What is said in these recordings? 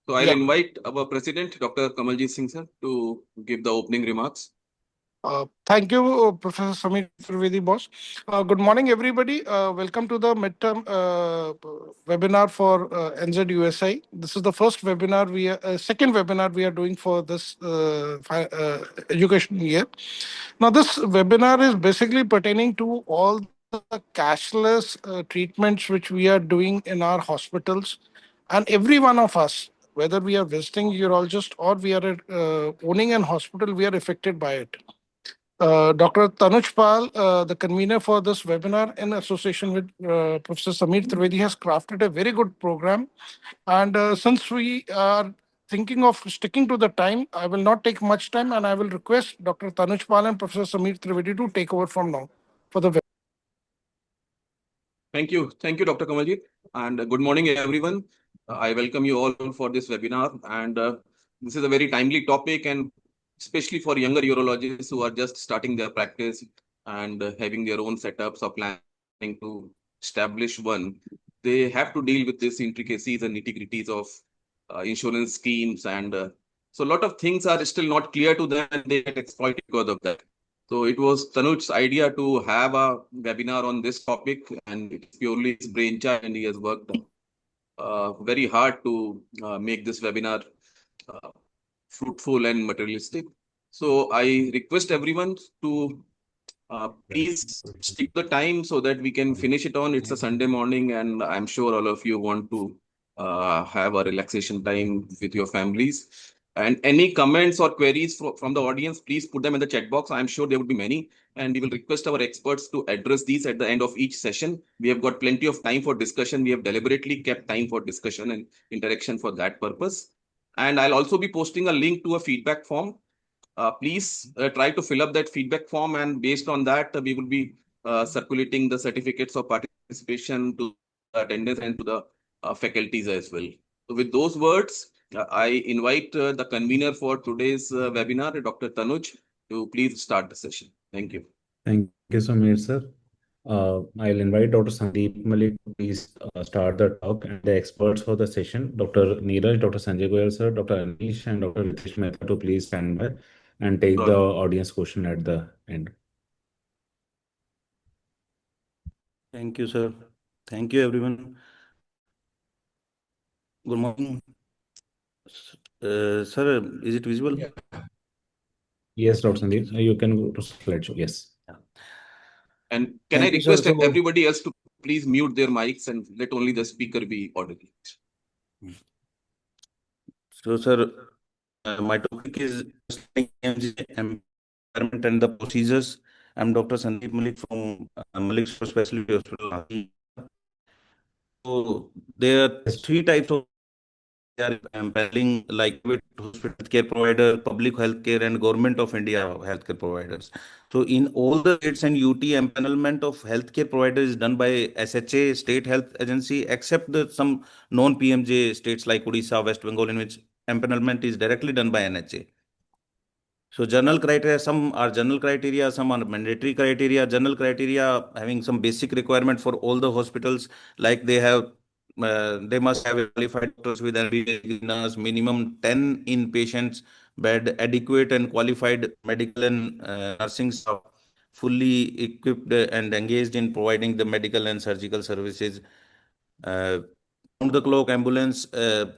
So I'll Yeah. invite our president, Dr. Kamaljeet Singh sir, to give the opening remarks. Thank you, Professor Samir Trivedi, boss. Good morning, everybody. Welcome to the midterm webinar for NZUSI. This is the first webinar second webinar we are doing for this education year. Now, this webinar is basically pertaining to all the cashless treatments which we are doing in our hospitals, and every one of us, whether we are visiting urologist or we are owning an hospital, we are affected by it. Dr. Tanuj Pal, the convener for this webinar in association with Professor Samir Trivedi, has crafted a very good program. And since we are thinking of sticking to the time, I will not take much time and I will request Dr. Tanuj Pal and Professor Samir Trivedi to take over from now for the webinar. Thank you. Thank you, Dr. Kamaljeet. And good morning, everyone. I welcome you all for this webinar. And this is a very timely topic, and especially for younger urologists who are just starting their practice and having their own setups or planning to establish one. They have to deal with these intricacies and nitty-gritties of insurance schemes. And so a lot of things are still not clear to them, and they get exploited because of that. So it was Tanuj's idea to have a webinar on this topic, and it's purely his brainchild, and he has worked very hard to make this webinar uh, fruitful and materialistic. So I request everyone to please stick the time so that we can finish it on. It's a Sunday morning, and I'm sure all of you want to have a relaxation time with your families. And any comments or queries from the audience, please put them in the chat box. I'm sure there would be many, and we will request our experts to address these at the end of each session. We have got plenty of time for discussion. We have deliberately kept time for discussion and interaction for that purpose. And I'll also be posting a link to a feedback form. Please try to fill up that feedback form, and based on that, we will be circulating the certificates of participation to the attendance and to the faculties as well. So with those words, I invite the convener for today's webinar, Dr. Tanuj, to please start the session. Thank you. Thank you, Samir, sir. I'll invite Dr. Sandeep Mallik to please start the talk, and the experts for the session, Dr. Neeraj, Dr. Sanjay Goyal, sir, Dr. Anish, and Dr. Ritesh Mehta to please stand by and take the audience question at the end. Thank you, sir. Thank you, everyone. Good morning. Sir, is it visible? Yeah. Yes, Dr. Sandeep, you can go to slideshow. Yes. Yeah. And can I request everybody else to please mute their mics and let only the speaker be audible? So, sir, my topic is environment and the procedures. I'm Dr. Sandeep Mallik from Mallik Specialty Hospital. So there are three types of empaneling, like hospital healthcare provider, public healthcare, and government of India healthcare providers. So in all the states and UT, empanelment of healthcare providers is done by SHA, State Health Agency, except some non-PMJ states like Odisha, West Bengal, in which empanelment is directly done by NHA. So general criteria, some are general criteria, some are mandatory criteria. General criteria having some basic requirement for all the hospitals, like they must have qualified doctors with MBBS, minimum 10 inpatients bed, adequate and qualified medical and nursing staff, fully equipped and engaged in providing the medical and surgical services. Round the clock ambulance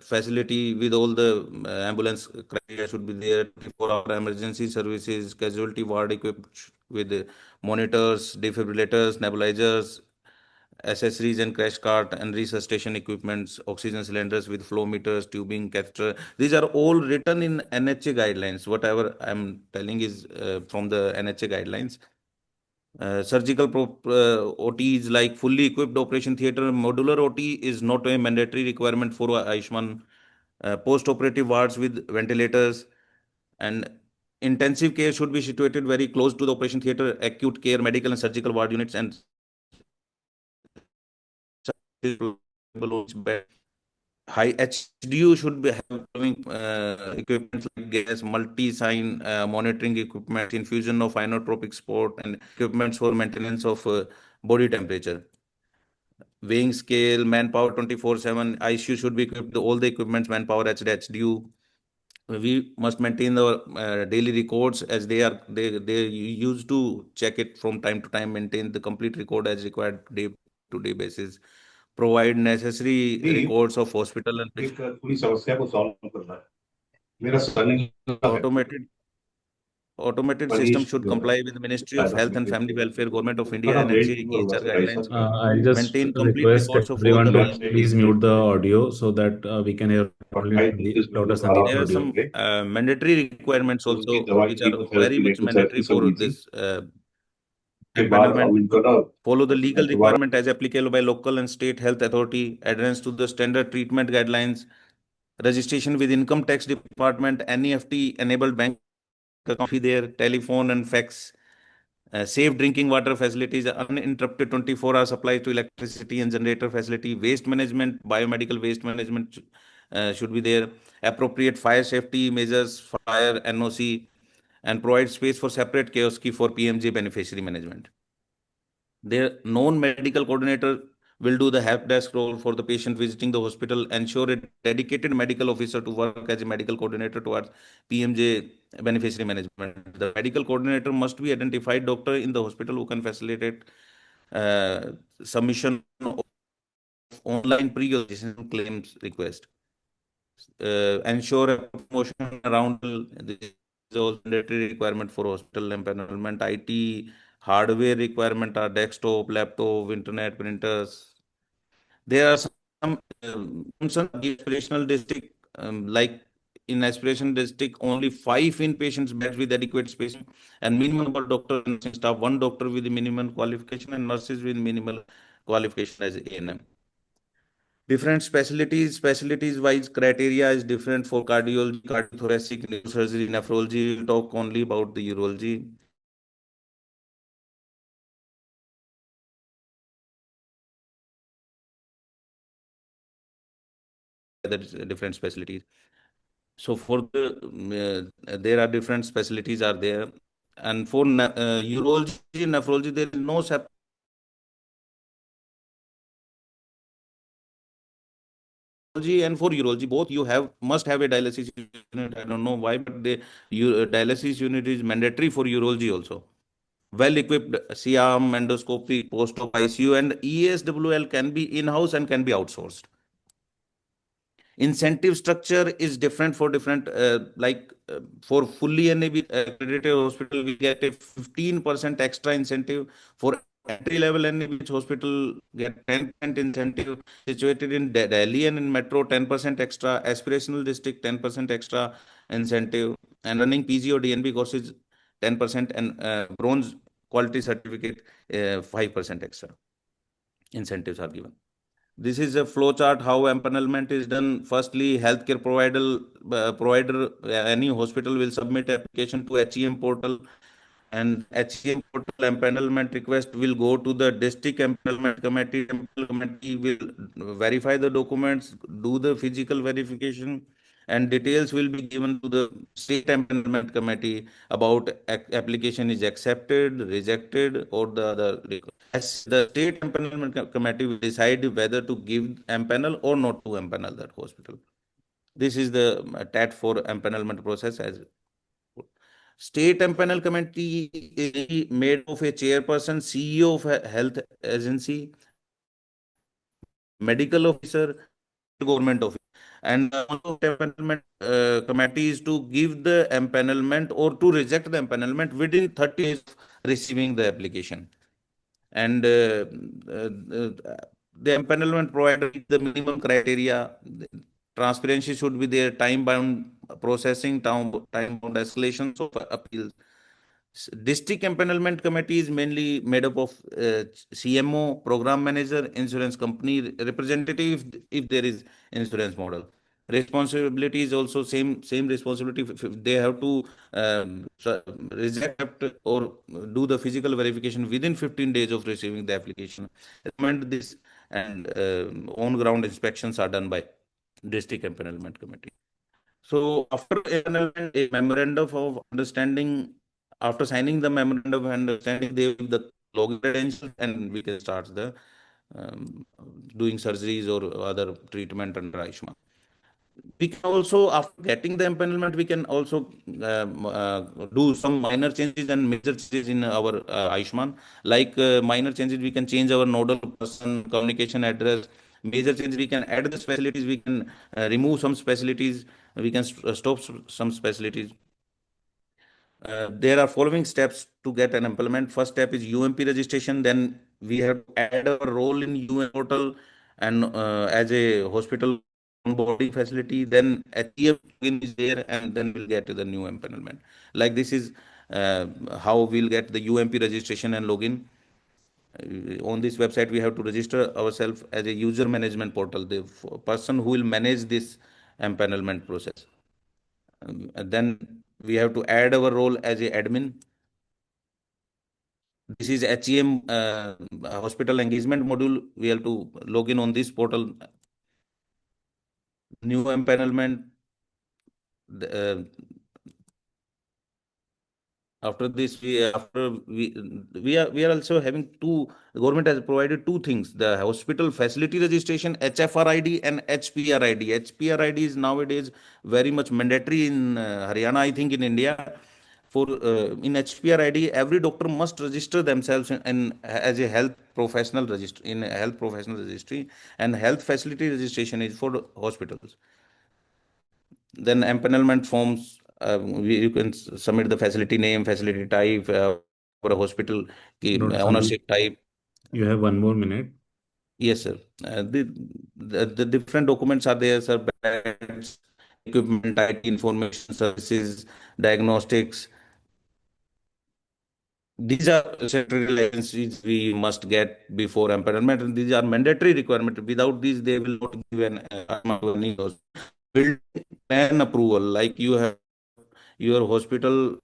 facility with all the ambulance criteria should be there. 24-hour emergency services, casualty ward equipped with monitors, defibrillators, nebulizers, accessories and crash cart and resuscitation equipments, oxygen cylinders with flow meters, tubing, catheter. These are all written in NHA guidelines. Whatever I'm telling is from the NHA guidelines. Surgical OTs like fully equipped operation theater, modular OT is not a mandatory requirement for AYUSHMAN. Post-operative wards with ventilators, and intensive care should be situated very close to the operation theater, acute care, medical and surgical ward units, and high HDU should be having equipment like gas, multi-sign monitoring equipment, infusion of inotropic sport, and equipments for maintenance of body temperature. weighing scale, manpower 24/7. ICU should be equipped with all the equipments, manpower, HDU. We must maintain the daily records as they used to check it from time to time, maintain the complete record as required day to day basis, provide necessary records of hospital and पूरी समस्या को solve करना है मेरा son-in-law है automated system Anish should जो है comply with the Ministry of private Health and sector Family से Welfare, Government of India, बड़ा brain NHA, tumor हुआ EHR sir guidelines, I'll just maintain complete request records of all everyone the to please mute the audio so that we can hear I properly think this Dr. will Sandeep's there are audio. some mandatory requirements तो उसकी also, दवाई which are very chemotherapy much mandatory radiotherapy सब for दी थी this के बाद empanelment. अब इनको ना Follow the legal दोबारा requirement as applicable by local and state health authority, adherence to the standard treatment guidelines, registration with income tax department, NEFT enabled bank account fee there, telephone and fax, safe drinking water facilities, uninterrupted 24-hour supply to electricity and generator facility, waste management, biomedical waste management should be there, appropriate fire safety measures, fire NOC, and provide space for separate kiosk for PMJ beneficiary management. Their non-medical coordinator will do the help desk role for the patient visiting the hospital, ensure a dedicated medical officer to work as a medical coordinator towards PMJ beneficiary management. The medical coordinator must be identified doctor in the hospital who can facilitate submission of online pre-authorization claims request. Ensure a promotion around this is also mandatory requirement for hospital empanelment. IT hardware requirement are desktop, laptop, internet, printers. There are some aspirational district, like in aspiration district, only 5 inpatients beds with adequate space and minimum number of doctor and nursing staff, one doctor with minimal qualification and nurses with minimal qualification as ANM. Different specialties wise criteria is different for cardiology, cardiothoracic, neurosurgery, nephrology. We'll talk only about the urology. Different specialties. So for the there are different specialties are there, and for urology, nephrology, there is no separate. And for urology, both you must have a dialysis unit. I don't know why, but the dialysis unit is mandatory for urology also. Well equipped CRM, endoscopy, post-op ICU, and ESWL can be in-house and can be outsourced. Incentive structure is different for different, for fully accredited hospital, we get a 15% extra incentive. For entry level NABH hospital, get 10% incentive. Situated in Delhi and in metro, 10% extra. Aspirational district, 10% extra incentive. And running PG or DNB courses, 10%, and bronze quality certificate, 5% extra incentives are given. This is a flow chart how empanelment is done. Firstly, healthcare provider, any hospital will submit application to HEM portal, and HEM portal empanelment request will go to the district empanelment committee. Empanelment committee will verify the documents, do the physical verification, and details will be given to the state empanelment committee about application is accepted, rejected, or the other. As the state empanelment committee will decide whether to give empanel or not to empanel that hospital. This is the TAT for empanelment process. As state empanel committee is made of a chairperson, CEO of a health agency, medical officer, government officer. And the empanelment committee is to give the empanelment or to reject the empanelment within 30 days of receiving the application. And the empanelment provider, the minimum criteria, transparency should be there, time bound processing, time bound escalation of appeals. District empanelment committee is mainly made up of CMO, program manager, insurance company representative if there is insurance model. Responsibility is also same responsibility. If they have to reject or do the physical verification within 15 days of receiving the application. Recommend this, and on ground inspections are done by district empanelment committee. So after empanelment, a memorandum of understanding. After signing the memorandum of understanding, they will the login credentials, and we can start the doing surgeries or other treatment under AYUSHMAN. We can also, after getting the empanelment, we can also do some minor changes and major changes in our AYUSHMAN. Like minor changes, we can change our nodal person, communication address. Major changes, we can add the specialties, we can remove some specialties, we can stop some specialties. There are following steps to get an empanelment. First step is UMP registration. Then we have to add our role in UN portal and as a hospital onboarding facility. Then HEF login is there, and then we'll get to the new empanelment. Like this is how we'll get the UMP registration and login. On this website, we have to register ourselves as a user management portal, the person who will manage this empanelment process. And then we have to add our role as a admin. This is HEM hospital engagement module. We have to log in on this portal. New empanelment. After this, we are also having two. The government has provided two things: the hospital facility registration HFR ID and HPR ID. HPR ID is nowadays very much mandatory in Haryana, I think, in India. For in HPR ID, every doctor must register themselves as a health professional register in a health professional registry, and health facility registration is for hospitals. Then empanelment forms, you can submit the facility name, facility type, for a hospital, Dr. ownership Sandeep, type. you have 1 more minute. Yes, sir. The different documents are there, sir. Beds, equipment, IT information, services, diagnostics. These are statutory licenses we must get before empanelment, and these are mandatory requirements. Without these, they will not give an building plan approval. Like you have your hospital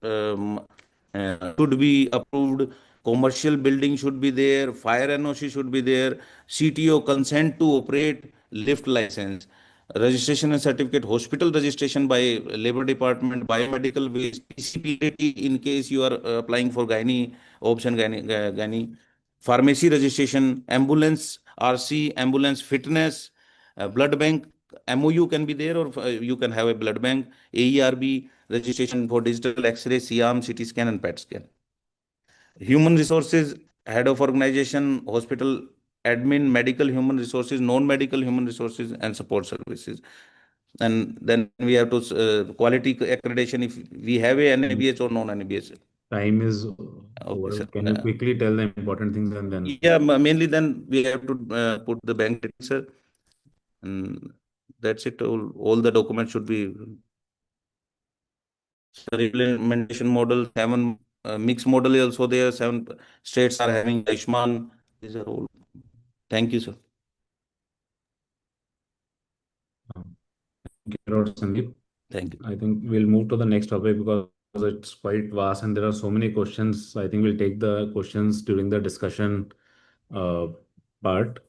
should be approved. Commercial building should be there. Fire NOC should be there. CTO consent to operate, lift license, registration and certificate, hospital registration by labor department, biomedical waste, PCPT in case you are applying for gynae, option gynae, pharmacy registration, ambulance RC, ambulance fitness, blood bank MOU can be there, or you can have a blood bank, AERB registration for digital X-ray, CAM, CT scan, and PET scan. Human resources, head of organization, hospital admin, medical human resources, non-medical human resources, and support services. And then we have to quality accreditation if we have a NABH or non-NABH. Time is Okay, over. sir. Can you quickly tell the important things and then? Yeah, mainly then we have to put the bank details, sir. And that's it. All the documents should be. Sir, implementation model, 7 mixed model is also there. 7 states are having AYUSHMAN. These are all. Thank you, sir. Thank you, Dr. Sandeep. Thank you. I think we'll move to the next topic because it's quite vast and there are so many questions. I think we'll take the questions during the discussion part.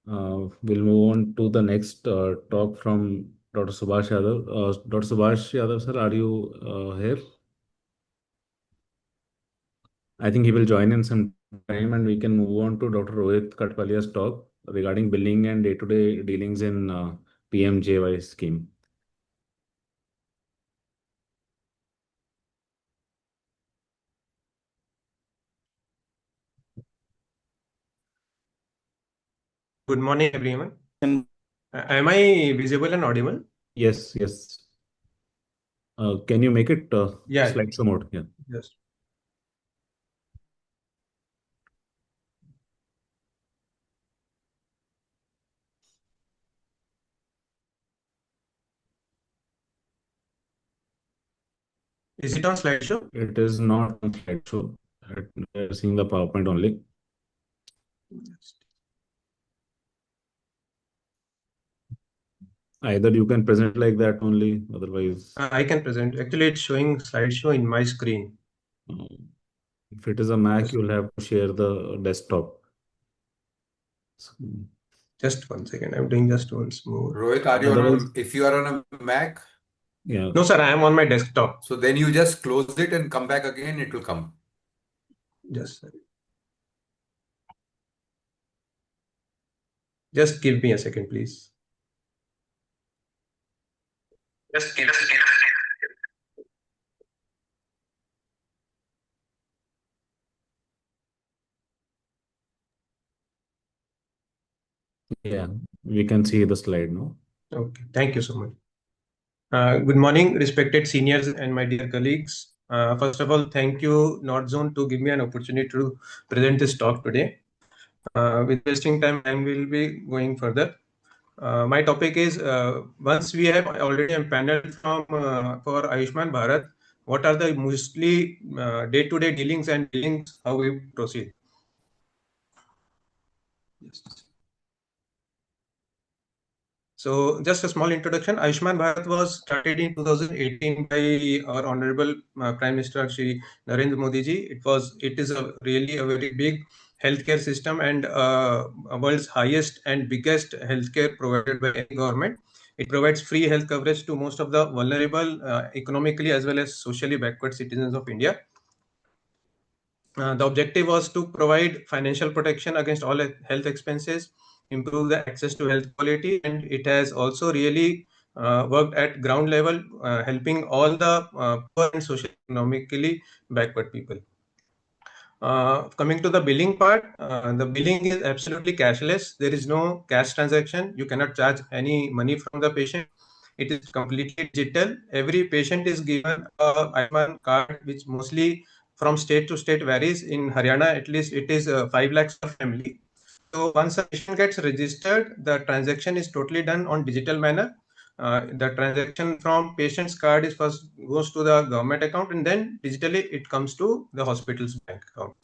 We'll move on to the next talk from Dr. Subhash Yadav. Dr. Subhash Yadav, sir, are you here? I think he will join in some time and we can move on to Dr. Rohit Kathpalia's talk regarding billing and day-to-day dealings in PMJY scheme. Good morning, everyone. Am I visible and audible? Yes, yes. Can you make it Yeah. slideshow mode? Yeah. Yes. Is it on slideshow? It is not on slideshow. We're seeing the PowerPoint only. Either you can present like that only, otherwise. I can present. Actually, it's showing slideshow in my screen. If it is a Mac, you'll have to share the desktop. Just 1 second. I'm doing just once more. Rohit, are you on if you are on a Mac? Yeah. No, sir, I am on my desktop. So then you just close it and come back again, it will come. Just Just give me a second, please. Just give us a second. Yeah, we can see the slide now. Okay, thank you so much. Good morning, respected seniors and my dear colleagues. First of all, thank you, North Zone, to give me an opportunity to present this talk today. With wasting time, I will be going further. My topic is once we have already empaneled for AYUSHMAN Bharat, what are the mostly day-to-day dealings and billings, how we proceed? So just a small introduction. Ayushman Bharat was started in 2018 by our Honorable Prime Minister Shri Narendra Modi ji. It is really a very big healthcare system and world's highest and biggest healthcare provided by any government. It provides free health coverage to most of the vulnerable, economically as well as socially backward citizens of India. The objective was to provide financial protection against all health expenses, improve the access to health quality, and it has also really worked at ground level, helping all the poor and socio-economically backward people. Coming to the billing part, the billing is absolutely cashless. There is no cash transaction. You cannot charge any money from the patient. It is completely digital. Every patient is given a Ayushman card, which mostly from state to state varies. In Haryana, at least it is 5 lakhs per family. So once a patient gets registered, the transaction is totally done on digital manner. The transaction from patient's card is first goes to the government account, and then digitally it comes to the hospital's bank account.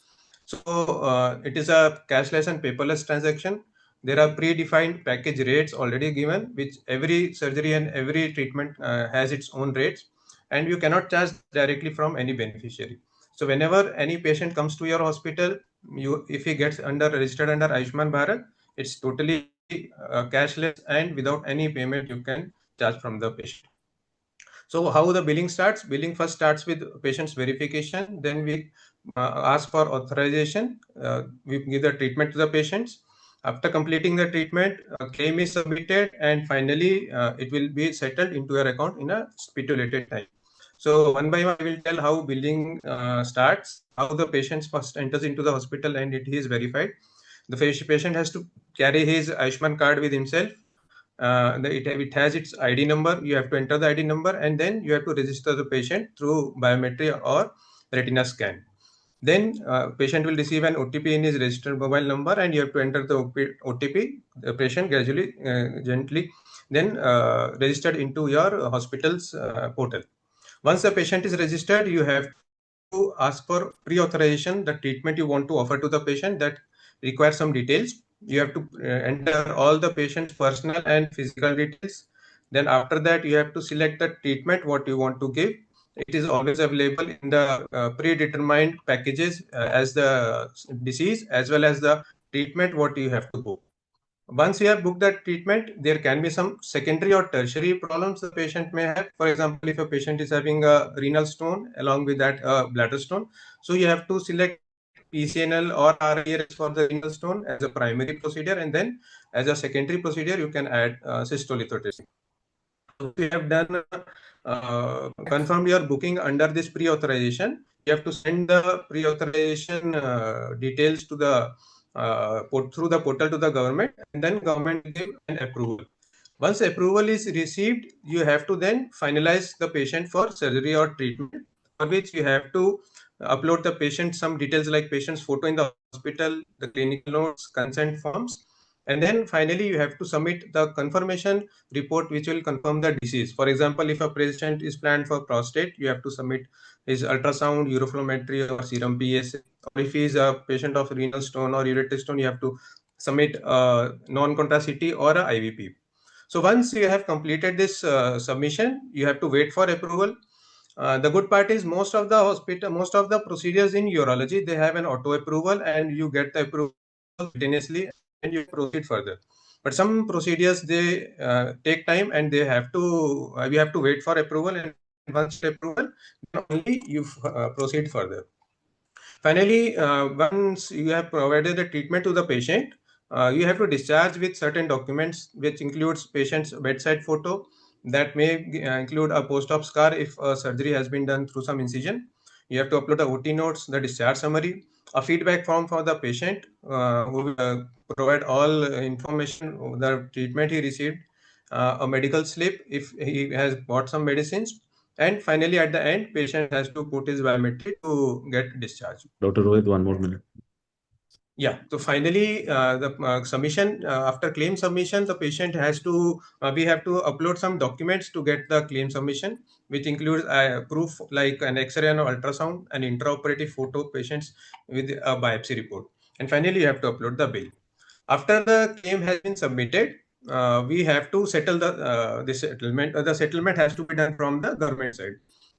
So it is a cashless and paperless transaction. There are predefined package rates already given, which every surgery and every treatment has its own rates, and you cannot charge directly from any beneficiary. So whenever any patient comes to your hospital, if he gets registered under Ayushman Bharat, it's totally cashless and without any payment you can charge from the patient. So how the billing starts? Billing first starts with patient's verification. Then we ask for authorization. We give the treatment to the patients. After completing the treatment, a claim is submitted, and finally it will be settled into your account in a stipulated time. So one by one, I will tell how billing starts, how the patient first enters into the hospital and it is verified. The patient has to carry his Ayushman card with himself. It has its ID number. You have to enter the ID number, and then you have to register the patient through biometry or retina scan. Then patient will receive an OTP in his registered mobile number, and you have to enter the OTP. The patient gradually, gently, then registered into your hospital's portal. Once the patient is registered, you have to ask for pre-authorization, the treatment you want to offer to the patient that requires some details. You have to enter all the patient's personal and physical details. Then after that, you have to select the treatment what you want to give. It is always available in the predetermined packages as the disease as well as the treatment what you have to book. Once you have booked that treatment, there can be some secondary or tertiary problems the patient may have. For example, if a patient is having a renal stone along with that bladder stone, so you have to select PCNL or RIRS for the renal stone as a primary procedure, and then as a secondary procedure, you can add cystolithotripsy. So if you have done confirmed your booking under this pre-authorization, you have to send the pre-authorization details to the through the portal to the government, and then government will give an approval. Once approval is received, you have to then finalize the patient for surgery or treatment, for which you have to upload the patient some details like patient's photo in the hospital, the clinical notes, consent forms, and then finally you have to submit the confirmation report which will confirm the disease. For example, if a patient is planned for prostate, you have to submit his ultrasound, uroflowmetry, or serum PSA. Or if he is a patient of renal stone or ureter stone, you have to submit a non-contrast CT or a IVP. So once you have completed this submission, you have to wait for approval. The good part is most of the procedures in urology, they have an auto approval and you get the approval simultaneously and you proceed further. But some procedures, they take time and we have to wait for approval, and once approval, then only you proceed further. Finally, once you have provided the treatment to the patient, you have to discharge with certain documents, which includes patient's bedside photo, that may include a post-op scar if surgery has been done through some incision. You have to upload the OT notes, the discharge summary, a feedback form for the patient who will provide all information, the treatment he received, a medical slip if he has bought some medicines, and finally at the end, patient has to put his biometry to get discharged. Dr. Rohit, one more minute. Yeah. So finally, the submission after claim submission, the patient has to we have to upload some documents to get the claim submission, which includes proof like an X-ray and ultrasound, an intraoperative photo of patients with a biopsy report, and finally you have to upload the bill. After the claim has been submitted, we have to settle the settlement. The settlement has to be done from the government side.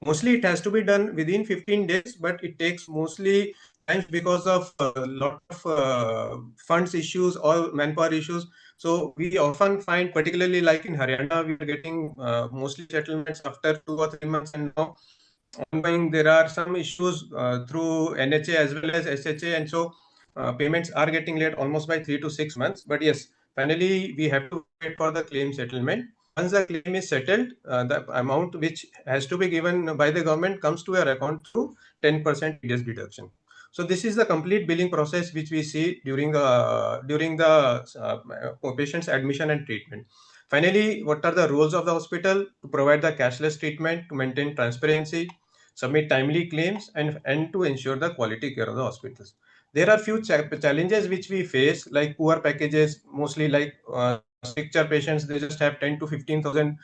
Mostly it has to be done within 15 days, but it takes mostly times because of a lot of funds issues or manpower issues. So we often find, particularly like in Haryana, we are getting mostly settlements after 2 or 3 months, and now ongoing there are some issues through NHA as well as SHA, and so payments are getting late almost by 3 to 6 months. But yes, finally we have to wait for the claim settlement. Once the claim is settled, the amount which has to be given by the government comes to your account through 10% TDS deduction. So this is the complete billing process which we see during the patient's admission and treatment. Finally, what are the roles of the hospital? To provide the cashless treatment, to maintain transparency, submit timely claims, and to ensure the quality care of the hospitals. There are few challenges which we face, like poor packages, mostly like picture patients, they just have 10 to 15,000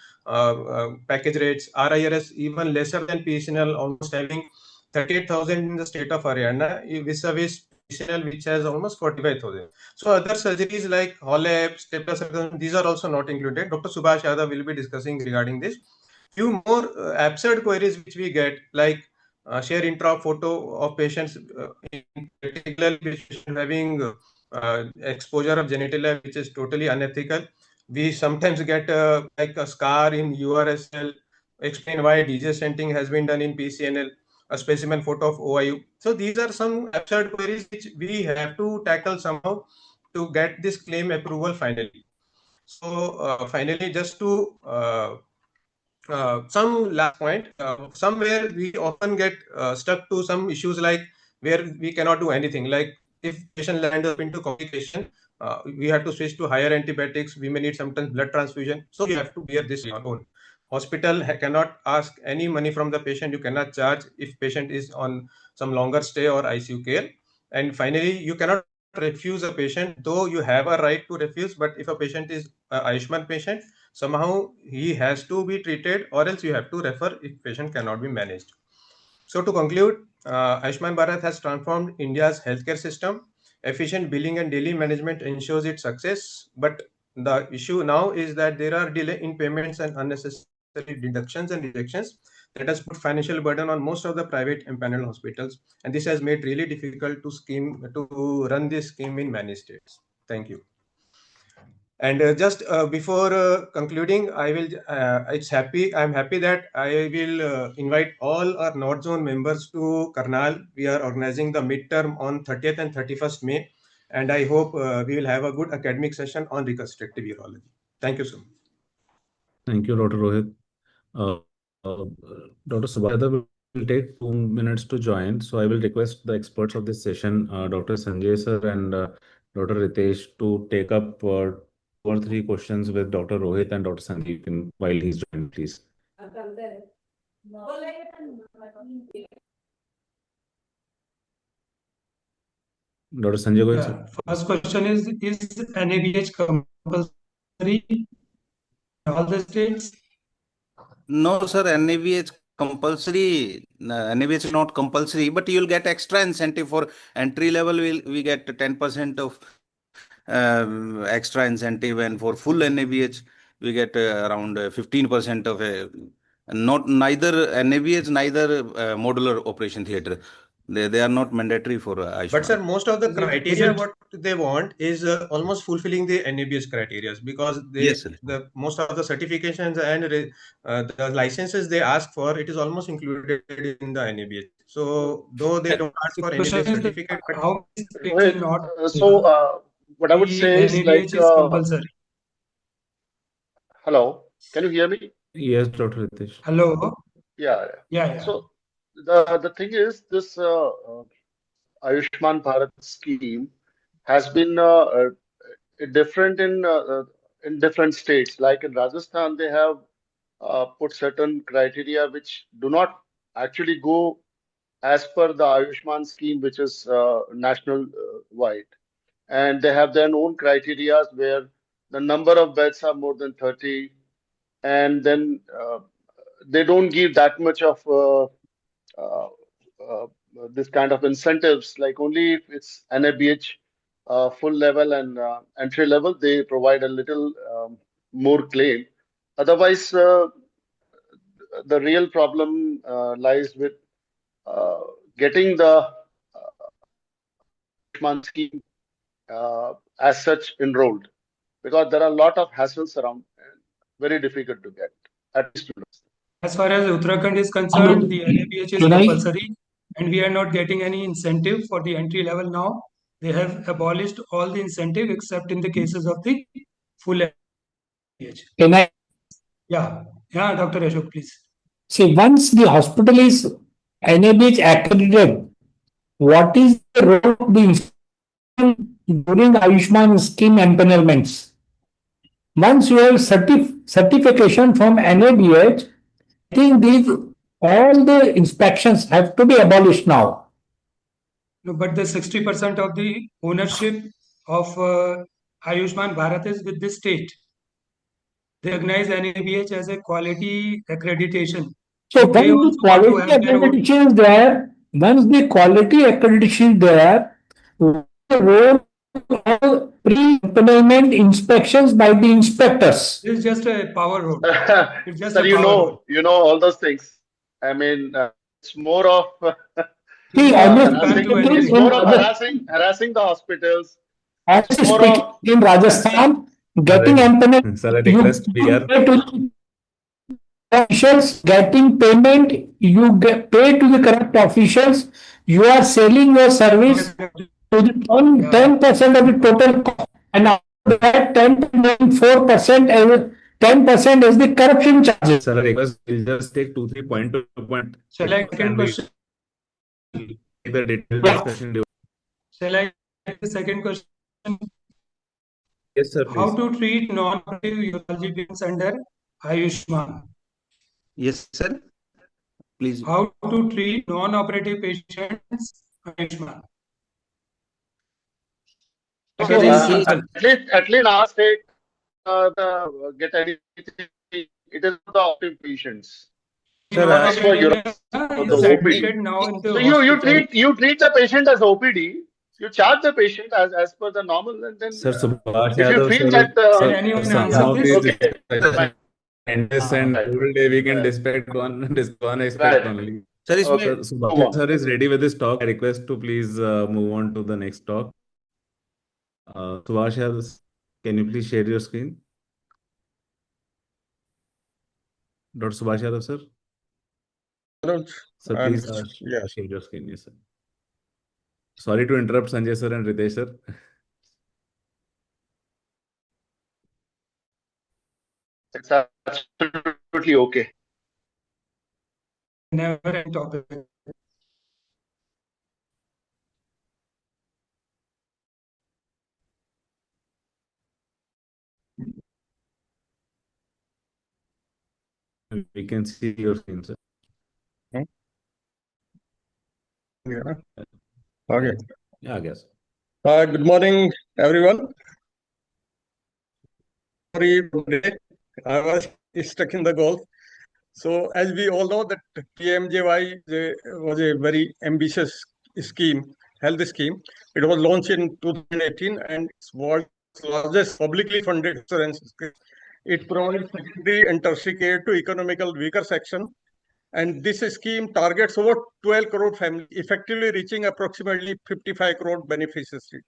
package rates. RIRS even lesser than PCNL, almost having 38,000 in the state of Haryana, vis-a-vis PCNL, which has almost 45,000. So other surgeries like HOLEP, stapler circumcision, these are also not included. Dr. Subhash Yadav will be discussing regarding this. Few more absurd queries which we get, like share intra photo of patients, in particular patients having exposure of genitalia, which is totally unethical. We sometimes get like a scar in URSL, explain why DJ stenting has been done in PCNL, a specimen photo of OIU. So these are some absurd queries which we have to tackle somehow to get this claim approval finally. So finally, just to some last point, somewhere we often get stuck to some issues like where we cannot do anything. Like if patient lands up into complication, we have to switch to higher antibiotics. We may need sometimes blood transfusion. So you have to bear this on your own. Hospital cannot ask any money from the patient. You cannot charge if patient is on some longer stay or ICU care. And finally, you cannot refuse a patient, though you have a right to refuse. But if a patient is a AYUSHMAN patient, somehow he has to be treated, or else you have to refer if patient cannot be managed. So to conclude, AYUSHMAN Bharat has transformed India's healthcare system. Efficient billing and daily management ensures its success. But the issue now is that there are delay in payments and unnecessary deductions and rejections that has put financial burden on most of the private empaneled hospitals, and this has made really difficult to run this scheme in many states. Thank you. And just before concluding, I will. I'm happy that I will invite all our North Zone members to Karnal. We are organizing the midterm on 30th and 31st May, and I hope we will have a good academic session on reconstructive urology. Thank you so much. Thank you, Dr. Rohit. Dr. Subhash will take 2 minutes to join. So I will request the experts of this session, Dr. Sanjay sir and Dr. Ritesh, to take up 2 or 3 questions with Dr. Rohit and Dr. Sandeep while he's joined, please. Dr. Sanjay, go ahead, sir. First question is NABH compulsory in all the states? No, sir, NABH compulsory. NABH is not compulsory, but you'll get extra incentive for entry level. We get 10% of extra incentive, and for full NABH we get around 15% of neither NABH, neither modular operation theatre. They are not mandatory for AYUSHMAN. But sir, most of the criteria what they want is almost fulfilling the NABH criteria, because Yes, sir. most of the certifications and the licenses they ask for, it is almost included in the NABH. So though they don't ask for NABH certificate, but how is Wait, not so what I would say is like, NABH is compulsory. hello, can you hear me? Yes, Dr. Ritesh. Hello. Yeah. Yeah. So the thing is, this Ayushman Bharat scheme has been different in different states. Like in Rajasthan, they have put certain criteria which do not actually go as per the Ayushman scheme, which is national wide, and they have their own criteria where the number of beds are more than 30, and then they don't give that much of uh, uh, this kind of incentives. Like only if it's NABH full level and entry level, they provide a little more claim. Otherwise, the real problem lies with uh, getting the Ayushman scheme as such enrolled, because there are a lot of hassles around and very difficult to get, at least to us. As far as Uttarakhand is concerned, the NABH is compulsory, and we are not getting any incentive for the entry level now. They have abolished all the incentive except in the cases of the full NABH. Can I Yeah, Dr. Ashok, please. say once the hospital is NABH accredited, what is the role of the institution during Ayushman scheme empanelments? Once you have certification from NABH, I think these all the inspections have to be abolished now. No, but the 60% of the ownership of Ayushman Bharat is with the state. They recognize NABH as a quality accreditation. So they once the also want to quality have their own. accreditation is there, once the quality accreditation is there, what is the role of pre-employment inspections by the inspectors? It's just a power road. It's just Sir, a power road. you know all those things. I mean, it's more of See, it's more of harassing the hospitals. It's more of in Rajasthan, getting empanelment, Sir, I you request here. pay to the officials, getting payment, you get pay to the correct officials, you are selling your service to the 10% of the total cost, and after that 10.4% as 10% is the corruption charges. Sir, I request we'll just take 2-3 point to point. Shall I second question? The detailed discussion. Shall I take the second question? Yes, sir. Please. How to treat non-operative urology patients under Ayushman? Yes, sir. Please. How to treat non-operative patients Ayushman? At least our state get anything. It is the operative patients. Sir, As for the OPD. So you treat the patient as OPD. You charge the patient as per the normal, and then Sir, Subhash if you Yadav, feel sir, that somehow okay. and whole day we can expect one aspect only. Sir, Subhash sir is ready with this talk. I request to please move on to the next talk. Subhash Yadav, can you please share your screen? Dr. Subhash Yadav, sir. Sir, please share your screen. Yes, sir. Sorry to interrupt Sanjay sir and Ritesh sir. It's absolutely okay. Never end topic. We can see your screen, sir. Yeah. Okay. Yeah, I guess. Good morning, everyone. Sorry, I was stuck in the golf. So, as we all know, that PMJY was a very ambitious scheme, health scheme. It was launched in 2018 and it's world's largest publicly funded insurance scheme. It provides secondary and tertiary care to economical weaker section. And this scheme targets over 12 crore families, effectively reaching approximately 55 crore beneficiaries.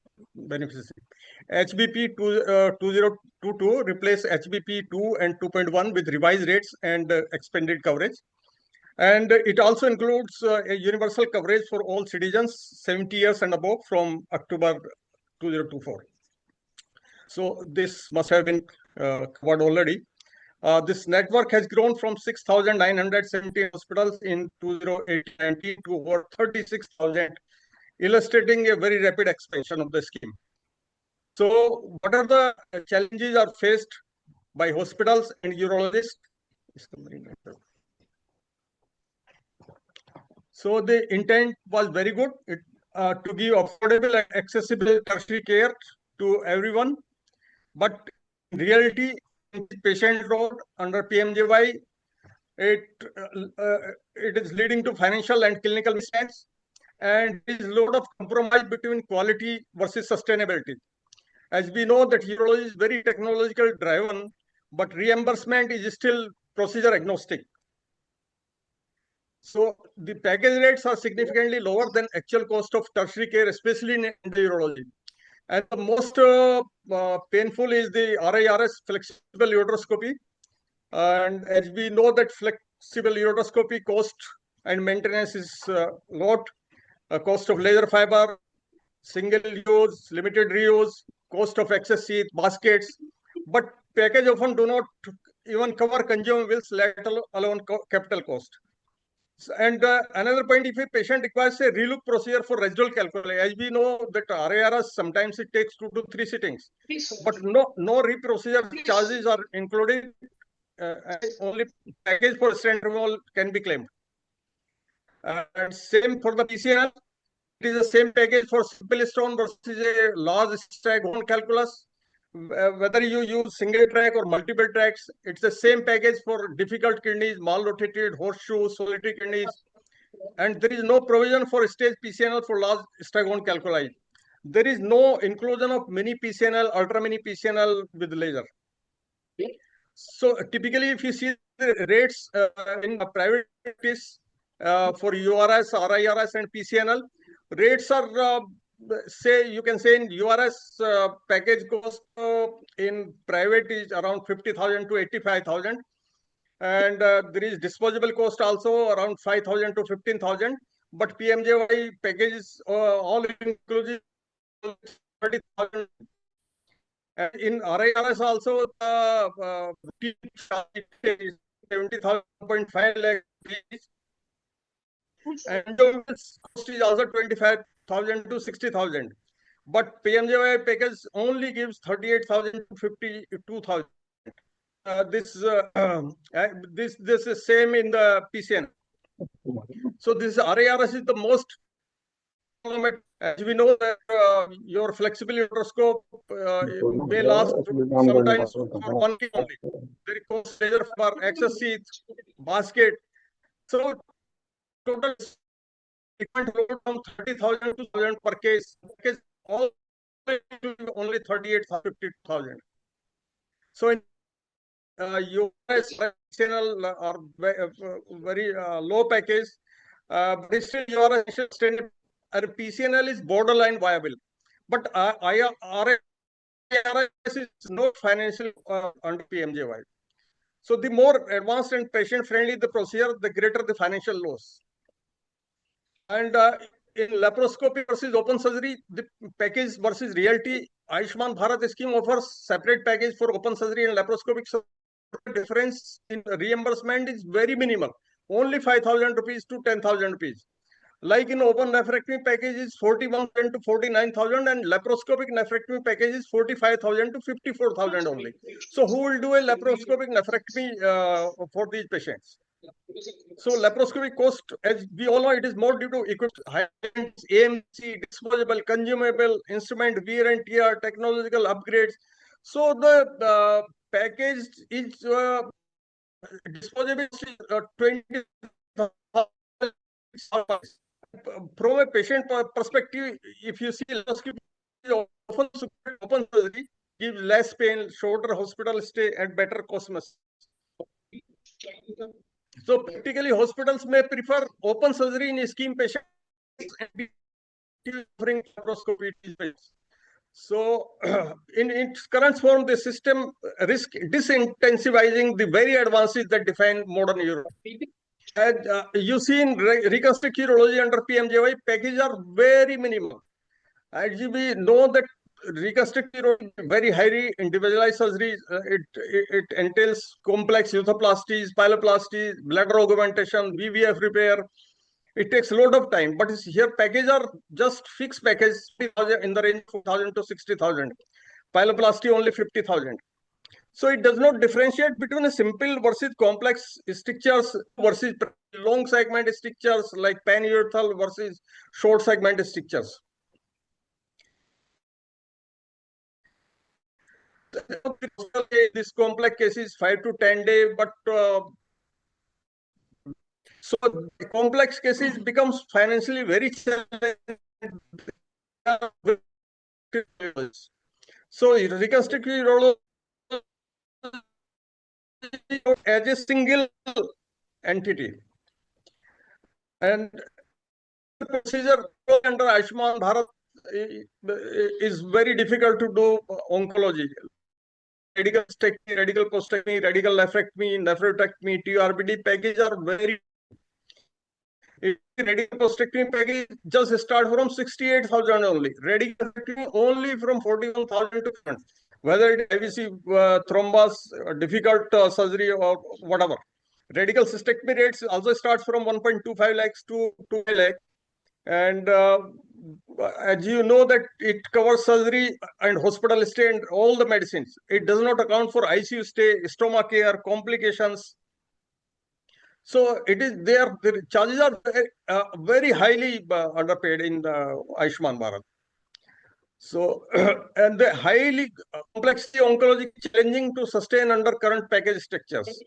HBP 2022 replaced HBP 2 and 2.1 with revised rates and expanded coverage. And it also includes a universal coverage for all citizens 70 years and above from October 2024. So this must have been covered already. This network has grown from 6,970 hospitals in 2018 to over 36,000, illustrating a very rapid expansion of the scheme. So what are the challenges are faced by hospitals and urologists? So the intent was very good, to give affordable and accessible tertiary care to everyone. But in reality, patient road under PMJY, it is leading to financial and clinical mistakes, and there is a lot of compromise between quality versus sustainability. As we know that urology is very technological driven, but reimbursement is still procedure agnostic. So the package rates are significantly lower than actual cost of tertiary care, especially in urology. And the most painful is the RIRS flexible uteroscopy. And as we know that flexible uteroscopy cost and maintenance is lot, cost of laser fiber, single use, limited reuse, cost of access sheath, baskets, but package often do not even cover consumables, let alone capital cost. And another point, if a patient requires a relook procedure for residual calculi, as we know that RARS, sometimes it takes 2 to 3 sittings, but no reprocedure charges are included. Only package for stent removal can be claimed. And same for the PCNL. It is the same package for simple stone versus a large stag horn calculus. Whether you use single track or multiple tracks, it's the same package for difficult kidneys, malrotated, horseshoe, solitary kidneys. And there is no provision for stage PCNL for large stag horn calculi. There is no inclusion of mini PCNL, ultra mini PCNL with laser. So typically, if you see the rates in private practice for URS, RIRS, and PCNL, rates are say you can say in URS package cost in private is around 50,000 to 85,000, and there is disposable cost also around 5,000 to 15,000. But PMJY packages all inclusive 30,000. In RIRS also, the is 70,500,000 rupees, and the cost is also 25,000 to 60,000. But PMJY package only gives 38,000 to 52,000. This is same in the PCN. So this RIRS is the most. As we know that your flexible uteroscope may last sometimes for 1 week only. There is cost laser for access sheath, basket. So total treatment load from 30,000 to 1,000 per case. All only 38,000, 52,000. So in US channel are very low package, but still your PCNL is borderline viable, but RIRS is not financial under PMJY. So the more advanced and patient friendly the procedure, the greater the financial loss. And in laparoscopy versus open surgery, the package versus reality, AYUSHMAN Bharat scheme offers separate package for open surgery and laparoscopic. So the difference in reimbursement is very minimal, only 5,000 rupees to 10,000 rupees. Like in open nephrectomy package is 41,000 to 49,000, and laparoscopic nephrectomy package is 45,000 to 54,000 only. So who will do a laparoscopic nephrectomy for these patients? So laparoscopic cost, as we all know, it is more due to equipment, AMC, disposable, consumable, instrument, wear and tear, technological upgrades. So the package is disposable 20,000. From a patient perspective, if you see open surgery gives less pain, shorter hospital stay, and better cosmos. So practically, hospitals may prefer open surgery in scheme patients and offering laparoscopy patients. So in its current form, the system risk disintensifies the very advances that define modern Europe. And you see in reconstructive urology under PMJY, packages are very minimal. As we know that reconstructive very highly individualized surgery. It entails complex urethroplasties, pyeloplasties, bladder augmentation, VVF repair. It takes a lot of time, but here packages are just fixed package in the range of 4,000 to 60,000. Pyeloplasty only 50,000. So it does not differentiate between a simple versus complex strictures versus long segment strictures like panurethral versus short segment strictures. This complex cases 5 to 10 days, but so complex cases becomes financially very challenging. So reconstructive urology as a single entity, and procedure under AYUSHMAN Bharat is very difficult to do oncology. Radical mastectomy, radical prostatectomy, radical nephrectomy, nephrectomy, TURBT package are very. Radical prostatectomy package just start from 68,000 only. Radical mastectomy only from 41,000 to 50,000. Whether it IVC, thrombus, difficult surgery or whatever. Radical cystectomy rates also starts from 1.25 lakhs to 2 lakh. And as you know that it covers surgery and hospital stay and all the medicines. It does not account for ICU stay, stomach care, complications. So it is there. The charges are very highly underpaid in the AYUSHMAN Bharat. So and the highly complexity oncology challenging to sustain under current package structures.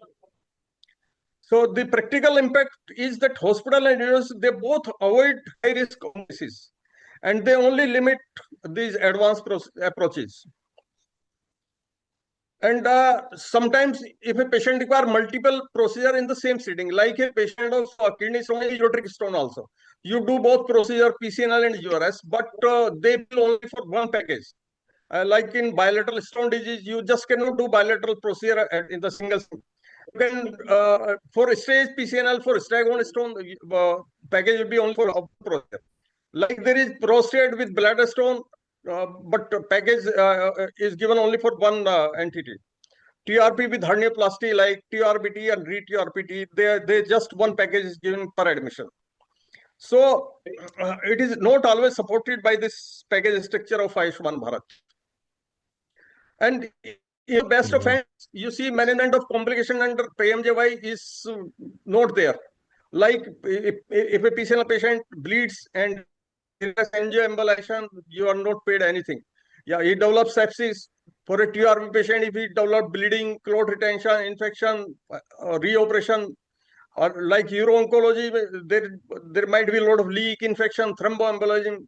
So the practical impact is that hospital and universities, they both avoid high risk cases, and they only limit these advanced approaches. And sometimes if a patient requires multiple procedure in the same sitting, like a patient of kidney stone, aortic stone also, you do both procedure, PCNL and URS, but they bill only for one package. Like in bilateral stone disease, you just cannot do bilateral procedure in the single. Then for stage PCNL, for staghorn stone, package will be only for procedure. Like there is prostate with bladder stone, but package is given only for one entity. TRP with hernioplasty like TRBT and re-TRPT, they just one package is given per admission. So it is not always supported by this package structure of AYUSHMAN Bharat. And in the best of hands, you see management of complication under PMJY is not there. Like if a PCNL patient bleeds and angioembolization, you are not paid anything. Yeah, he develops sepsis. For a TRP patient, if he develops bleeding, clot retention, infection, reoperation, or like uro-oncology, there might be a lot of leak, infection, thromboembolism.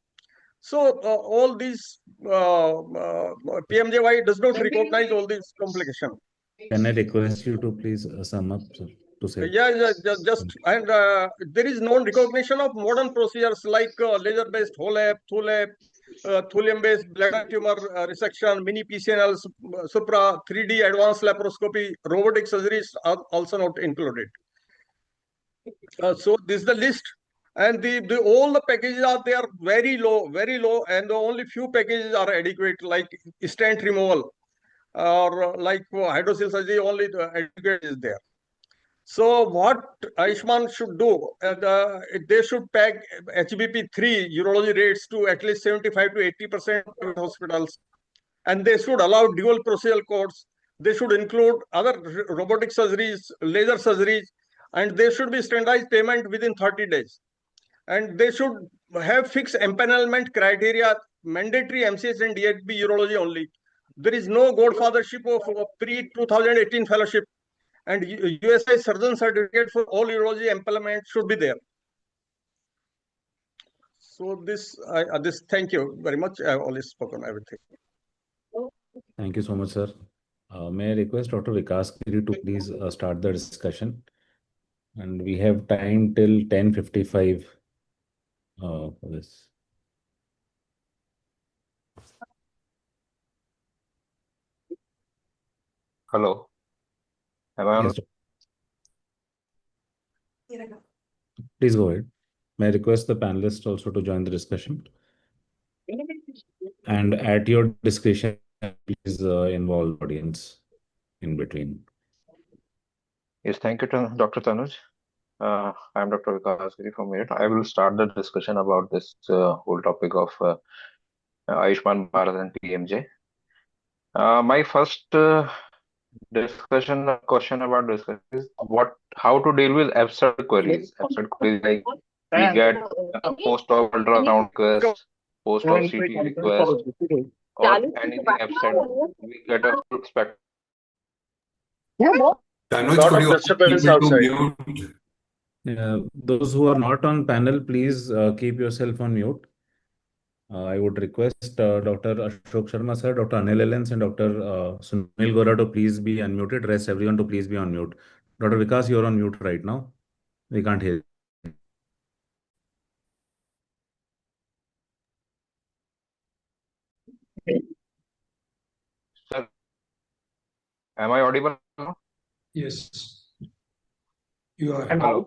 So all these PMJY does not recognize all these complications. Can I request you to please sum up to say? Yeah, just and there is no recognition of modern procedures like laser-based HOLAP, THULAP, thulium-based bladder tumor resection, mini PCNL, supra 3D advanced laparoscopy, robotic surgeries are also not included. So this is the list, and the all the packages are there very low, and the only few packages are adequate, like stent removal or like hydrocele surgery. Only the adequate is there. So what AYUSHMAN should do, they should peg HBP3 urology rates to at least 75 to 80% of hospitals, and they should allow dual procedural codes. They should include other robotic surgeries, laser surgeries, and there should be standardized payment within 30 days. And they should have fixed empanelment criteria, mandatory MCS and DHB urology only. There is no godfathership of pre-2018 fellowship, and USA surgeon certificate for all urology empanelment should be there. So this, thank you very much. I have already spoken everything. Thank you so much, sir. May I request Dr. Vikas Giri to please start the discussion? And we have time till 10:55 for this. Hello. Am I on? Yes, please go ahead. May I request the panelists also to join the discussion? And at your discretion, please involve the audience in between. Yes, thank you, Dr. Tanuj. I'm Dr. Vikas from Mehta. I will start the discussion about this whole topic of Ayushman Bharat and PMJ. My first question about discussion is how to deal with absurd queries. Absurd queries like we get post-op ultrasound request, post-op CT request, or anything absurd. We get a full spectrum. Tanuj, Lot could of you ask disturbance people to outside. mute? Those who are not on panel, please keep yourself on mute. I would request Dr. Ashok Sharma sir, Dr. Anil Elens, and Dr. Sunil Gora to please be unmuted. Rest everyone to please be on mute. Dr. Vikas, you're on mute right now. We can't hear you. Sir, am I audible now? Yes. You are. Hello.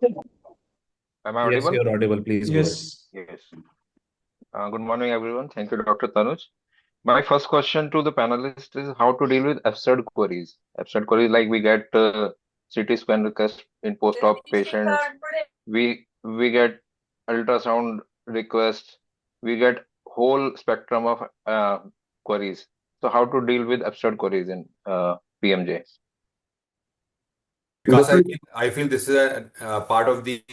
Am I Yes, audible? you're audible. Please go ahead. Yes. Yes. Good morning, everyone. Thank you, Dr. Tanuj. My first question to the panelists is how to deal with absurd queries. Absurd queries like we get CT scan request in post-op patients. We get ultrasound requests. We get whole spectrum of queries. So how to deal with absurd queries in PMJ? Because I feel this is a part of the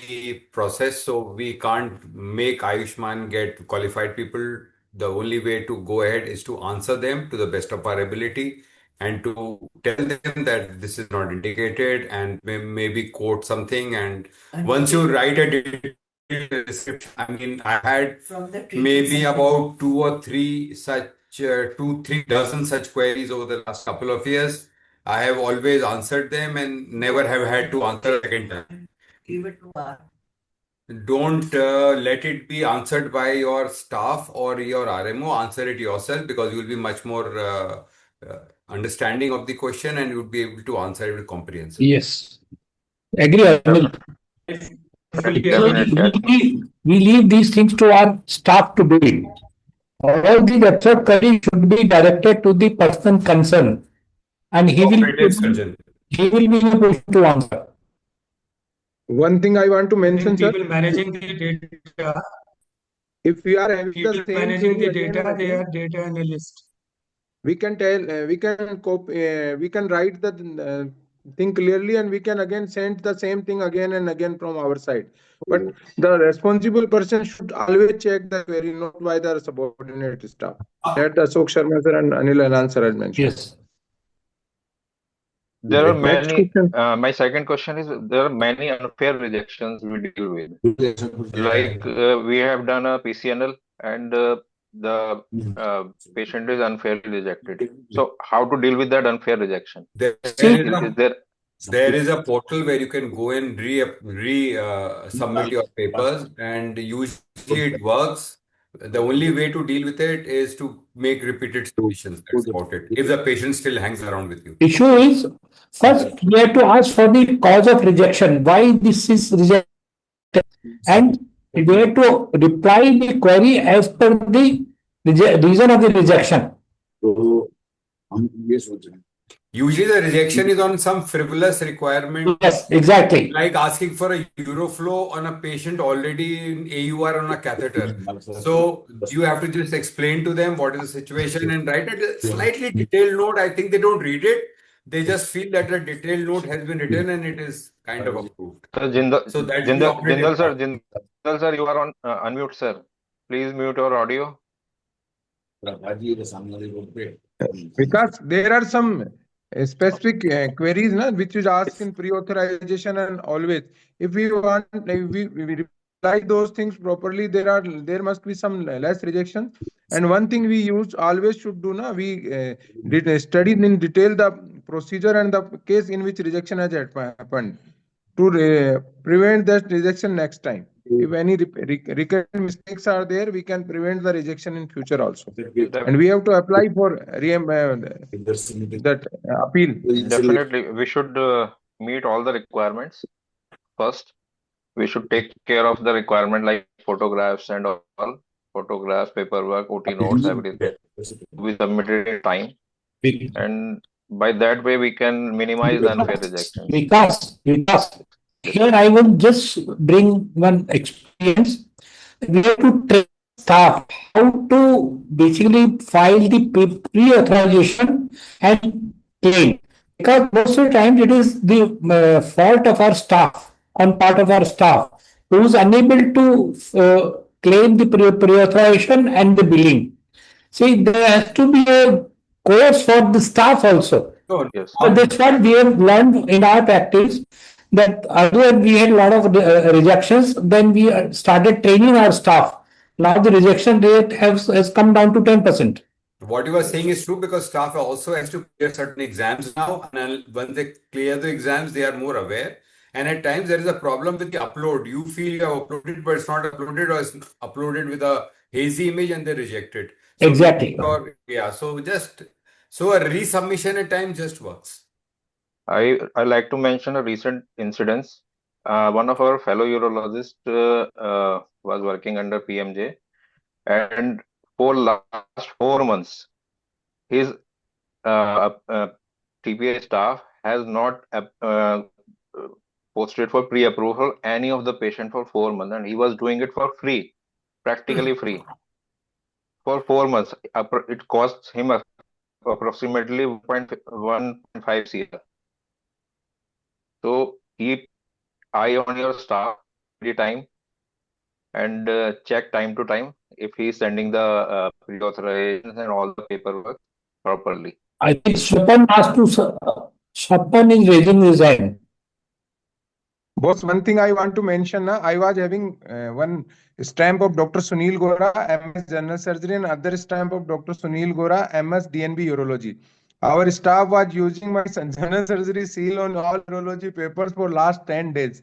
process, so we can't make Ayushman get qualified people. The only way to go ahead is to answer them to the best of our ability and to tell them that this is not indicated and maybe quote something. And once you write a detailed description, I mean, I had maybe about 2 or 3 dozen such queries over the last couple of years. I have always answered them and never have had to answer a second time. Don't let it be answered by your staff or your RMO. Answer it yourself because you will be much more understanding of the question and you will be able to answer it comprehensively. Yes. Agree, Anil. Definitely. We leave these things to our staff to do it. All these absurd queries should be directed to the person concerned, and he will be in a position to answer. One thing I want to mention, sir. People managing the data. If we are having People the same managing the query again data, and they again, are data analysts. we can tell, we can write the thing clearly, and we can again send the same thing again and again from our side. But the responsible person should always check the query, not by the subordinate staff. That Ashok Sharma sir and Anil Anand sir had mentioned. Yes. There are Next many. question. My second question is there are many unfair rejections we deal with. Like we have done a PCNL and the patient is unfairly rejected. So how to deal with that unfair rejection? There is a portal where you can go and submit your papers, and usually it works. The only way to deal with it is to make repeated submissions. That's about it. If the patient still hangs around with you. Issue is, first we have to ask for the cause of rejection, why this is rejected, and we have to reply the query as per the reason of the rejection. Usually the rejection is on some frivolous requirement. Yes, exactly. Like asking for a Euroflow on a patient already in AUR on a catheter. So you have to just explain to them what is the situation and write a slightly detailed note. I think they don't read it. They just feel that a detailed note has been written and it is kind of approved. So that's Jindal sir, you are on unmute, sir. Please mute your audio. Because there are some specific queries which is asked in pre-authorization and always. If we want, we reply those things properly, there must be some less rejection. And one thing we always should do we study in detail the procedure and the case in which rejection has happened to prevent that rejection next time. If any recurrent mistakes are there, we can prevent the rejection in future also. And we have to apply for that appeal. Definitely, we should meet all the requirements first. We should take care of the requirement like photographs and all. photographs, paperwork, OT notes, everything to be submitted in time, and by that way we can minimize the unfair rejections. Vikas, Yes, here sir. I would just bring one experience. We have to train staff how to basically file the pre-authorization and claim. Because most of the times it is the fault of our staff, on part of our staff, who is unable to claim the pre-authorization and the billing. See, there has to be a course for the staff also. No, Yes. So that's what we have learned in our practice, that earlier we had a lot of rejections, then we started training our staff. Now the rejection rate has come down to 10%. what you are saying is true because staff also has to clear certain exams now, and when they clear the exams, they are more aware. And at times there is a problem with the upload. You feel you have uploaded, but it's not uploaded, or it's uploaded with a hazy image and they reject it. So Exactly. so a resubmission at times just works. I like to mention a recent incidence. One of our fellow urologists was working under PMJ, and for last 4 months, his TPA staff has not posted for pre-approval any of the patient for 4 months, and he was doing it for free, practically free, for 4 months. It costs him approximately 1.5 CR. So keep eye on your staff every time and check time to time if he is sending the pre-authorizations and all the paperwork properly. I think Swapan is raising his hand. Boss, one thing I want to mention, I was having one stamp of Dr. Sunil Gora, MS General Surgery, and other stamp of Dr. Sunil Gora, MS DNB Urology. Our staff was using my General Surgery seal on all urology papers for last 10 days.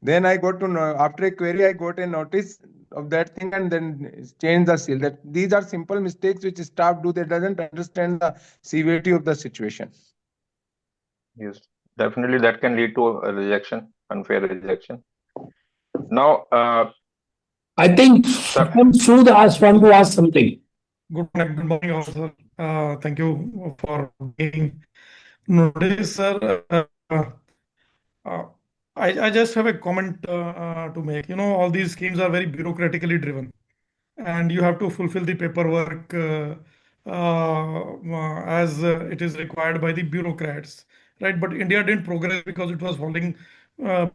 Then I got to know, after a query, I got a notice of that thing and then change the seal. That these are simple mistakes which staff do. They doesn't understand the severity of the situation. Yes, definitely that can lead to a rejection, unfair rejection. Now, I think Swapan Sood want to ask something. Good morning, also. Thank you for being noticed, sir. I just have a comment to make. All these schemes are very bureaucratically driven, and you have to fulfill the paperwork as it is required by the bureaucrats, right? But India didn't progress because it was following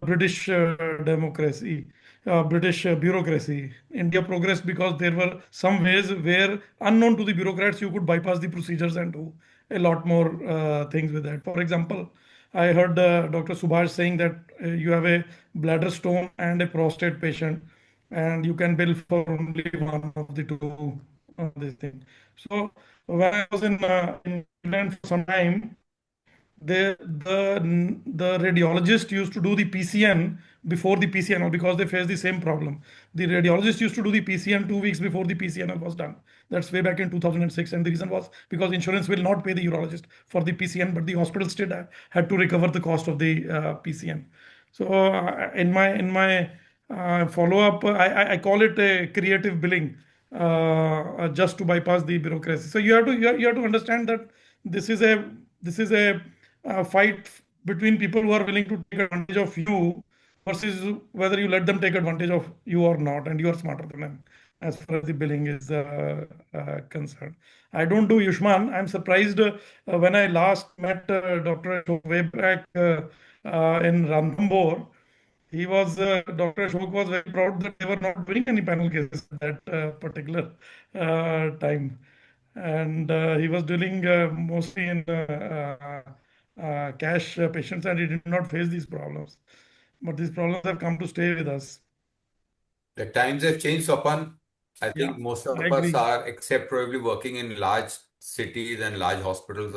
British democracy, British bureaucracy. India progressed because there were some ways where, unknown to the bureaucrats, you could bypass the procedures and do a lot more things with that. For example, I heard Dr. Subhash saying that you have a bladder stone and a prostate patient, and you can bill for only one of the two this thing. So when I was in England for some time, the radiologist used to do the PCN before the PCNL because they faced the same problem. The radiologist used to do the PCN 2 weeks before the PCNL was done. That's way back in 2006, and the reason was because insurance will not pay the urologist for the PCN, but the hospital still had to recover the cost of the PCN. So in my follow-up, I call it a creative billing, just to bypass the bureaucracy. So you have to understand that this is a fight between people who are willing to take advantage of you versus whether you let them take advantage of you or not, and you are smarter than them as far as the billing is concerned. I don't do Yushman. I'm surprised when I last met Dr. Ashok way back in Ranthambore. Dr. Ashok was very proud that they were not doing any panel cases at that particular time. And he was dealing mostly in cash patients, and he did not face these problems. But these problems have come to stay with us. The times have changed, Swapan. I Yeah, think most of I us agree. are, except probably working in large cities and large hospitals,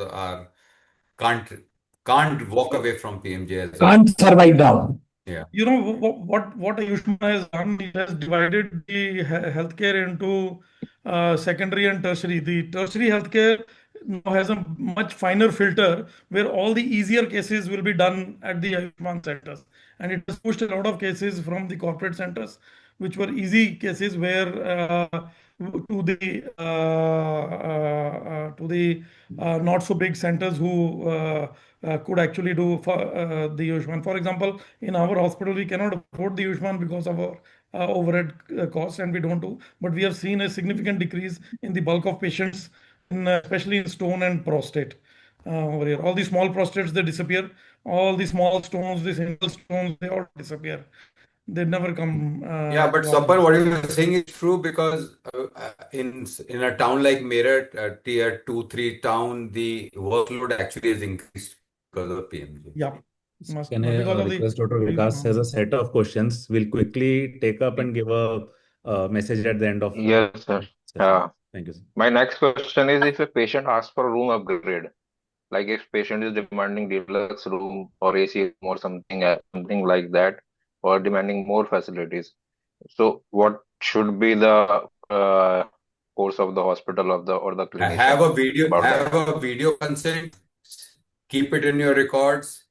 can't walk away from PMJ as a Can't survive now. yeah. What Ayushman has done, he has divided the healthcare into secondary and tertiary. The tertiary healthcare now has a much finer filter where all the easier cases will be done at the Ayushman centers, and it has pushed a lot of cases from the corporate centers, which were easy cases, where to the not so big centers who could actually do for the AYUSHMAN. For example, in our hospital, we cannot afford the AYUSHMAN because of our overhead costs, and we don't do. But we have seen a significant decrease in the bulk of patients, especially in stone and prostate. Over here, all the small prostates, they disappear. All the small stones, the single stones, they all disappear. They never come. Yeah, but to our Sapan, what hospital. you're saying is true, because in a town like Meerut, tier 2, 3 town, the workload actually is increased because of PMJ. Yeah, must Can I because of the request Dr. Vikas has a set of questions? We'll quickly take up and give a message at the end of Yes, sir. session. Thank you, sir. My next question is, if a patient asks for a room upgrade, like if patient is demanding deluxe room or AC room or something like that, or demanding more facilities, so what should be the course of the hospital or the Have clinician a video, about that? have a video consent, keep it in your records,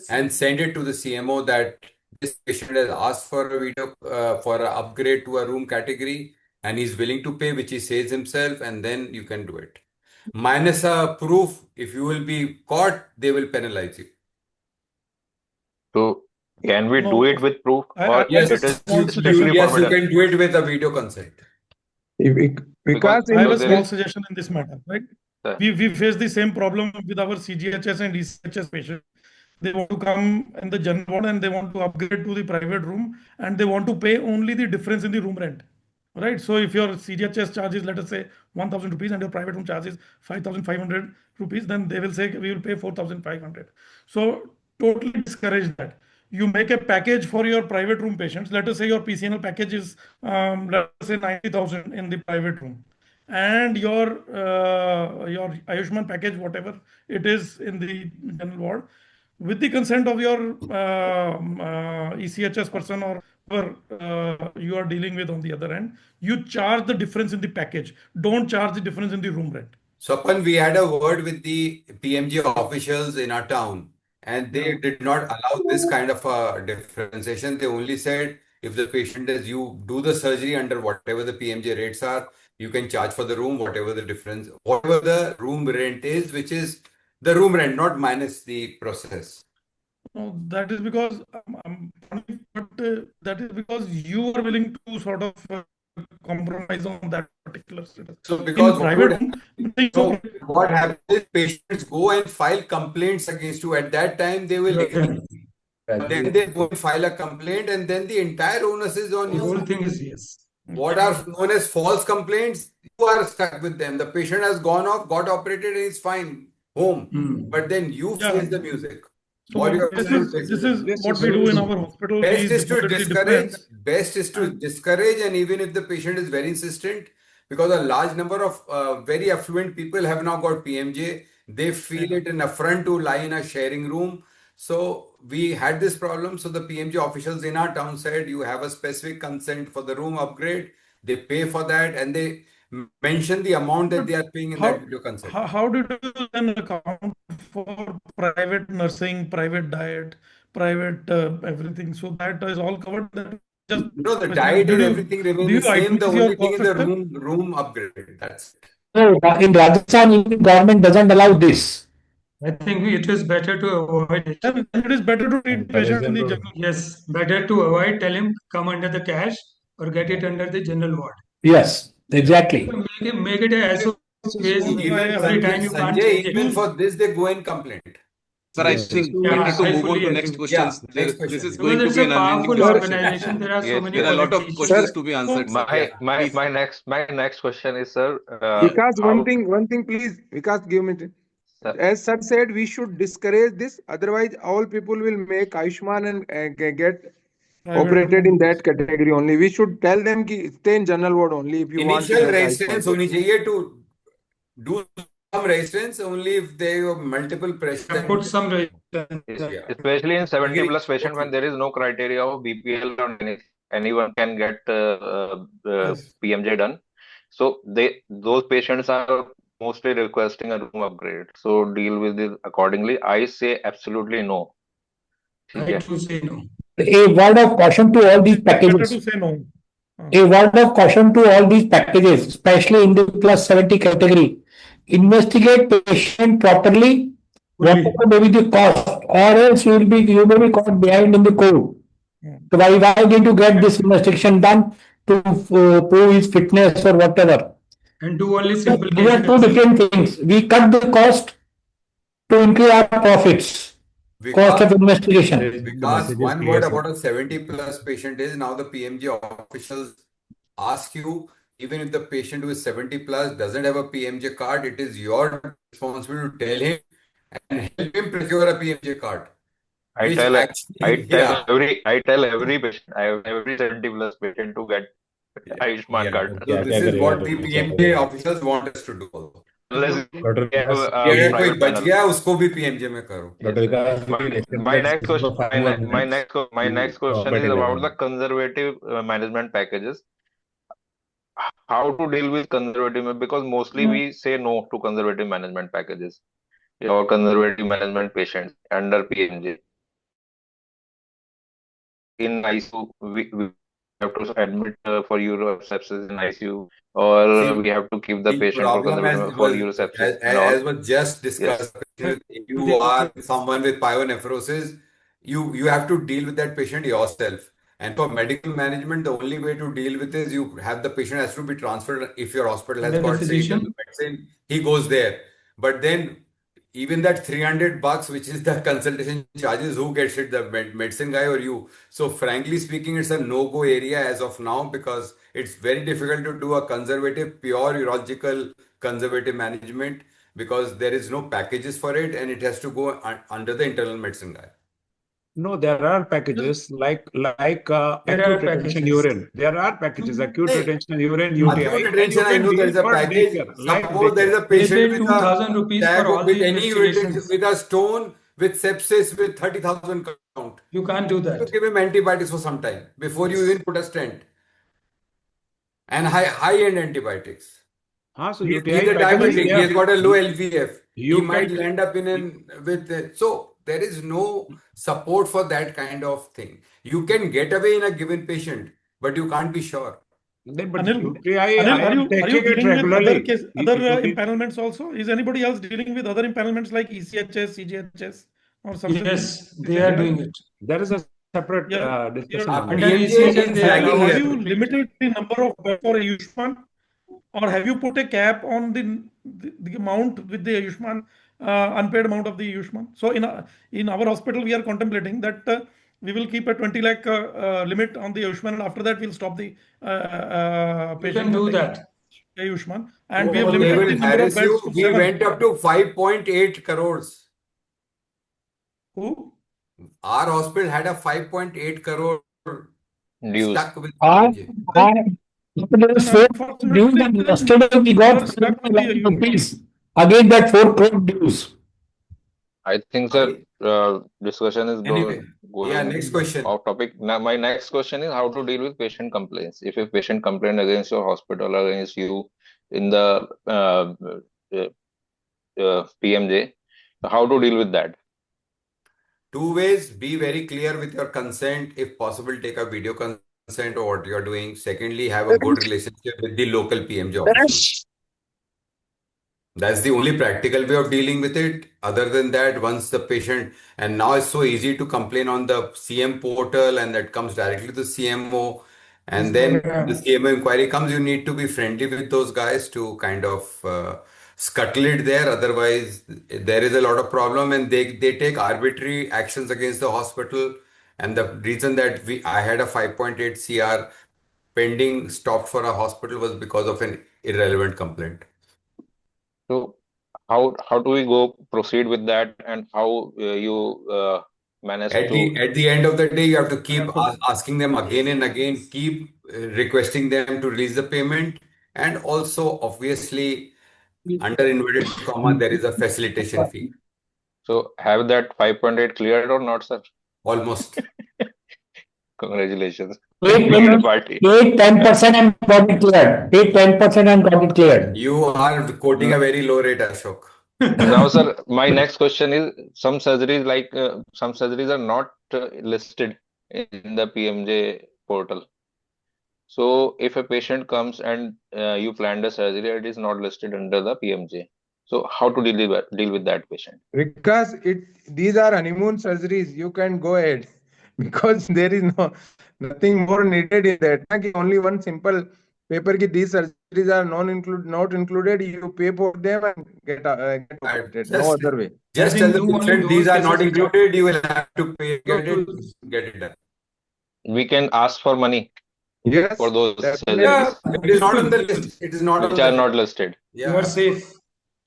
and send it to the CMO that this patient has asked for a video for an upgrade to a room category, and he's willing to pay, which he says himself, and then you can do it. Minus a proof, if you will be caught, they will penalize you. So can we do No, it with proof, I or have Yes, a it is small suggestion. yes, you forbidden? can do it with a video consent. Because I have a there small is, suggestion in this matter, right? sir, We face the same problem with our CGHS and ECHS patients. They want to come in the general ward and they want to upgrade to the private room, and they want to pay only the difference in the room rent. Right? So if your CGHS charges, let us say 1,000 rupees, and your private room charges 5,500 rupees, then they will say we will pay 4,500. So totally discourage that. You make a package for your private room patients. Let us say your PCNL package is let us say 90,000 in the private room, and your Ayushman package, whatever it is in the general ward, with the consent of your ECHS person or whoever you are dealing with on the other end, you charge the difference in the package. Don't charge the difference in the room rent. Swapan, we had a word with the PMG officials in our town, and they did not allow this kind of a differentiation. They only said, if the patient is, you do the surgery under whatever the PMJ rates are, you can charge for the room, whatever the difference, whatever the room rent is, which is the room rent, not minus the process. No, that is because that is because you are willing to sort of compromise on that particular status. So In because private room, so what happens is patients go and file complaints against you. At that time, they will agree. Then they go and file a complaint, and then the entire onus is on The you. whole thing is yes. What are known as false complaints, you are stuck with them. The patient has gone off, got operated, and is fine, home. But then you face the music. So All you have this to do is this is what we do in our hospital. Best We is to deposit the discourage. difference. Best is to discourage, and even if the patient is very insistent, because a large number of very affluent people have now got PMJ, they feel it an affront to lie in a sharing room. So we had this problem. So the PMJ officials in our town said, you have a specific consent for the room upgrade. They pay for that, and they mention the amount that they are paying in that video consent. How did you then account for private nursing, private diet, private everything? So that is all covered. That just No, the diet and everything remains the same. The itemize your only thing cost is the structure? room upgrade. That's it. So in Rajasthan, government doesn't allow this. I think it is better to avoid it. Then it is better to treat the patient in the general. Yes, better to avoid. Tell him come under the cash or get it under the general ward. Yes, exactly. Make it a SOP ways every time you can't Sanjay, change even it. for this, they go and complain. Sir, I think better to move on to next questions. Next This question. is going to Because it's be a an powerful unending discussion. organization. There are so Yes, many There are a lot of politicians. questions to be answered, sir. Please. My next question is, sir, Vikas, how, one thing, please. Vikas, give me. sir, As sir said, we should discourage this. Otherwise, all people will make Ayushman and get operated in that category only. We should tell them ki stay in general ward only if you want to Initial get resistance Ayushman. होनी चाहिए to do some resistance only if they have multiple pressure. Put some resistance. especially in 70 plus patient, when there is no criteria of BPL or anyone can get PMJ done. So those patients are mostly requesting a room upgrade. So deal with it accordingly. I say absolutely no. I too say no. A word of caution to all these Better to packages. say no. A word of caution to all these packages, especially in the plus 70 category. Investigate patient properly, whatever may be the cost, or else you may be caught behind in the code. So why did you get this investigation done to prove his fitness or whatever? And do only simple These are two cases. different things. We cut the cost to increase our profits. Cost of investigation. Because one word about a 70 plus patient is now the PMJ officials ask you, even if the patient who is 70 plus doesn't have a PMJ card, it is your responsibility to tell him and help him procure a PMJ card. I Which tell actually, yeah. every patient, every 70 plus patient to get Ayushman card. So this is what the PMJ officials want us to do also. Unless Dr. we have Vikas, a अगर कोई private बच panel. गया उसको भी PMJ में करो. Dr. Vikas, My next question, my next question is about the the conservative management packages. How to deal with conservative, because mostly we say no to conservative management packages or conservative management patients under PMJ. In ICU, we have to admit for urosepsis in ICU, or See, we have to keep the the patient for problem as conservative it for was urosepsis and all. as was just discussed, if you are someone with pyelonephrosis, you have to deal with that patient yourself. And for medical management, the only way to deal with is you have the patient has to be transferred. If your hospital has Under the got say physician. medicine, he goes there. But then even that $300, which is the consultation charges, who gets it, the medicine guy or you? So frankly speaking, it's a no-go area as of now, because it's very difficult to do a conservative, pure urological conservative management, because there is no packages for it and it has to go under the internal medicine guy. No, there are packages like There acute are retention packages. urine. There are packages, acute Hey, retention urine, UTI. Acute And retention, you I can know there deal is a for package. daycare, like Suppose there is daycare. a They patient pay with 2,000 a rupees tag for all with the any investigations. with a stone with sepsis with 30,000 count. You can't do You that. give him antibiotics for some time before you even put a stent, and high-end antibiotics. So He's UTI a packages, diabetic. He has got a low LVF. He you might can land up with. So there is no support for that kind of thing. You can get away in a given patient, but you can't be sure. But Anil, UTI, I are am you taking it dealing with other regularly. case, other empanelments also? Is anybody else dealing with other empanelments like ECHS, CGHS, or something? Yes, they are doing it. There is a separate discussion on Under that. ECHS, they Have allow us you to treat. limited the number of beds for Ayushman, or have you put a cap on the amount with the Ayushman unpaid amount of the Ayushman? So in our hospital, we are contemplating that we will keep a 20 lakh limit on the Ayushman, and after that we'll stop the You patient can do from taking that. Ayushman, and we So have they limited will the number of harass you. beds to We 7. went up to 5.8 crores. Who? Our hospital had a 5.8 crore stuck with Our PMJ. hospital is 4 crore dues, and yesterday we got 7 lakh rupees against that 4 crore dues. I think, sir, discussion is Anyway, going next question. off topic. Now, my next question is how to deal with patient complaints. If a patient complains against your hospital or against you in the PMJ, how to deal with that? Two ways: be very clear with your consent. If possible, take a video consent or what you're doing. Secondly, have a good relationship with the local PMJ officials. That's the only practical way of dealing with it. Other than that, once the patient, and now it's so easy to complain on the CM portal, and that comes directly to CMO. And then the CMO inquiry comes, you need to be friendly with those guys to kind of scuttle it there. Otherwise, there is a lot of problem, and they take arbitrary actions against the hospital. And the reason that I had a 5.8 CR pending stopped for a hospital was because of an irrelevant complaint. So how do we proceed with that, and how you manage At the end of the day, you have to keep asking them again and again, keep requesting them to release the payment, and also obviously under inverted comma there is a facilitation fee. So have that 5.8 cleared or not, sir? Almost. Congratulations. 8-10% and got it cleared. 8-10% and got it cleared. You are quoting a very low rate, Ashok. Now, sir, my next question is some surgeries some surgeries are not listed in the PMJ portal. So if a patient comes and you planned a surgery, it is not listed under the PMJ. So how to deal with that patient? Because these are honeymoon surgeries, you can go ahead because there is nothing more needed in that. Only one simple paper ki these surgeries are not included. You pay for them and get operated. No other way. Just tell the patient these are not included. You will have to pay, get it done. We can ask for money for those Yeah, surgeries. it is not on the list. It is not on Which the are list. not listed. Yeah. You are safe.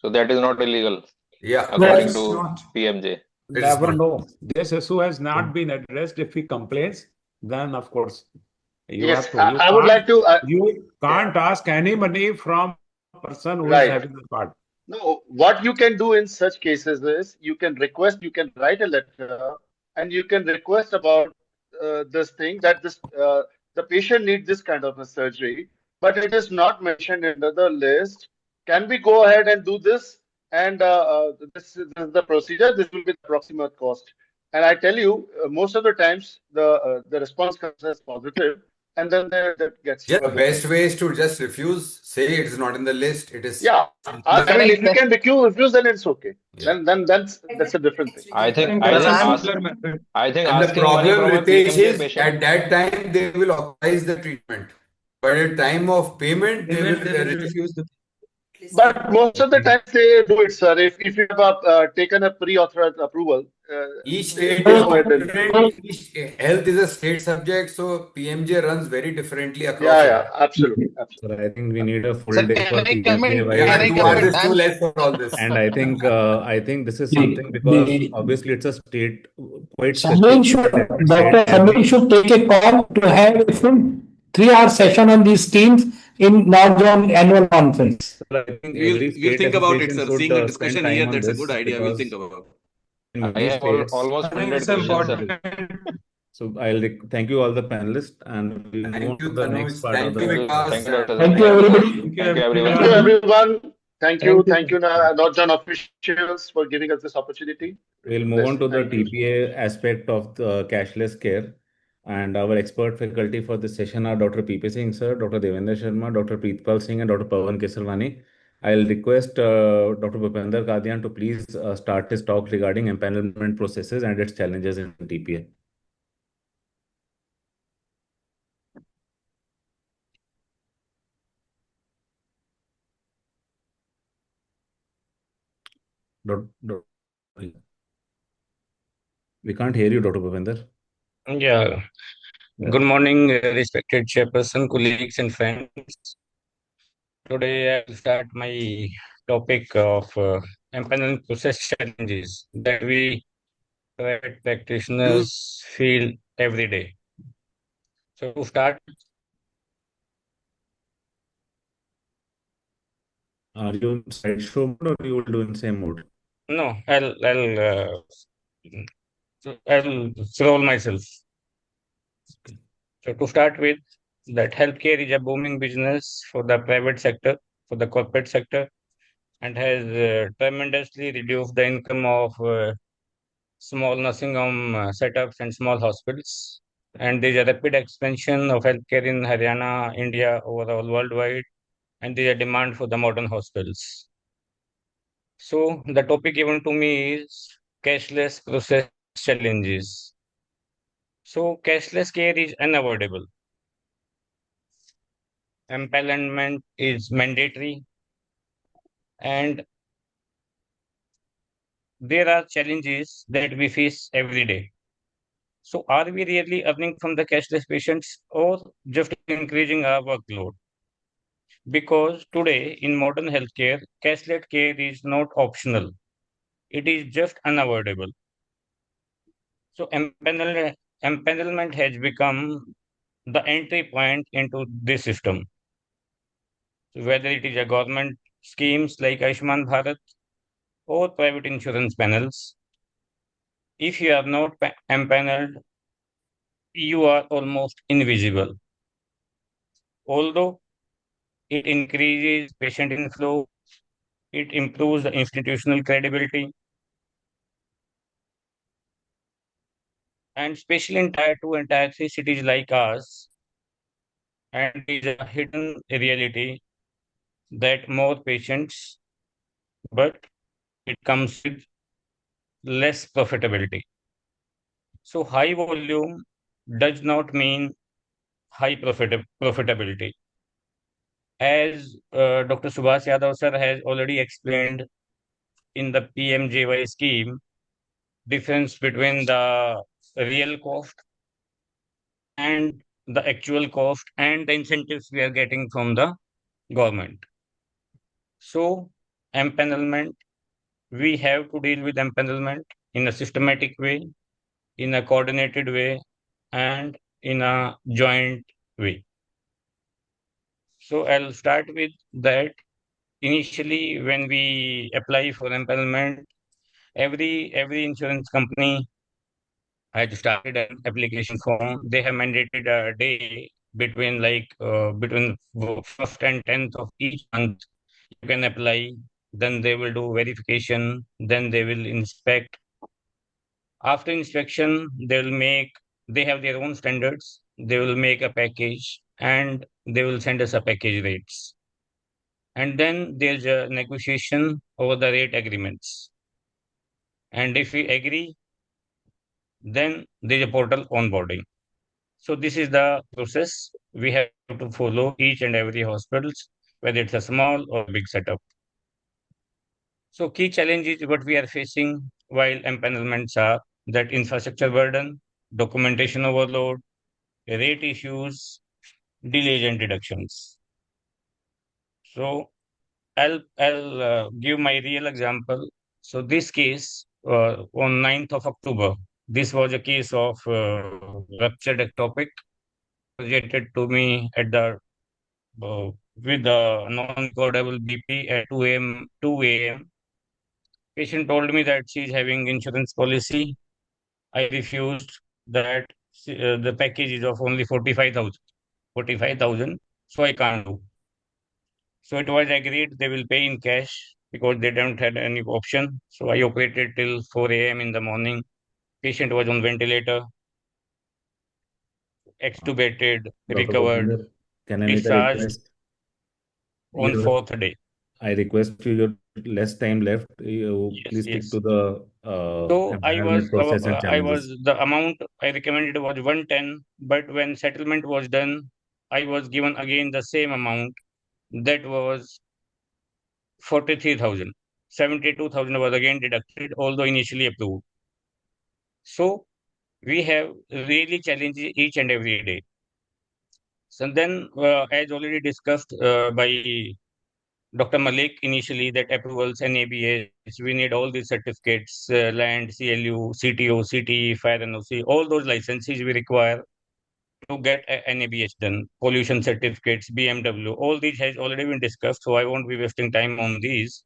So that is not illegal. Yeah. According It's to not. PMJ. Never know. This issue has not been addressed. If he complains, then of course you Yes, have to. I would like to. You can't ask any money from a person who is Right. having the card. No, what you can do in such cases is you can request, you can write a letter, and you can request about this thing that the patient needs this kind of a surgery, but it is not mentioned in the list. Can we go ahead and do this? And this is the procedure. This will be the approximate cost. And I tell you, most of the times the response comes as positive, and then that gets Yeah, the further. best way is to just refuse. Say it is not in the list. It is. Yeah, I mean, if you can refuse, then it's okay. Then that's a different thing. I think And the asking money problem, from a Ritesh, PMJ is patient. at that time they will authorize the treatment, but at time of payment they will refuse. But most of the times they do it, sir. If you have taken a pre-authorized approval, Each state they is go ahead and different. Each health is a state subject, so PMJ runs very differently across. yeah, absolutely. So I think we need a full day for PMJ. Yeah, 2 hours is too less for all this. And I think this is something because obviously it's a state quite Someone should, Dr. Someone should take a call to have a full 3 hour session on these themes in non-joint annual conference. I think every We'll state think about it, association sir. Seeing the should discussion spend time here, on that's a this good idea. We'll because think about it. in I many have states. almost 100 It's questions, important. sir. So thank you all the panelists and we'll move on to the next part of the Thank you, Dr. Thank you, everybody. Thank you, everyone. Thank you, everyone. Thank you, Thank you. non-John officials for giving us this opportunity. We'll move on to the TPA aspect of the cashless care. And our expert faculty for this session are Dr. P.P. Singh, sir, Dr. Devendra Sharma, Dr. Preetpal Singh, and Dr. Pawan Kesarwani. I'll request Dr. Bhupender Kadian to please start his talk regarding empanelment processes and its challenges in TPA. We can't hear you, Dr. Bhupender. Yeah. Good morning, respected chairperson, colleagues, and friends. Today, I will start my topic of empanelment process challenges that we private practitioners feel every day. So, to start, Are you in slideshow mode or you will do in same mode? no, I'll scroll myself. So, to start with, that healthcare is a booming business for the private sector, for the corporate sector, and has tremendously reduced the income of small nursing home setups and small hospitals. And there's a rapid expansion of healthcare in Haryana, India, overall worldwide, and there's a demand for the modern hospitals. So the topic given to me is cashless process challenges. So cashless care is unavoidable. Empanelment is mandatory, and there are challenges that we face every day. So are we really earning from the cashless patients or just increasing our workload? Because today in modern healthcare, cashless care is not optional. It is just unavoidable. So empanelment has become the entry point into this system. So whether it is a government schemes like AYUSHMAN Bharat or private insurance panels, if you are not empaneled, you are almost invisible. Although it increases patient inflow, It improves the institutional credibility. And especially in Tier 2 and Tier 3 cities like ours, and there is a hidden reality that more patients, but it comes with less profitability. So high volume does not mean high profitability. As Dr. Subhash Yadav sir has already explained in the PMJY scheme, difference between the real cost and the actual cost and the incentives we are getting from the government. So empanelment, we have to deal with empanelment in a systematic way, in a coordinated way, and in a joint way. So I'll start with that. Initially, when we apply for empanelment, every insurance company had started an application form. They have mandated a day between between 1st and 10th of each month. You can apply. Then they will do verification. Then they will inspect. After inspection, they have their own standards. They will make a package and they will send us a package rates. And then there's a negotiation over the rate agreements. And if we agree, then there's a portal onboarding. So this is the process we have to follow each and every hospitals, whether it's a small or big setup. So key challenges what we are facing while empanelments are that infrastructure burden, documentation overload, rate issues, delays and deductions. So I'll give my real example. So this case on 9th of October, this was a case of ruptured ectopic presented to me at the with the non-recordable BP at 2 a.m. Patient told me that she is having insurance policy. I refused that the package is of only 45,000, so I can't do. So it was agreed they will pay in cash because they don't have any option. So I operated till 4 a.m. in the morning. Patient was on ventilator, extubated, Dr. recovered, Bhupinder, can I make a discharged request? on You, 4th day. I request you, your less time left. You Yes, please stick yes. to the So empanelment process and challenges. the amount I recommended was 110, but when settlement was done, I was given again the same amount. That was 43,000. 72,000 was again deducted, although initially approved. So we have really challenges each and every day. So then, as already discussed by Dr. Mallik initially, that approvals, NABH, we need all these certificates, land, CLU, CTO, CTE, fire NOC, all those licenses we require to get a NABH done, pollution certificates, BMW, all these has already been discussed, so I won't be wasting time on these.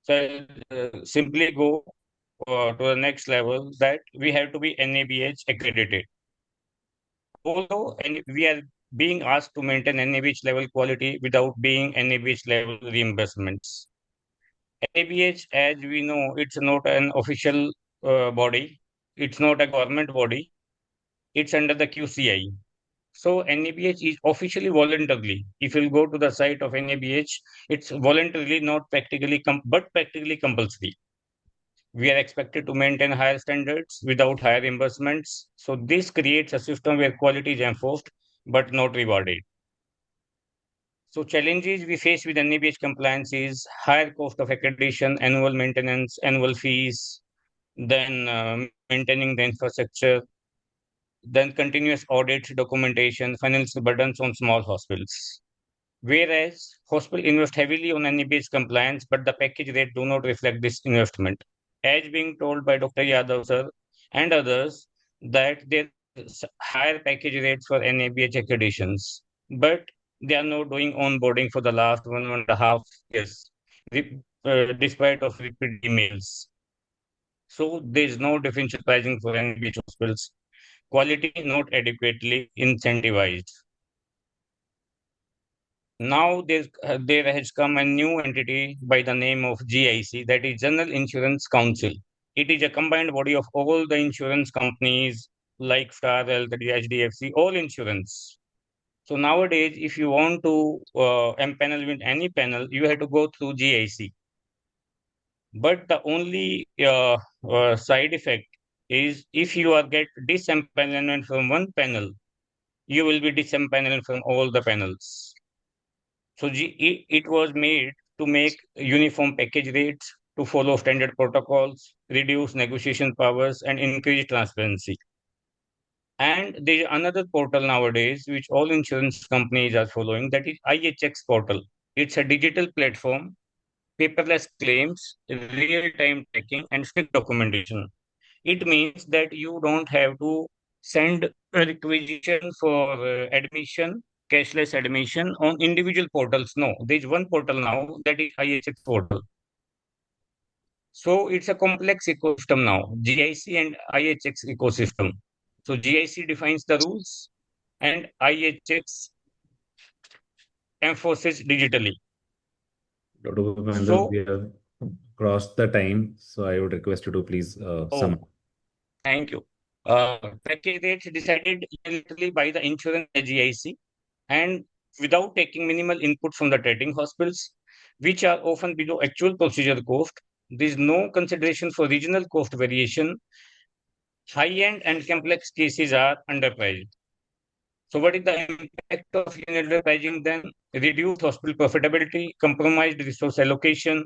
So simply go to the next level that we have to be NABH accredited. Although we are being asked to maintain NABH level quality without being NABH level reimbursements. NABH, as we know, it's not an official body. It's not a government body. It's under the QCI. So NABH is officially voluntarily. If you'll go to the site of NABH, it's voluntarily, not practically, but practically compulsory. We are expected to maintain higher standards without higher reimbursements. So this creates a system where quality is enforced but not rewarded. So challenges we face with NABH compliance is higher cost of accreditation, annual maintenance, annual fees, then maintaining the infrastructure, then continuous audits, documentation, financial burdens on small hospitals. Whereas hospitals invest heavily on NABH compliance, but the package rate do not reflect this investment. As being told by Dr. Yadav sir and others, that there is higher package rates for NABH accreditations, but they are not doing onboarding for the last 1.5 years, despite of repeat emails. So there is no differential pricing for NABH hospitals. Quality not adequately incentivized. Now there has come a new entity by the name of GIC, that is General Insurance Council. It is a combined body of all the insurance companies like Star Health, HDFC, all insurance. So nowadays, if you want to empanel with any panel, you have to go through GIC. But the only side effect is if you are get disempanelment from one panel, you will be disempaneled from all the panels. So it was made to make uniform package rates, to follow standard protocols, reduce negotiation powers, and increase transparency. And there is another portal nowadays which all insurance companies are following, that is IHX portal. It's a digital platform, paperless claims, real-time tracking, and strict documentation. It means that you don't have to send a requisition for admission, cashless admission on individual portals. No, there's one portal now, that is IHX portal. So it's a complex ecosystem now, GIC and IHX ecosystem. So GIC defines the rules and IHX enforces digitally. Dr. Bhupender, So, we have crossed the time, so I would request you to please sum up. Thank you. Package rates decided unilaterally by the insurance GIC and without taking minimal input from the treating hospitals, which are often below actual procedure cost. There is no consideration for regional cost variation. High-end and complex cases are underpriced. So what is the impact of unilateral pricing then? Reduced hospital profitability, compromised resource allocation.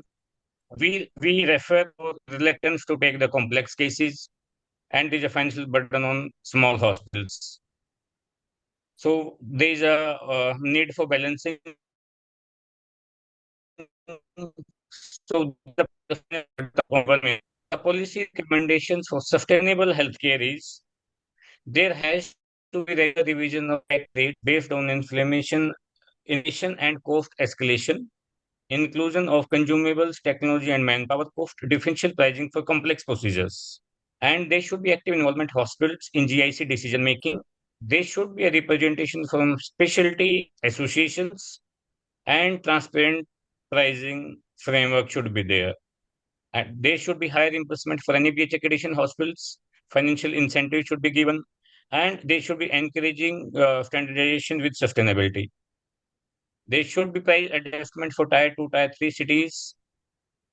We refer for reluctance to take the complex cases, and there is a financial burden on small hospitals. So there is a need for balancing. So the policy recommendations for sustainable healthcare is there has to be regular revision of tax rate based on inflation and cost escalation, inclusion of consumables, technology, and manpower cost, differential pricing for complex procedures. And there should be active involvement hospitals in GIC decision making. There should be a representation from specialty associations, and transparent pricing framework should be there. And there should be higher investment for NABH accreditation hospitals. Financial incentive should be given, and they should be encouraging standardization with sustainability. There should be price adjustment for tier 2, tier 3 cities,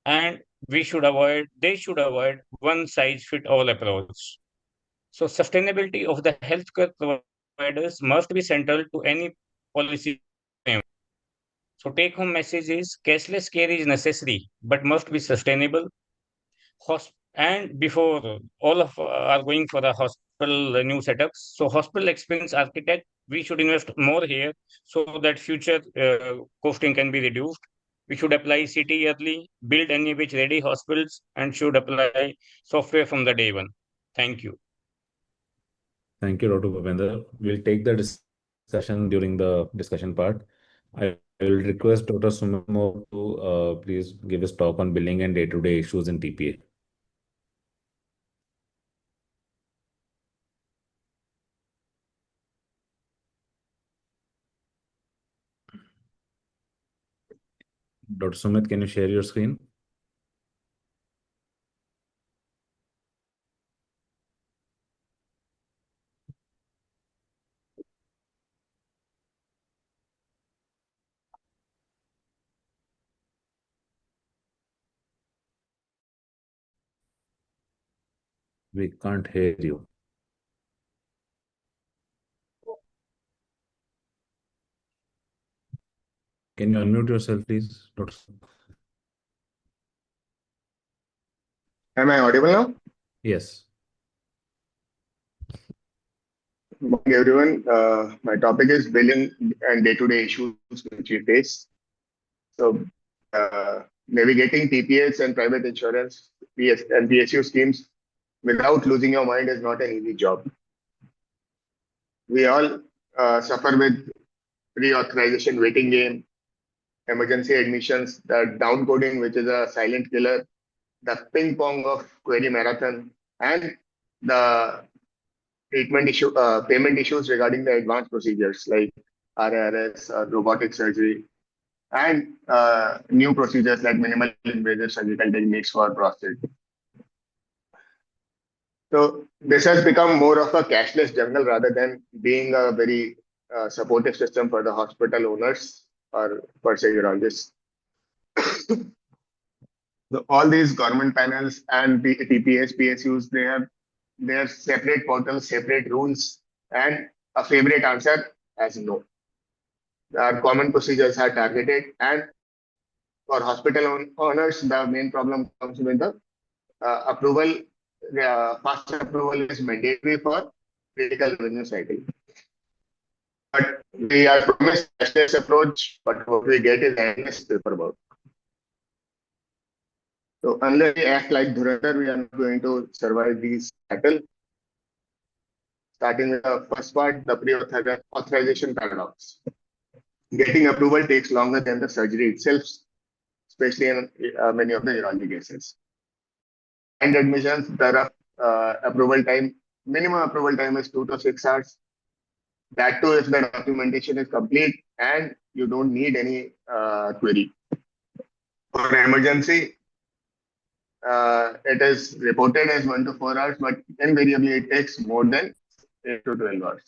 and they should avoid one size fit all approach. So sustainability of the healthcare providers must be central to any policy framework. So take home message is cashless care is necessary, but must be sustainable. And before all of are going for the hospital new setups, so hospital experience architect, we should invest more here so that future costing can be reduced. We should apply CT yearly, build NABH ready hospitals, and should apply software from the day one. Thank you. Thank you, Dr. Bhupender. We'll take the discussion during the discussion part. I will request Dr. Sumimo to please give his talk on billing and day-to-day issues in TPA. Dr. Sumit, can you share your screen? We can't hear you. Can you unmute yourself, please, Dr. Am I audible now? Yes. Good morning, everyone. My topic is billing and day-to-day issues which we face. So, navigating TPS and private insurance and PSU schemes without losing your mind is not an easy job. We all suffer with pre-authorization waiting game, emergency admissions, the downcoding, which is a silent killer, the ping pong of query marathon, and the payment issues regarding the advanced procedures like RRS, robotic surgery, and new procedures like minimal invasive surgical techniques for prostate. So this has become more of a cashless jungle rather than being a very supportive system for the hospital owners or per se urologists. So all these government panels and the TPS, PSUs, they have their separate portals, separate rules, and a favorite answer as no. Our common procedures are targeted, and for hospital owners, the main problem comes with the approval. Fast approval is mandatory for critical revenue cycle. But we are promised cashless approach, but what we get is endless paperwork. So unless we act like Dhurandhar, we are not going to survive these battle. Starting with the first part, the pre-authorization paradox. Getting approval takes longer than the surgery itself, especially in many of the urology cases. And admissions, the rough approval time, minimum approval time is 2 to 6 hours. That too, if the documentation is complete and you don't need any query. For emergency, it is reported as 1 to 4 hours, but invariably it takes more than 8 to 12 hours.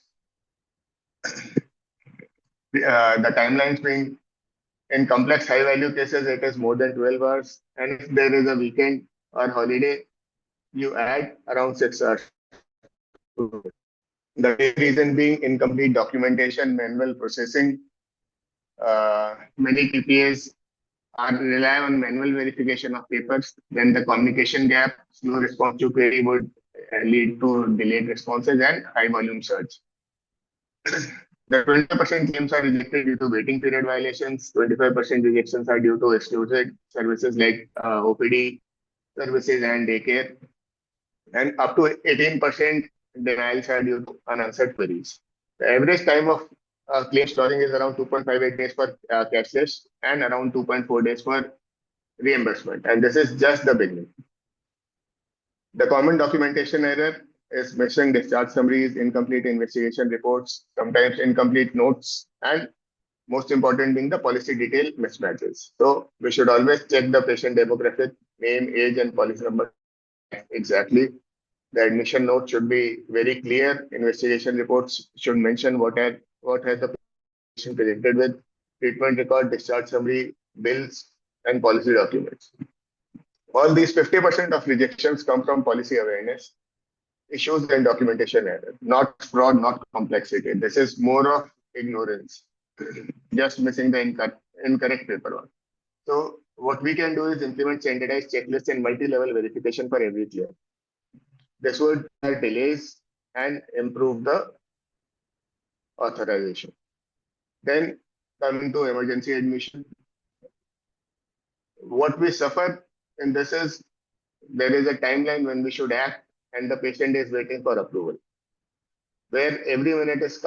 The timelines being in complex high value cases, it is more than 12 hours. And if there is a weekend or holiday, you add around 6 hours. The reason being incomplete documentation, manual processing. Many TPAs rely on manual verification of papers. Then the communication gap, slow response to query would lead to delayed responses and high volume search. The 20% claims are rejected due to waiting period violations. 25% rejections are due to excluded services like OPD services and daycare. And up to 18% denials are due to unanswered queries. The average time of claim storage is around 2.58 days for cashless and around 2.4 days for reimbursement. And this is just the beginning. The common documentation error is missing discharge summaries, incomplete investigation reports, sometimes incomplete notes, and most important being the policy detail mismatches. So we should always check the patient demographic, name, age, and policy number exactly. The admission note should be very clear. Investigation reports should mention what has the patient presented with, treatment record, discharge summary, bills, and policy documents. All these 50% of rejections come from policy awareness issues and documentation error, not fraud, not complexity. This is more of ignorance, just missing the incorrect paperwork. So what we can do is implement standardized checklists and multi-level verification for every claim. This would delays and improve the authorization. Then coming to emergency admission, what we suffer in this is there is a timeline when we should act and the patient is waiting for approval, where every minute is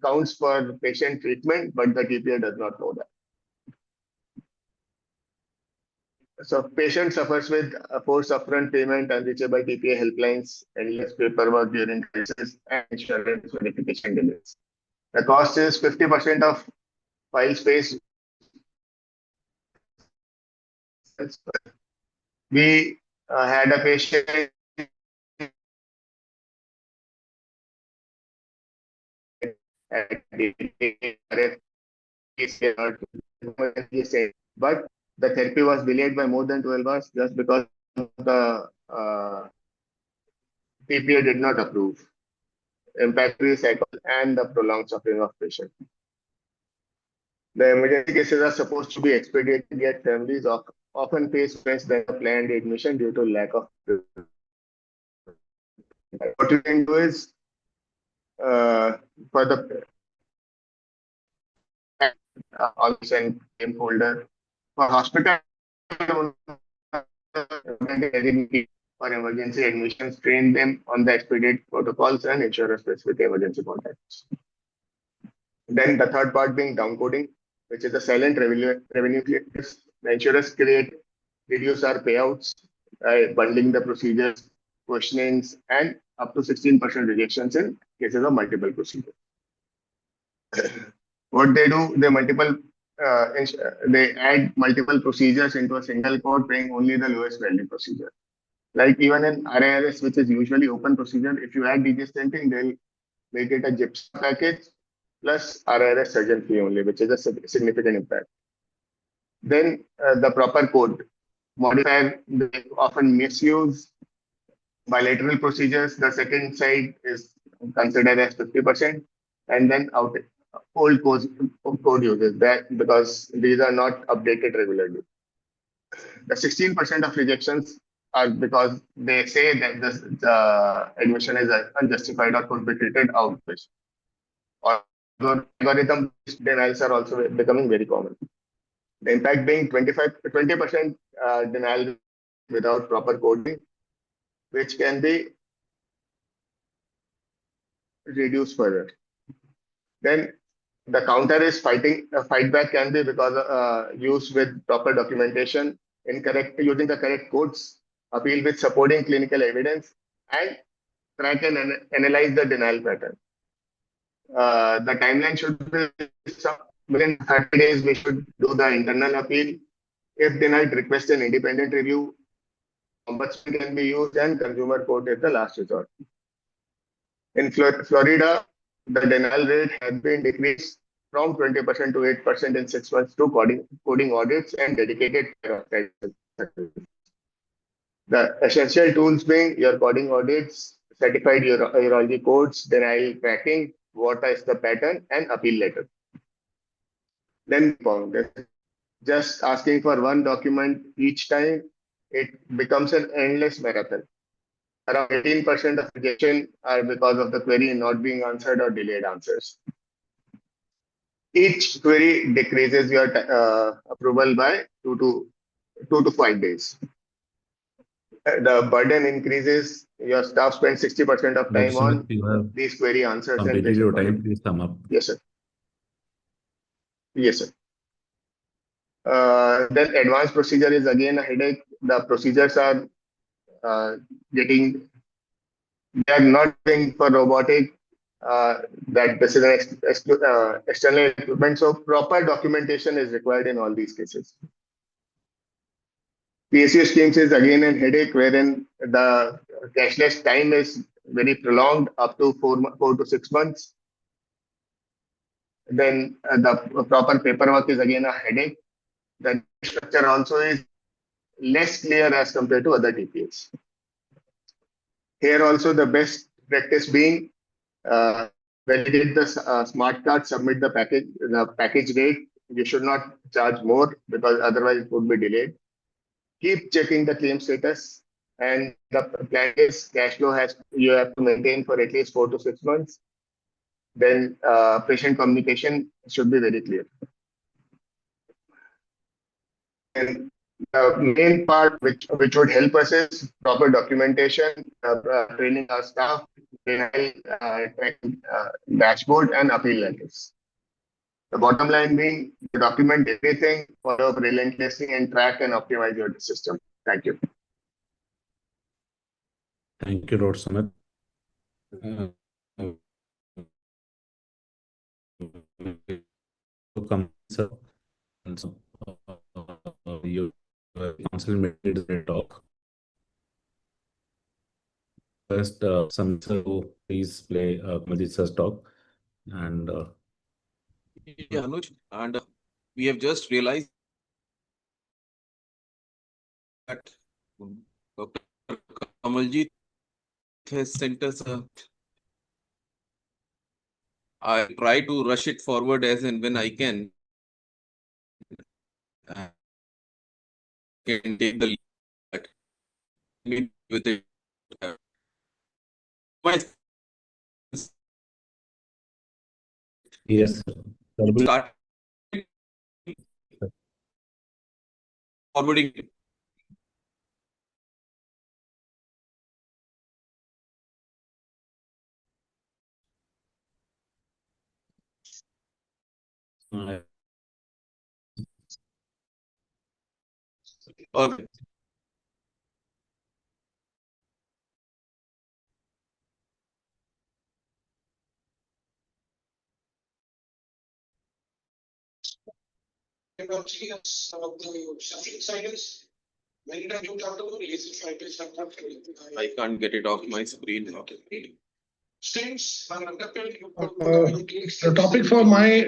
counts for patient treatment, but the TPA does not know that. So patient suffers with forced upfront payment, unreachable TPA helplines, endless paperwork during crisis, and insurance verification delays. The cost is 50% of file space. We had a patient but the therapy was delayed by more than 12 hours just because the TPA did not approve, impacting cycle and the prolonged suffering of patient. The emergency cases are supposed to be expedited, yet families often face stress than planned admission due to lack of. What you can do is for the always and claim folder for hospital for emergency admissions, train them on the expedite protocols and insurance specific emergency contacts. Then the third part being downcoding, which is the silent revenue creators. The insurers reduce our payouts by bundling the procedures, questionings, and up to 16% rejections in cases of multiple procedures. What they do, they add multiple procedures into a single code, paying only the lowest value procedure. Like even in RIRS, which is usually open procedure, if you add DJ stenting, they'll make it a GIPSA package plus RIRS surgeon fee only, which is a significant impact. Then the proper code. Modifier, they often misuse bilateral procedures. The second side is considered as 50%, and then old code uses that because these are not updated regularly. The 16% of rejections are because they say that the admission is unjustified or could be treated outpatient. Or algorithm denials are also becoming very common. The impact being 20% denial without proper coding, which can be reduced further. Then the counter is fight back can be because used with proper documentation, using the correct codes, appeal with supporting clinical evidence, and track and analyze the denial pattern. The timeline should be within 30 days. We should do the internal appeal. If denied, request an independent review. Ombudsman can be used, and consumer court is the last resort. In Florida, the denial rate has been decreased from 20% to 8% in 6 months to coding audits and dedicated services. The essential tools being your coding audits, certified urology codes, denial tracking, what is the pattern, and appeal letter. Then just asking for one document each time, it becomes an endless marathon. Around 18% of rejection are because of the query not being answered or delayed answers. Each query decreases your approval by 2 to 5 days. The burden increases. Your staff spends 60% of time on these query answers and completed your time. Please sum up. Yes, sir. Yes, sir. Then advanced procedure is again a headache. The procedures are they are not being for robotic. That this is an external equipment. So proper documentation is required in all these cases. PSU schemes is again a headache wherein the cashless time is very prolonged up to 4 to 6 months. Then the proper paperwork is again a headache. The structure also is less clear as compared to other TPAs. Here also the best practice being validate the smart card, submit the package rate. You should not charge more because otherwise it would be delayed. Keep checking the claim status, and the plan is cash flow you have to maintain for at least 4 to 6 months. Then patient communication should be very clear. And the main part which would help us is proper documentation, training our staff, dashboard, and appeal letters. The bottom line being document everything, follow up relentlessly, and track and optimize your system. Thank you. Thank you, Dr. Sumit. Sir. Your council made a talk. First, Sanjay, please play Kamaljeet sir's talk. And yeah, Anuj, and we have just realized that Dr. Kamaljeet has sent us I try to rush it forward as and when I can. Can take the lead with it. yes, Start forwarding. Okay. urology and some of the suffering science. Many times you come to know laser fibers are not I can't get it off my screen. stents are underpaid. The topic for my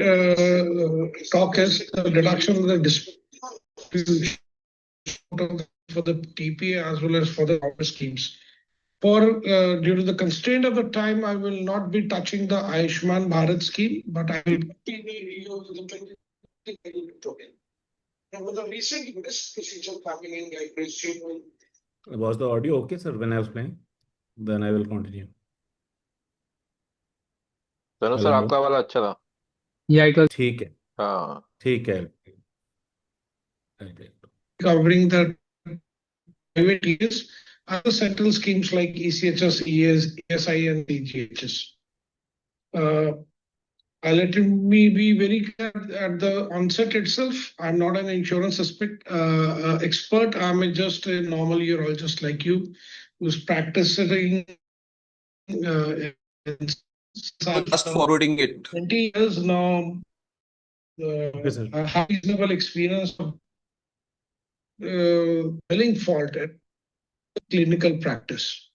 talk is the reduction of the distribution for the TPA as well as for the office schemes. Due to the constraint of the time, I will not be touching the AYUSHMAN Bharat scheme, but I will with the recent risk procedure coming in, like resume. Was the audio okay, sir, when I was playing? Then I will continue. चलो sir, आपका वाला अच्छा था. Yeah, it was. ठीक है. हाँ. ठीक है. Covering the private years, other central schemes like ECHS, ESI, and CGHS. Let me be very clear at the onset itself. I'm not an insurance expert. I'm just a normal urologist like you, who's practicing. Just forwarding it. 20 years now. I have reasonable experience of billing fault at clinical practice.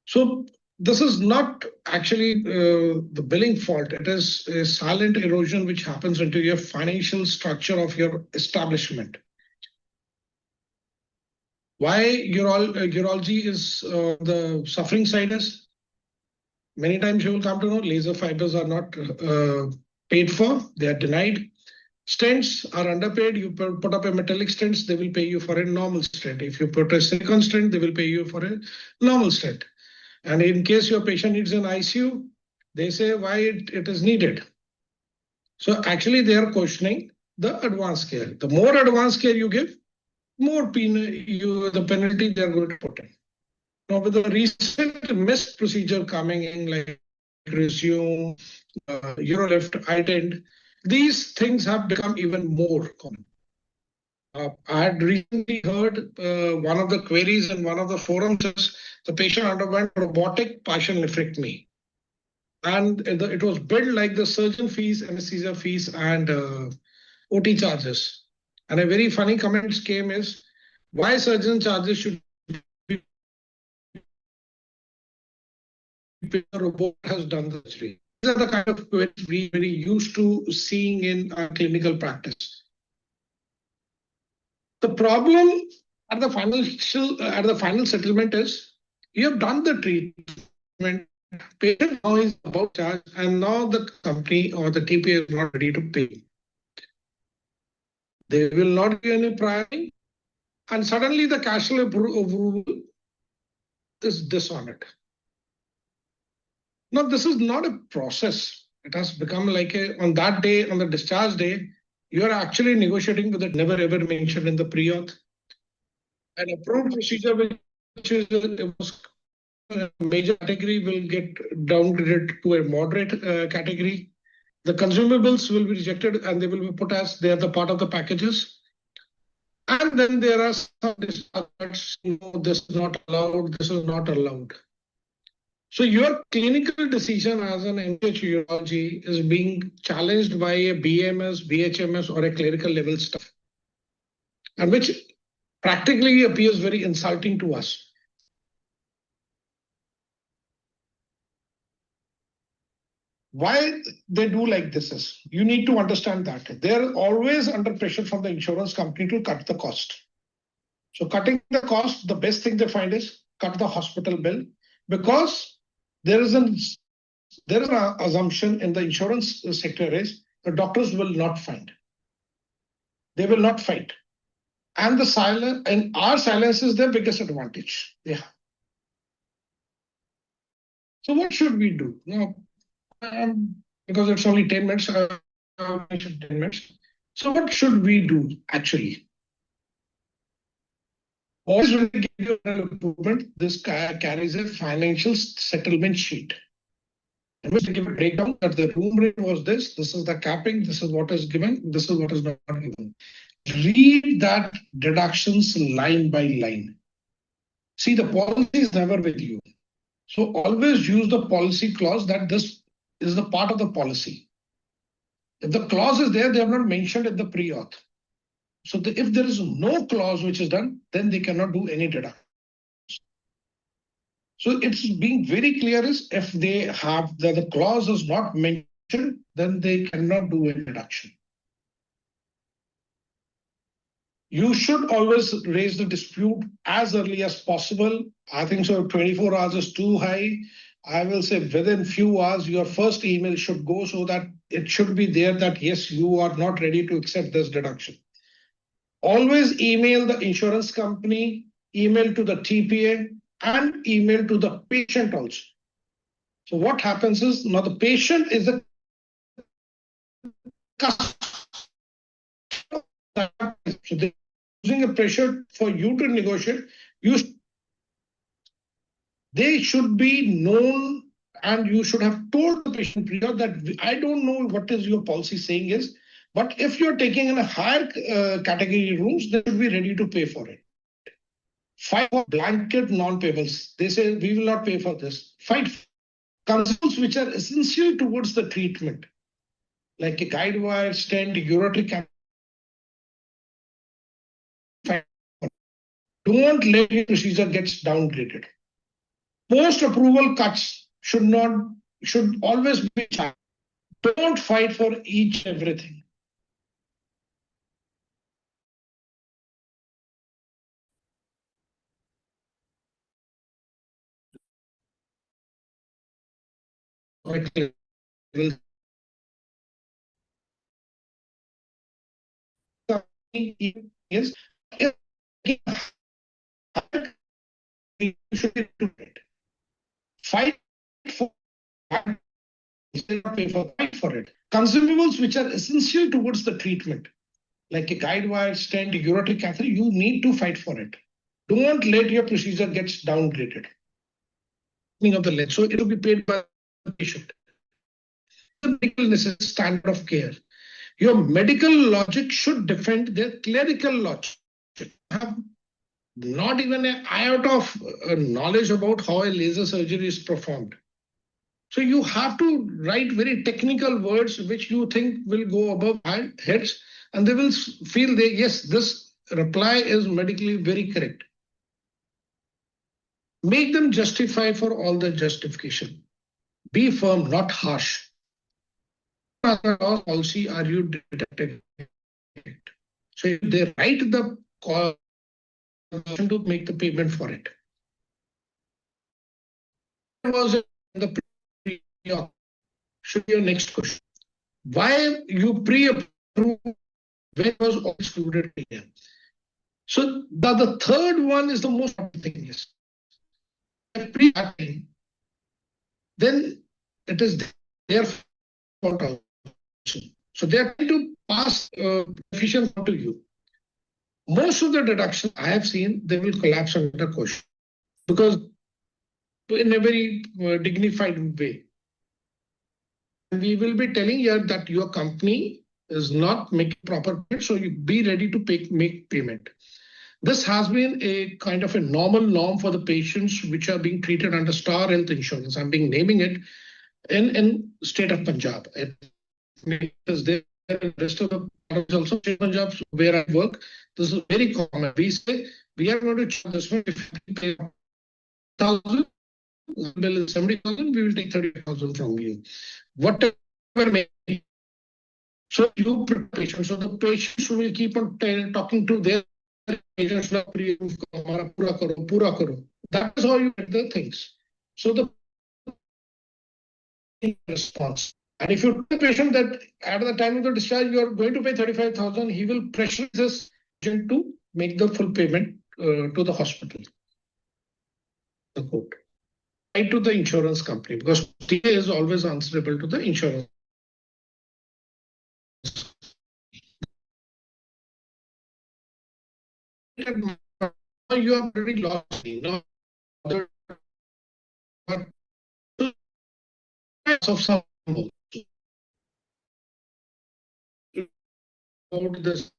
So this is not actually the billing fault. It is a silent erosion which happens into your financial structure of your establishment. Why urology is the suffering side is? Many times you will come to know laser fibers are not paid for. They are denied. Stents are underpaid. You put up a metallic stents, they will pay you for a normal stent. If you put a silicone stent, they will pay you for a normal stent. And in case your patient needs an ICU, they say why it is needed. So actually they are questioning the advanced care. The more advanced care you give, more the penalty they are going to put in. Now with the recent missed procedure coming in like resume, urolift, iTend, these things have become even more common. I had recently heard one of the queries in one of the forums is the patient underwent robotic partial nephrectomy. And it was billed like the surgeon fees, anesthesia fees, and OT charges. And a very funny comment came is, why surgeon charges should be the robot has done the surgery. These are the kind of queries we very used to seeing in our clinical practice. The problem at the final settlement is you have done the treatment, patient now is about charge, and now the company or the TPA is not ready to pay. They will not give any priority, and suddenly the cashless approval is dishonored. Now, this is not a process. It has become like on that day, on the discharge day, you are actually negotiating with it, never ever mentioned in the pre-auth. An approved procedure which is a major category will get downgraded to a moderate category. The consumables will be rejected and they will be put as they are the part of the packages. And then there are some discharges, this is not allowed, this is not allowed. So your clinical decision as an NZUSI urology is being challenged by a BMS, BHMS, or a clerical level staff, and which practically appears very insulting to us. Why they do like this is, you need to understand that they're always under pressure from the insurance company to cut the cost. So cutting the cost, the best thing they find is cut the hospital bill, because there is an assumption in the insurance sector is the doctors will not find. They will not fight. And our silence is their biggest advantage. Yeah. So what should we do? Now, because it's only 10 minutes, I mentioned 10 minutes. So what should we do actually? Always when we give you an improvement, this carries a financial settlement sheet. And we give a breakdown that the room rate was this is the capping, this is what is given, this is what is not given. Read that deductions line by line. See, the policy is never with you. So always use the policy clause that this is the part of the policy. If the clause is there, they have not mentioned in the pre-auth. So if there is no clause which is done, then they cannot do any deduction. So it's being very clear is if they have the clause is not mentioned, then they cannot do any deduction. You should always raise the dispute as early as possible. I think so 24 hours is too high. I will say within few hours, your first email should go so that it should be there that yes, you are not ready to accept this deduction. Always email the insurance company, email to the TPA, and email to the patient also. So what happens is now the patient is the customer. So they're using a pressure for you to negotiate. They should be known, and you should have told the patient prior that I don't know what is your policy saying is, but if you're taking in a higher category rooms, they should be ready to pay for it. Fight for blanket non-payables. They say we will not pay for this. Fight concerns which are essential towards the treatment, like a guide wire, stent, urotic camera. Don't let your procedure gets downgraded. Post-approval cuts should always be checked. Don't fight for each everything. Yes, fight for fight for it. Consumables which are essential towards the treatment, like a guide wire, stent, urotic catheter, you need to fight for it. Don't let your procedure gets downgraded. Of the length, so it will be paid by the patient. The medical standard of care. Your medical logic should defend their clerical logic. Have not even an iota of knowledge about how a laser surgery is performed. So you have to write very technical words which you think will go above heads, and they will feel that yes, this reply is medically very correct. Make them justify for all the justification. Be firm, not harsh. Policy are you detecting? So if they write the call to make the payment for it. Was the should be your next question. Why you pre-approve when was excluded here? So the third one is the most important thing is then it is their fault also. So they are trying to pass efficient to you. Most of the deduction I have seen, they will collapse under question because in a very dignified way. We will be telling you that your company is not making proper payment, so you be ready to make payment. This has been a kind of a normal norm for the patients which are being treated under Star Health Insurance. I'm being naming it in state of Punjab. It is there in the rest of the also Punjab where I work. This is very common. We say we are going to charge this one if you pay 1,000. Bill is 70,000, we will take 30,000 from you. Whatever may be. So you patients, so the patients will keep on talking to their patients. That is how you get the things. So the response. And if you tell the patient that at the time of the discharge you are going to pay 35,000, he will pressure this patient to make the full payment to the hospital. The court. To the insurance company because TA is always answerable to the insurance. You have already lost me. No, of some about this.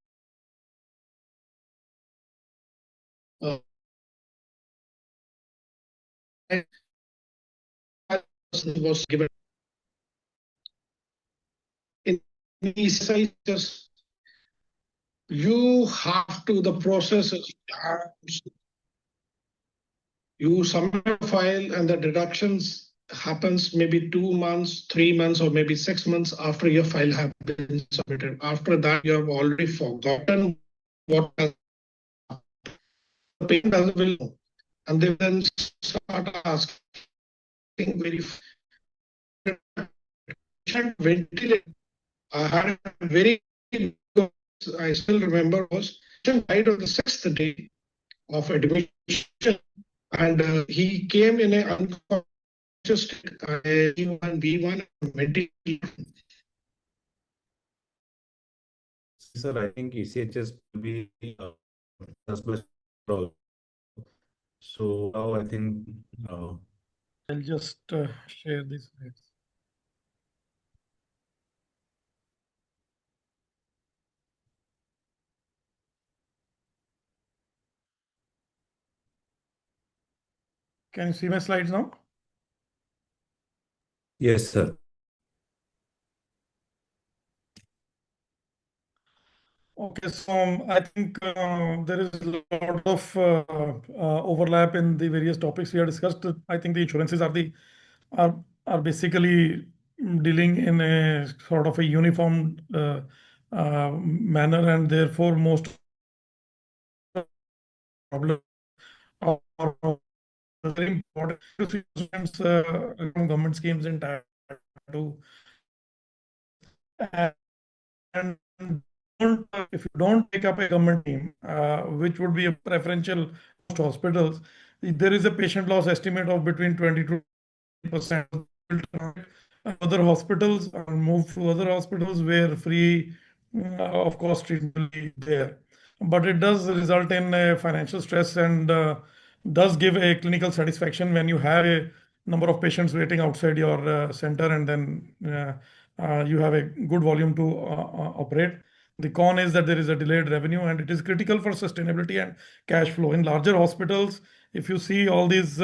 Was given in just you have to, the process is you submit a file and the deductions happens maybe 2 months, 3 months, or maybe 6 months after your file have been submitted. After that, you have already forgotten what the patient doesn't will know. And they then start asking very ventilate. I had a very I still remember was died on the 6th day of admission, and he came in a unconscious B1, B1 ventilation. Sir, I think ECHS will be just best problem. So now I think I'll just share this. Can you see my slides now? yes, sir. Okay, so I think there is a lot of overlap in the various topics we have discussed. I think the insurances are basically dealing in a sort of a uniform manner, and therefore most problem or very important government schemes in Tier 2. And if you don't take up a government team, which would be a preferential hospitals, there is a patient loss estimate of between 20 to 30%. Other hospitals are moved to other hospitals where free of cost treatment will be there. But it does result in financial stress and does give a clinical satisfaction when you have a number of patients waiting outside your center, and then you have a good volume to operate. The con is that there is a delayed revenue, and it is critical for sustainability and cash flow. In larger hospitals, if you see all these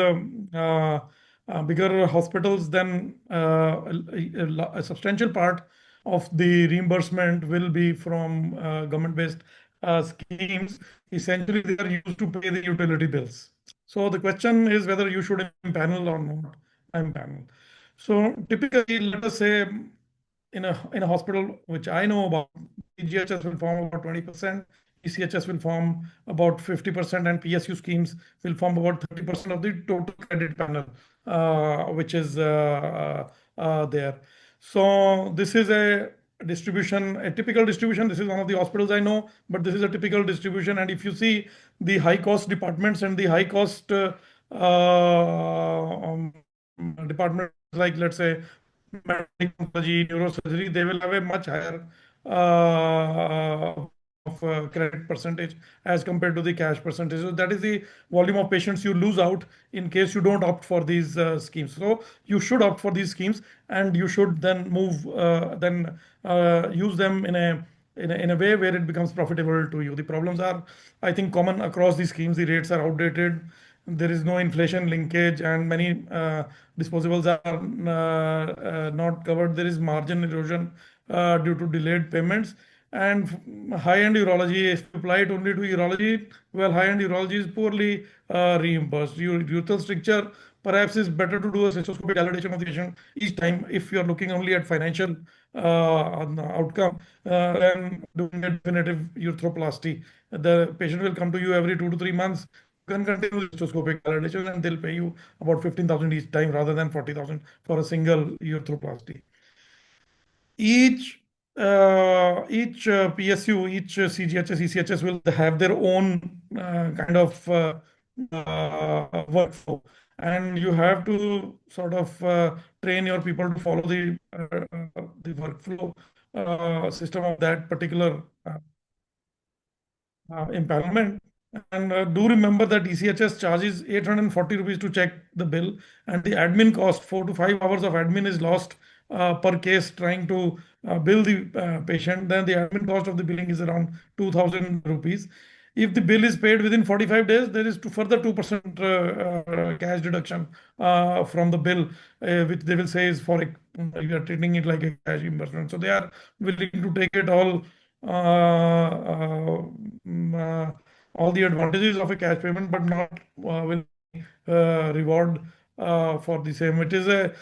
bigger hospitals, then a substantial part of the reimbursement will be from government-based schemes. Essentially, they are used to pay the utility bills. So the question is whether you should impanel or not impanel. So typically, let us say in a hospital which I know about, GHS will form about 20%, ECHS will form about 50%, and PSU schemes will form about 30% of the total credit panel, which is there. So this is a distribution, a typical distribution. This is one of the hospitals I know, but this is a typical distribution. And if you see the high cost departments and the high cost departments, like let's say oncology, neurosurgery, they will have a much higher credit percentage as compared to the cash percentage. So that is the volume of patients you lose out in case you don't opt for these schemes. So you should opt for these schemes, and you should then use them in a way where it becomes profitable to you. The problems are, I think, common across these schemes. The rates are outdated. There is no inflation linkage, and many disposables are not covered. There is margin erosion due to delayed payments. And high-end urology, if applied only to urology, well, high-end urology is poorly reimbursed. Urethral stricture perhaps is better to do a cystoscopic validation of the patient each time if you are looking only at financial outcome and doing a definitive urethroplasty. The patient will come to you every 2 to 3 months. You can continue cystoscopic validation, and they'll pay you about 15,000 each time rather than 40,000 for a single urethroplasty. Each PSU, each CGHS, ECHS will have their own kind of workflow, and you have to sort of train your people to follow the workflow system of that particular empanelment. And do remember that ECHS charges 840 rupees to check the bill, and the admin cost, 4 to 5 hours of admin is lost per case trying to bill the patient. Then the admin cost of the billing is around 2,000 rupees. If the bill is paid within 45 days, there is further 2% cash deduction from the bill, which they will say is for you are treating it like a cash reimbursement. So they are willing to take it all the advantages of a cash payment, but not will reward for the same. It is a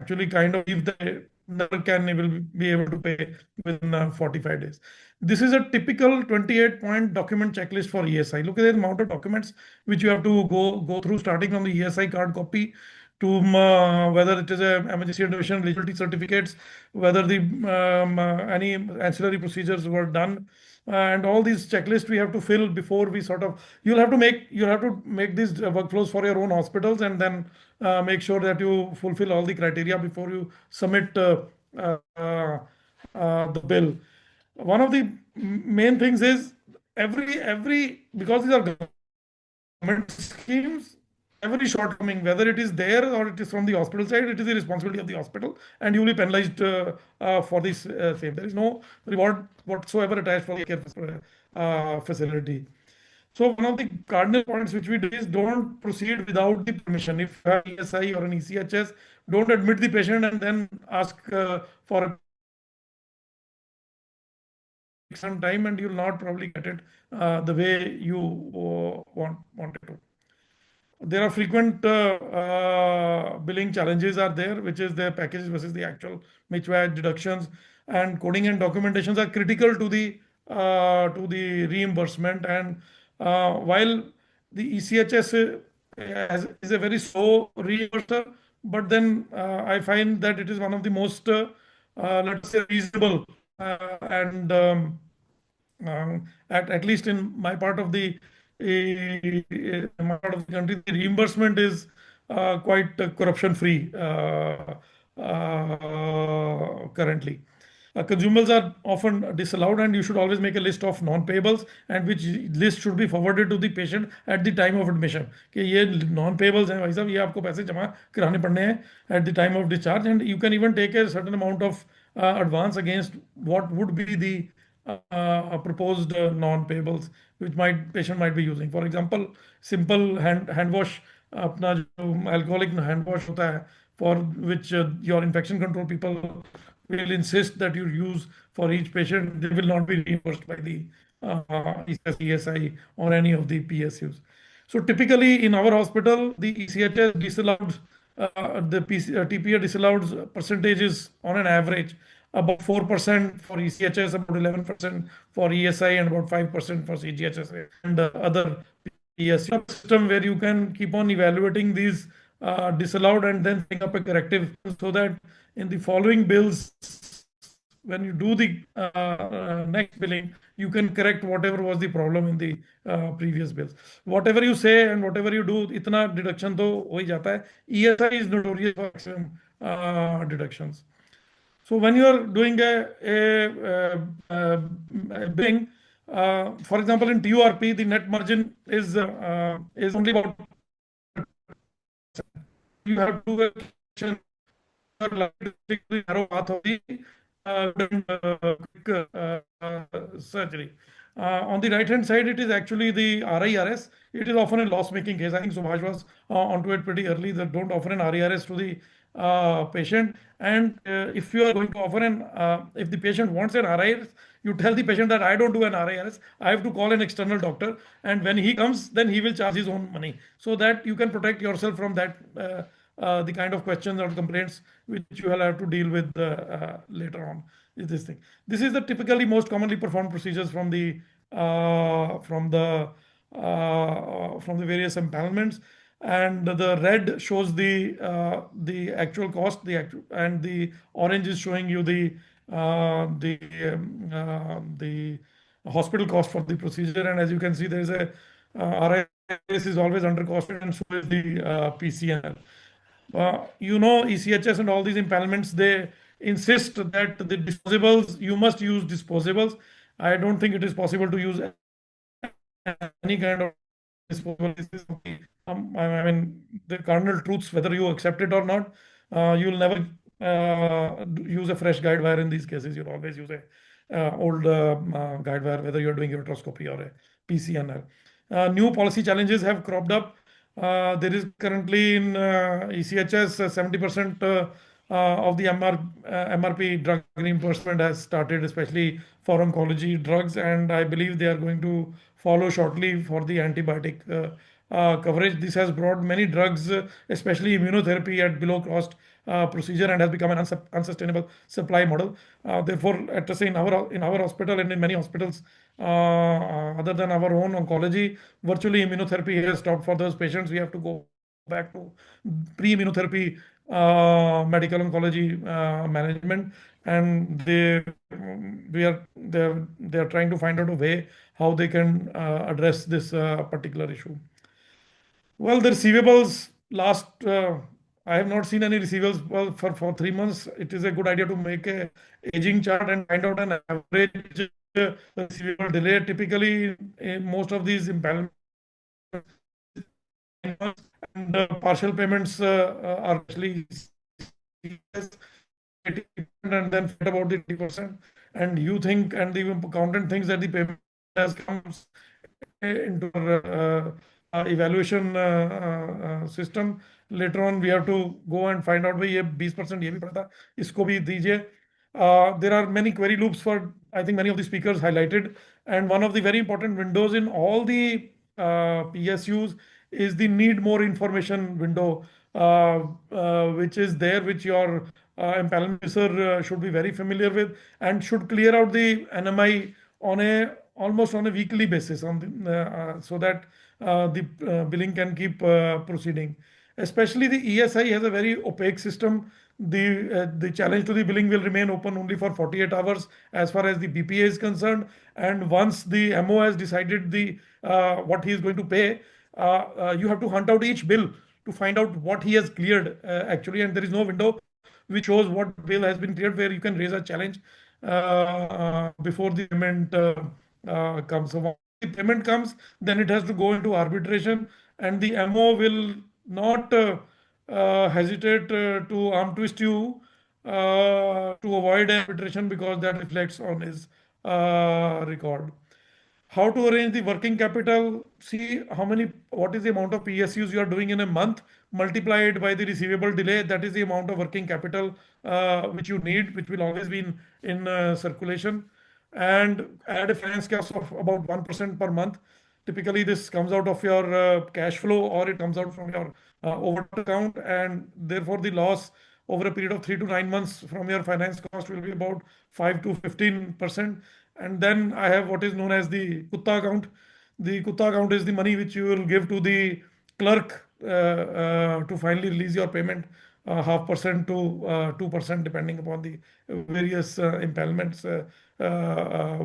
actually kind of if they never can will be able to pay within 45 days. This is a typical 28-point document checklist for ESI. Look at the amount of documents which you have to go through, starting from the ESI card copy to whether it is a emergency admission eligibility certificates, whether the any ancillary procedures were done, and all these checklists we have to fill before we sort of you'll have to make these workflows for your own hospitals, and then make sure that you fulfill all the criteria before you submit the bill. One of the main things is every because these are government schemes, every shortcoming, whether it is there or it is from the hospital side, it is the responsibility of the hospital, and you will be penalized for this same. There is no reward whatsoever attached for the care facility. So one of the cardinal points which we do is don't proceed without the permission. If you have ESI or an ECHS, don't admit the patient and then ask for some time, and you will not probably get it the way you want it to. There are frequent billing challenges are there, which is the packages versus the actual MICVAT deductions, and coding and documentations are critical to the reimbursement. And while the ECHS is a very slow reimburser, but then I find that it is one of the most let's say reasonable and at least in my part of the country, the reimbursement is quite corruption free currently. Consumables are often disallowed, and you should always make a list of non-payables, and which list should be forwarded to the patient at the time of admission. कि ये non-payables हैं भाई साहब, ये आपको पैसे जमा कराने पड़ने हैं at the time of discharge, and you can even take a certain amount of advance against what would be the proposed non-payables which patient might be using. For example, simple hand wash, अपना जो alcoholic hand wash होता है, for which your infection control people will insist that you use for each patient, they will not be reimbursed by the ESI or any of the PSUs. So typically in our hospital, the ECHS disallowed, TPA disallowed percentages on an average about 4% for ECHS, about 11% for ESI, and about 5% for CGHS and other PSU system, where you can keep on evaluating these disallowed and then bring up a corrective, so that in the following bills, when you do the next billing, you can correct whatever was the problem in the previous bills. Whatever you say and whatever you do, itna deduction to ho hi jata hai. ESI is notorious for maximum deductions. So when you are doing a billing, for example, in TURP, the net margin is only about. You have to do a quick surgery. On the right hand side, it is actually the RIRS. It is often a loss making case. I think Subhash was onto it pretty early, that don't offer an RIRS to the patient. And if you are going to offer if the patient wants an RIRS, you tell the patient that I don't do an RIRS, I have to call an external doctor, and when he comes, then he will charge his own money, so that you can protect yourself from that the kind of questions or complaints which you will have to deal with later on. Is this thing? This is the typically most commonly performed procedures from the various empanelments, and the red shows the actual cost, and the orange is showing you the hospital cost for the procedure. And as you can see, there is a RIS is always under costed, and so is the PCNL. ECHS and all these empanelments, they insist that the disposables, you must use disposables. I don't think it is possible to use any kind of disposable. This is I mean, the cardinal truths, whether you accept it or not. You'll never use a fresh guide wire in these cases. You'll always use a old guide wire, whether you're doing ureteroscopy or a PCNR. New policy challenges have cropped up. There is currently in ECHS 70% of the MRP drug reimbursement has started, especially for oncology drugs, and I believe they are going to follow shortly for the antibiotic coverage. This has brought many drugs, especially immunotherapy, at below cost procedure, and has become an unsustainable supply model. Therefore, at the same in our hospital and in many hospitals other than our own oncology, virtually immunotherapy has stopped for those patients. We have to go back to pre-immunotherapy medical oncology management, and they are trying to find out a way how they can address this particular issue. Well, the receivables last, I have not seen any receivables for 3 months. It is a good idea to make a aging chart and find out an average receivable delay. Typically, in most of these imbalance and partial payments are actually and then forget about the 80%. And you think, and the accountant thinks that the payment has come into evaluation system. Later on, we have to go and find out भाई ये 20% ये भी पड़ा था, इसको भी दीजिए. There are many query loops for, I think many of the speakers highlighted, and one of the very important windows in all the PSUs is the need more information window, which is there, which your empanelment officer should be very familiar with and should clear out the NMI on almost on a weekly basis so that the billing can keep proceeding. Especially the ESI has a very opaque system. The challenge to the billing will remain open only for 48 hours as far as the BPA is concerned. And once the MO has decided what he is going to pay, you have to hunt out each bill to find out what he has cleared actually. And there is no window which shows what bill has been cleared where you can raise a challenge before the payment comes. So once the payment comes, then it has to go into arbitration, and the MO will not hesitate to arm twist you to avoid arbitration because that reflects on his record. How to arrange the working capital? See what is the amount of PSUs you are doing in a month multiplied by the receivable delay. That is the amount of working capital which you need, which will always be in circulation. And add a finance cost of about 1% per month. Typically, this comes out of your cash flow or it comes out from your overdraft account, and therefore the loss over a period of 3 to 9 months from your finance cost will be about 5 to 15%. And then I have what is known as the Kutta account. The Kutta account is the money which you will give to the clerk to finally release your payment, 0.5% to 2%, depending upon the various impanelments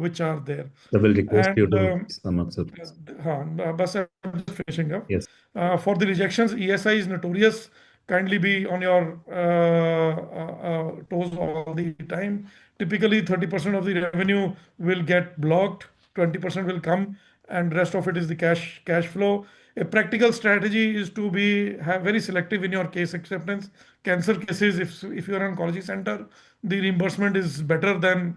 which are there. I will request you to And sum up, sir. Bas, I'm just finishing up. Yes. For the rejections, ESI is notorious. Kindly be on your toes all the time. Typically, 30% of the revenue will get blocked, 20% will come, and rest of it is the cash flow. A practical strategy is to be very selective in your case acceptance. Cancer cases, if you are an oncology center, the reimbursement is better than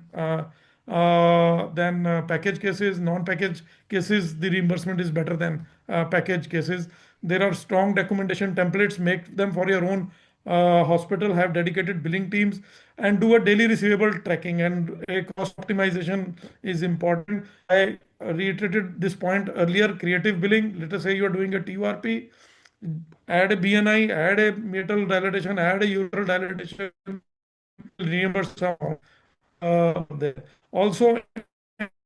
package cases. Non-package cases, the reimbursement is better than package cases. There are strong documentation templates. Make them for your own hospital. Have dedicated billing teams and do a daily receivable tracking, and a cost optimization is important. I reiterated this point earlier. Creative billing. Let us say you are doing a TURP. Add a BNI, add a metal dilatation, add a ural dilatation, reimburse some there. Also,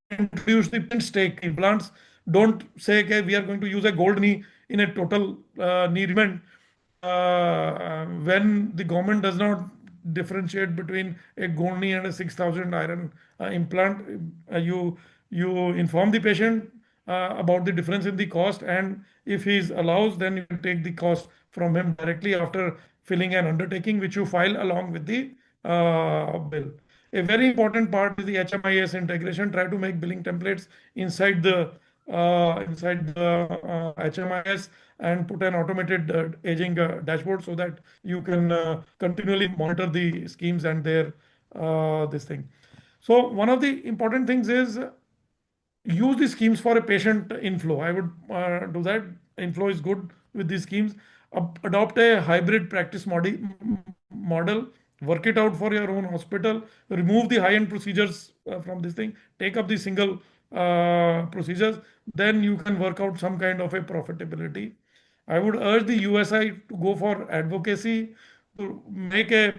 introduce the pin stake implants. Don't say, okay, we are going to use a gold knee in a total knee replacement when the government does not differentiate between a gold knee and a 6,000 iron implant. You inform the patient about the difference in the cost, and if he allows, then you can take the cost from him directly after filling an undertaking, which you file along with the bill. A very important part is the HMIS integration. Try to make billing templates inside the HMIS and put an automated aging dashboard so that you can continually monitor the schemes and their this thing. So one of the important things is use these schemes for a patient inflow. I would do that. Inflow is good with these schemes. Adopt a hybrid practice model. Work it out for your own hospital. Remove the high-end procedures from this thing. Take up the single procedures. Then you can work out some kind of a profitability. I would urge the USI to go for advocacy, to make the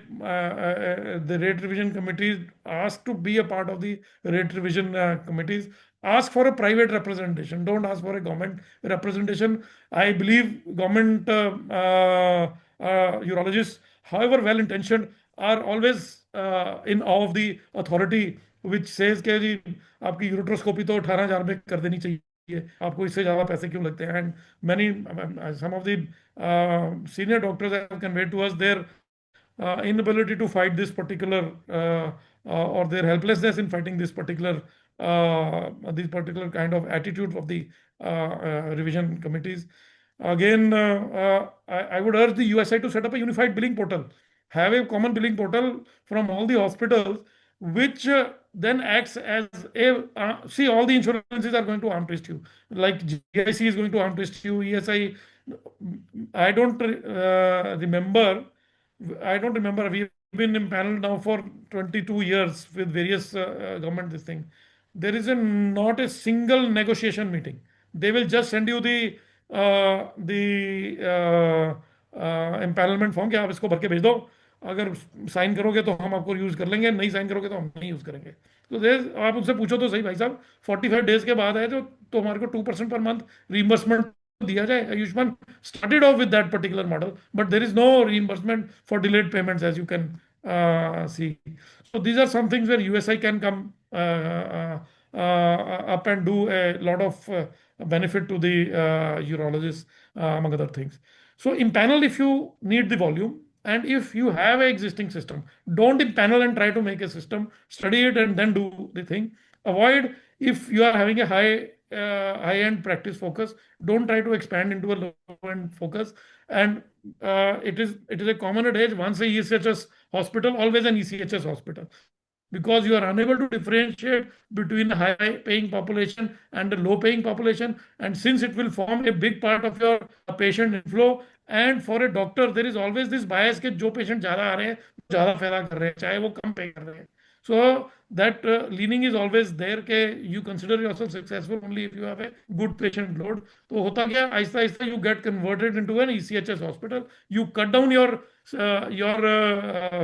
rate revision committees, ask to be a part of the rate revision committees. Ask for a private representation. Don't ask for a government representation. I believe government urologists, however well intentioned, are always in awe of the authority which says कि जी आपकी यूरोट्रोस्कोपी तो 18,000 में कर देनी चाहिए, आपको इससे ज़्यादा पैसे क्यों लगते हैं? And many some of the senior doctors have conveyed to us their inability to fight this particular or their helplessness in fighting this particular kind of attitude of the revision committees. Again, I would urge the USI to set up a unified billing portal, have a common billing portal from all the hospitals, which then acts as a see, all the insurances are going to arm twist you. Like GIC is going to arm twist you, ESI. I don't remember. We've been impaneled now for 22 years with various government this thing. There is not a single negotiation meeting. They will just send you the empanelment form कि आप इसको भर के भेज दो, अगर sign करोगे तो हम आपको यूज कर लेंगे, नहीं साइन करोगे तो हम नहीं यूज करेंगे. तो आप उनसे पूछो तो सही भाई साहब, 45 डेज के बाद है तो हमारे को 2% पर मंथ रीइंबर्समेंट दिया जाए. Ayushman started off with that particular model, but there is no reimbursement for delayed payments, as you can see. So these are some things where USI can come up and do a lot of benefit to the urologists, among other things. So impanel if you need the volume, and if you have an existing system, don't impanel and try to make a system. Study it and then do the thing. Avoid, if you are having a high-end practice focus, don't try to expand into a low-end focus. And it is a common adage: once a ECHS hospital, always an ECHS hospital, because you are unable to differentiate between a high-paying population and a low-paying population. And since it will form a big part of your patient inflow, and for a doctor, there is always this bias कि जो patient ज़्यादा आ रहे हैं, ज़्यादा फायदा कर रहे हैं, चाहे वो कम pay कर रहे हैं. So that leaning is always there कि you consider yourself successful only if you have a good patient load. तो होता क्या, Aahista Aahista you get converted into an ECHS hospital. You cut down your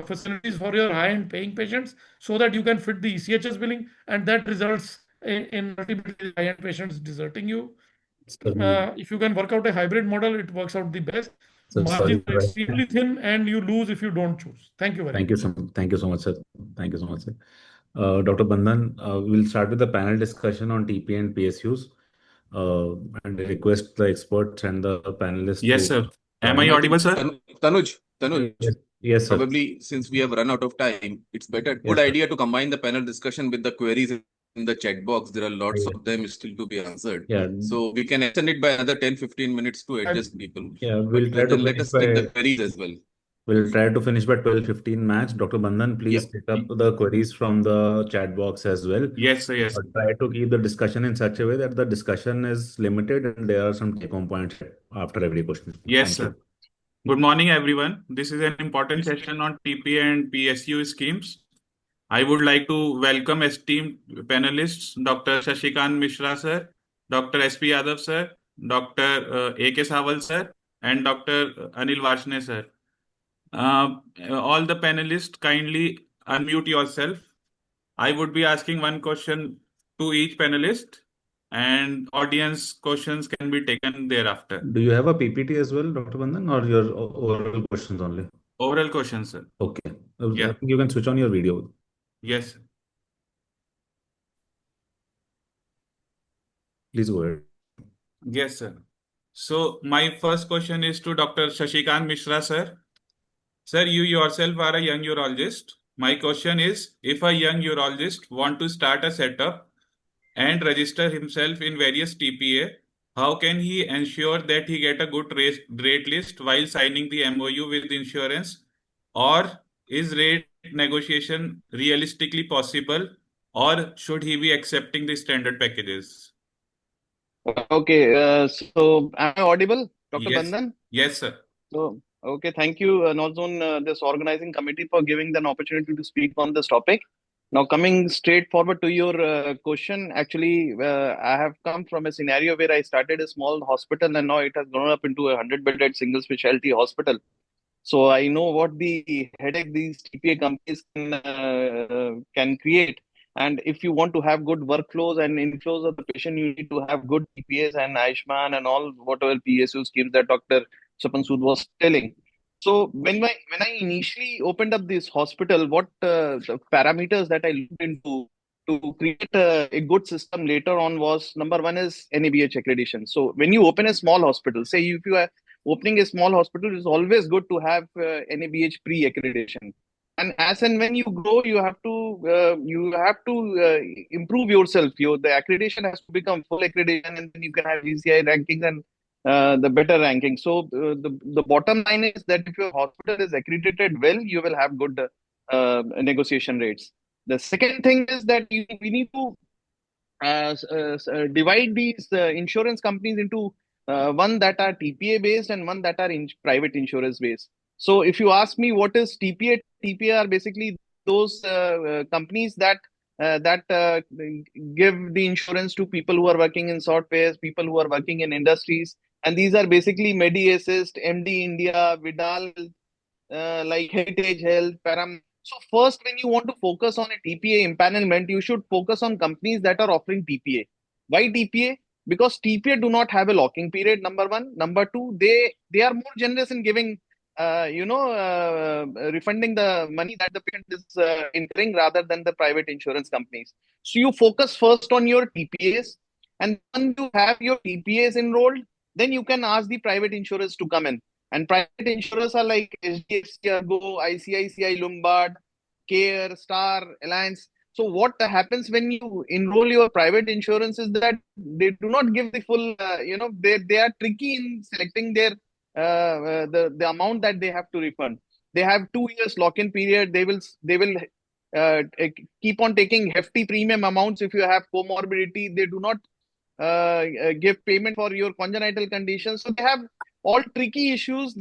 facilities for your high-end paying patients so that you can fit the ECHS billing, and that results in ultimately high-end patients deserting you. If you can work out a hybrid model, it works out the best. Margins are extremely thin, and you lose if you don't choose. Thank you very much. Thank you so much, sir. Thank you so much, sir. Dr. Bandhan, we'll start with the panel discussion on TP and PSUs. And I request the experts and the panelists. Yes, sir. Am I audible, sir? Tanuj. Yes, sir. Probably since we have run out of time, it's good idea to combine the panel discussion with the queries in the chat box. There are lots of them still to be answered. So we can extend it by another 10-15 minutes to adjust people. We'll try to let us take the queries as well. We'll try to finish by 12:15 match. Dr. Bandhan, please pick up the queries from the chat box as well. Yes, sir. Yes. But try to keep the discussion in such a way that the discussion is limited and there are some take-home points after every question. Yes, sir. Good morning, everyone. This is an important session on TP and PSU schemes. I would like to welcome esteemed panelists, Dr. Shashikant Mishra, sir, Dr. SP Yadav, sir, Dr. AK Sawal, sir, and Dr. Anil Varshne, sir. All the panelists, kindly unmute yourself. I would be asking one question to each panelist, and audience questions can be taken thereafter. Do you have a PPT as well, Dr. Bandhan, or your oral questions only? Oral questions, sir. Okay. I think you can switch on your video. Yes. Please go ahead. Yes, sir. So my first question is to Dr. Shashikant Mishra, sir. Sir, you yourself are a young urologist. My question is, if a young urologist want to start a setup and register himself in various TPA, how can he ensure that he get a good rate list while signing the MOU with the insurance? Or is rate negotiation realistically possible or should he be accepting the standard packages? Okay, so am I audible, Dr. Yes, Bandhan? yes, sir. So, okay, thank you, Nozone, this organizing committee for giving an opportunity to speak on this topic. Now, coming straight forward to your question, actually, I have come from a scenario where I started a small hospital and now it has grown up into a 100-bedded single specialty hospital. So I know what the headache these TPA companies can create. And if you want to have good workflows and inflows of the patient, you need to have good TPAs and AYUSHMAN and all whatever PSU schemes that Dr. Sapan Sood was telling. So when I initially opened up this hospital, what the parameters that I looked into to create a good system later on was, number one is NABH accreditation. So when you open a small hospital, say if you are opening a small hospital, it's always good to have NABH pre-accreditation. And as and when you grow, you have to improve yourself. The accreditation has to become full accreditation, and then you can have GCI rankings and the better ranking. So the bottom line is that if your hospital is accredited well, you will have good negotiation rates. The second thing is that we need to divide these insurance companies into one that are TPA based and one that are private insurance based. So if you ask me what is TPA, TPA are basically those companies that give the insurance to people who are working in softwares, people who are working in industries, and these are basically Medi Assist, MD India, Vidal, like Heritage Health, Param. So first, when you want to focus on a TPA empanelment, you should focus on companies that are offering TPA. Why TPA? Because TPA do not have a locking period, number one. Number two, they are more generous in giving, refunding the money that the patient is incurring rather than the private insurance companies. So you focus first on your TPAs, and when you have your TPAs enrolled, then you can ask the private insurers to come in. And private insurers are like HDFC, Argo, ICICI, Lombard, Care, Star, Alliance. So what happens when you enroll your private insurance is that they do not give the full, they are tricky in selecting their the amount that they have to refund. They have 2 years lock-in period. They will keep on taking hefty premium amounts if you have comorbidity. They do not give payment for your congenital conditions. So they have all tricky issues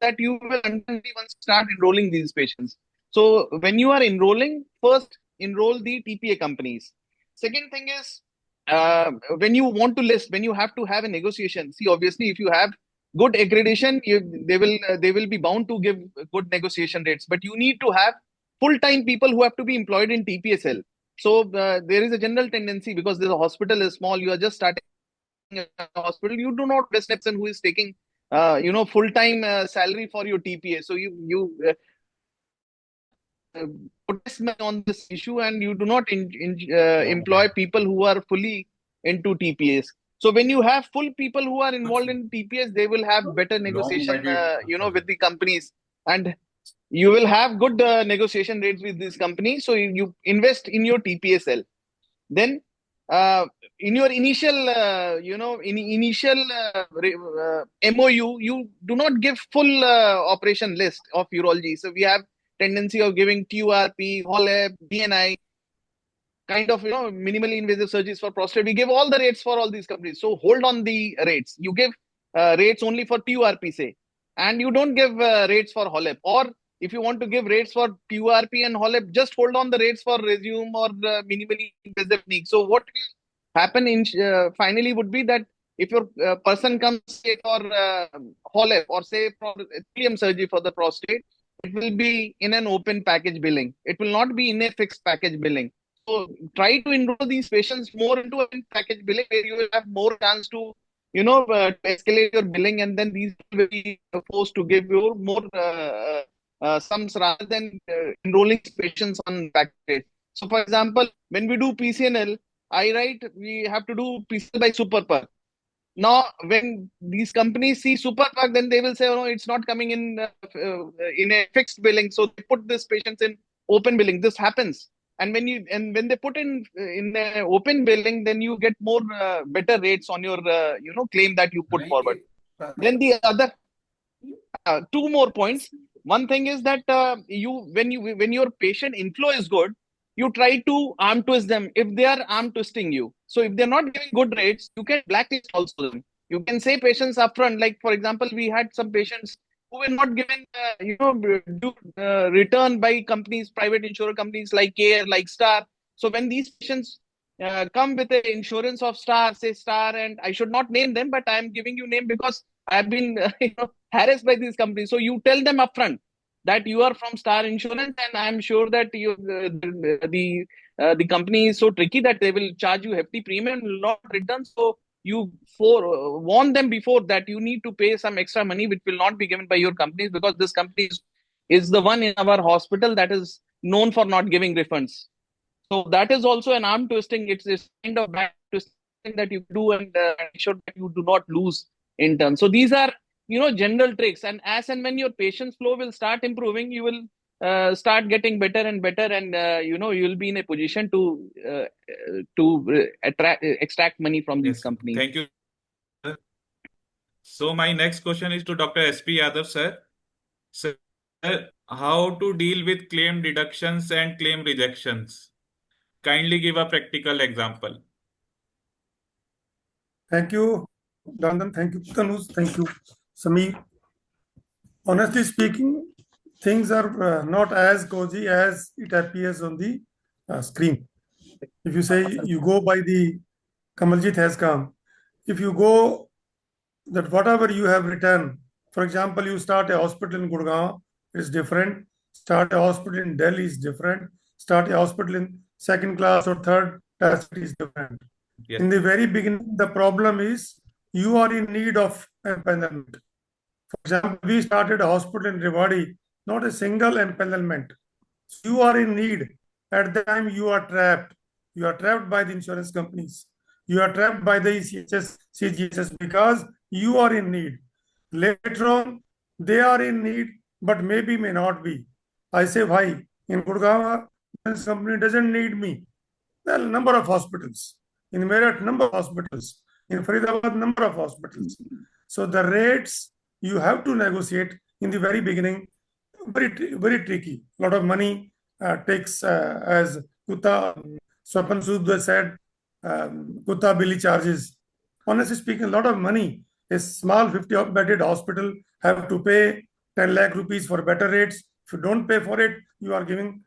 that you will once start enrolling these patients. So when you are enrolling, first enroll the TPA companies. Second thing is when you want to list, when you have to have a negotiation. See, obviously, if you have good accreditation, they will be bound to give good negotiation rates. But you need to have full-time people who have to be employed in TPSL. So there is a general tendency, because the hospital is small, you are just starting a hospital, you do not have a person who is taking full-time salary for your TPA. So you protest on this issue, and you do not employ people who are fully into TPAs. So when you have full people who are involved in TPAs, they will have better negotiation, with the companies, and you will have good negotiation rates with these companies. So you invest in your TPSL. Then in your initial, MOU, you do not give full operation list of urology. So we have tendency of giving TURP, HOLEP, DNI, kind of, minimally invasive surgeries for prostate. We give all the rates for all these companies. So hold on the rates. You give rates only for TURP, say, and you don't give rates for HOLEP. Or if you want to give rates for TURP and HOLEP, just hold on the rates for Resume or minimally invasive technique. So what will happen finally would be that if your person comes, say, for HOLEP or say thallium surgery for the prostate, it will be in an open package billing. It will not be in a fixed package billing. So try to enroll these patients more into a package billing, where you will have more chance to, escalate your billing, and then these will be forced to give you more sums rather than enrolling patients on package. So, for example, when we do PCNL, we have to do PCNL by super per. Now, when these companies see super per, then they will say, "Oh no, it's not coming in a fixed billing." So they put these patients in open billing. This happens. And when they put in open billing, then you get more better rates on your claim that you put forward. Then the other two more points. One thing is that when your patient inflow is good, you try to arm twist them if they are arm twisting you. So if they're not giving good rates, you can blacklist also them. You can say patients upfront, like for example, we had some patients who were not given, due return by companies, private insurer companies like Care, like Star. So when these patients come with an insurance of Star, say Star, and I should not name them, but I am giving you name because I have been harassed by these companies. So you tell them upfront that you are from Star Insurance, and I am sure that the company is so tricky that they will charge you hefty premium, will not return. So you warn them before that you need to pay some extra money, which will not be given by your companies, because this company is the one in our hospital that is known for not giving refunds. So that is also an arm twisting. It's this kind of back twisting that you do, and ensure that you do not lose in turn. So these are general tricks, and as and when your patient's flow will start improving, you will start getting better and better, and you will be in a position to extract money from these companies. Thank you. So my next question is to Dr. S.P. Yadav, sir. Sir, how to deal with claim deductions and claim rejections? Kindly give a practical example. Thank you, Dandan. Thank you, Tanuj. Thank you, Sameer. Honestly speaking, things are not as cozy as it appears on the screen. If you say you go by the Kamaljeet has come, if you go that whatever you have written, for example, you start a hospital in Gurgaon, it's different. Start a hospital in Delhi is different. Start a hospital in second class or third class is different. Yes. In the very beginning, the problem is you are in need of empanelment. For example, we started a hospital in Trivedi, not a single empanelment. So you are in need. At the time, you are trapped. You are trapped by the insurance companies. You are trapped by the ECHS, CGHS, because you are in need. Later on, they are in need, but maybe may not be. I say, why? In Gurgaon, insurance company doesn't need me. There are a number of hospitals. In Meerut, number of hospitals. In Faridabad, number of hospitals. So the rates you have to negotiate in the very beginning, very tricky. A lot of money takes, as Gupta, Swapan Sood said, Gupta Billy charges. Honestly speaking, a lot of money. A small 50-bedded hospital have to pay 10 lakh rupees for better rates. If you don't pay for it, you are giving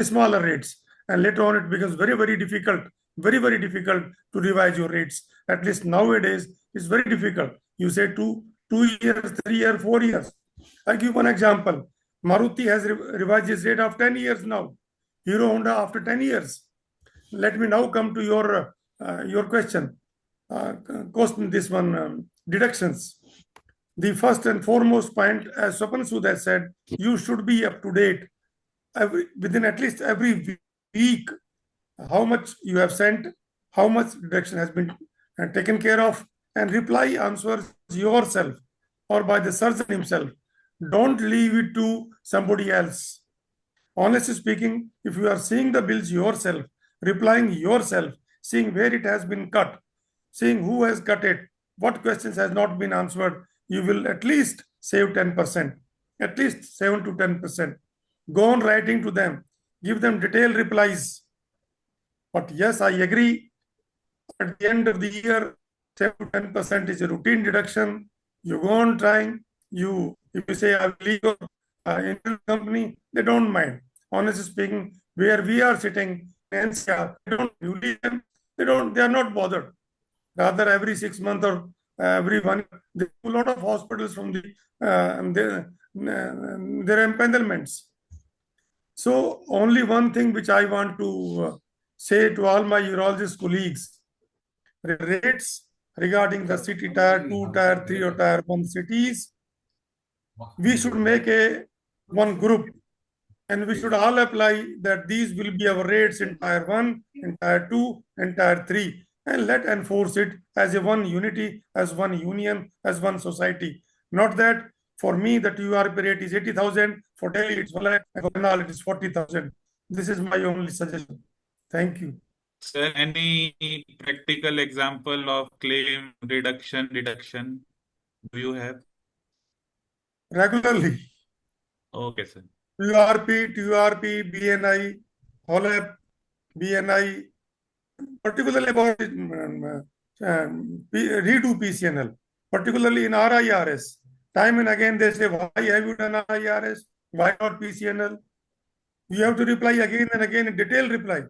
smaller rates. And later on, it becomes very, very difficult to revise your rates. At least nowadays, it's very difficult. You say 2 years, 3 years, 4 years. I'll give one example. Maruti has revised its rate of 10 years now. Hero Honda after 10 years. Let me now come to your question. This one, deductions. The first and foremost point, as Swapan Sood has said, you should be up to date within at least every week. How much you have sent, how much deduction has been taken care of, and reply answers yourself or by the surgeon himself. Don't leave it to somebody else. Honestly speaking, if you are seeing the bills yourself, replying yourself, seeing where it has been cut, seeing who has cut it, what questions has not been answered, you will at least save 10%, at least 7 to 10%. Go on writing to them, give them detailed replies. But yes, I agree. At the end of the year, 7 to 10% is a routine deduction. You go on trying. If you say I will leave your insurance company, they don't mind. Honestly speaking, where we are sitting, NCR, you leave them. They are not bothered. Rather, every 6 months or every 1 year, there are a lot of hospitals from their empanelments. So only one thing which I want to say to all my urologist colleagues, rates regarding the city tier 2, tier 3 or tier 1 cities, we should make one group and we should all apply that these will be our rates in tier 1, in tier 2 and tier 3, and let enforce it as a one unity, as one union, as one society. Not that for me the TURP rate is 80,000, for Delhi it's 1 lakh, and for Bengal it is 40,000. This is my only suggestion. Thank you. Sir, any practical example of claim deduction do you have? Regularly. Okay, sir. TURP, BNI, HOLAP, BNI, particularly about redo PCNL, particularly in RIRS. Time and again they say, why have you done RIRS? Why not PCNL? You have to reply again and again in detailed reply.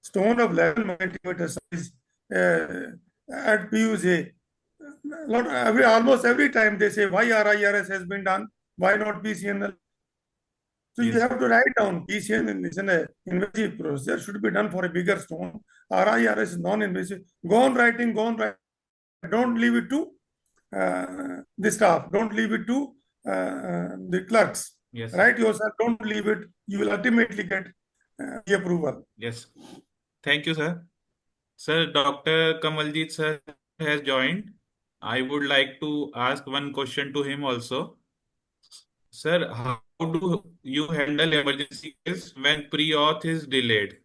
Stone of 11 millimeter size at PUJ. Almost every time they say why RIRS has been done, why not PCNL? So you have to write down PCNL is an invasive procedure, should be done for a bigger stone. RIRS is non-invasive. Go on writing, go on writing. Don't leave it to the staff. Don't leave it to the clerks. Yes. Write yourself. Don't leave it. You will ultimately get the approval. Yes. Thank you, sir. Sir, Dr. Kamaljeet sir has joined. I would like to ask one question to him also. Sir, how do you handle emergency case when pre-auth is delayed?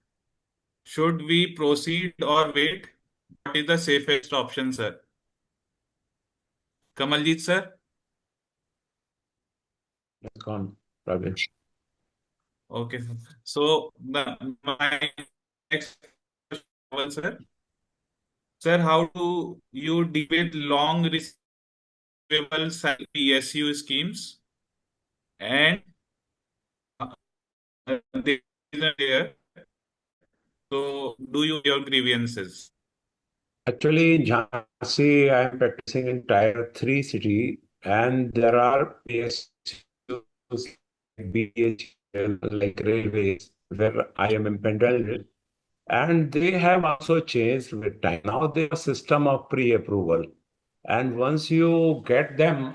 Should we proceed or wait? What is the safest option, sir? Kamaljeet sir? It's gone, Rajesh. Okay, sir. So my next question, sir. Sir, how do you deal with long receivable PSU schemes? And there is a there. So do you your grievances? Actually, in Jhansi, I am practicing in Tier 3 city, and there are PSUs like BHL, like railways, where I am empaneled, and they have also changed with time. Now they have a system of pre-approval, and once you get them,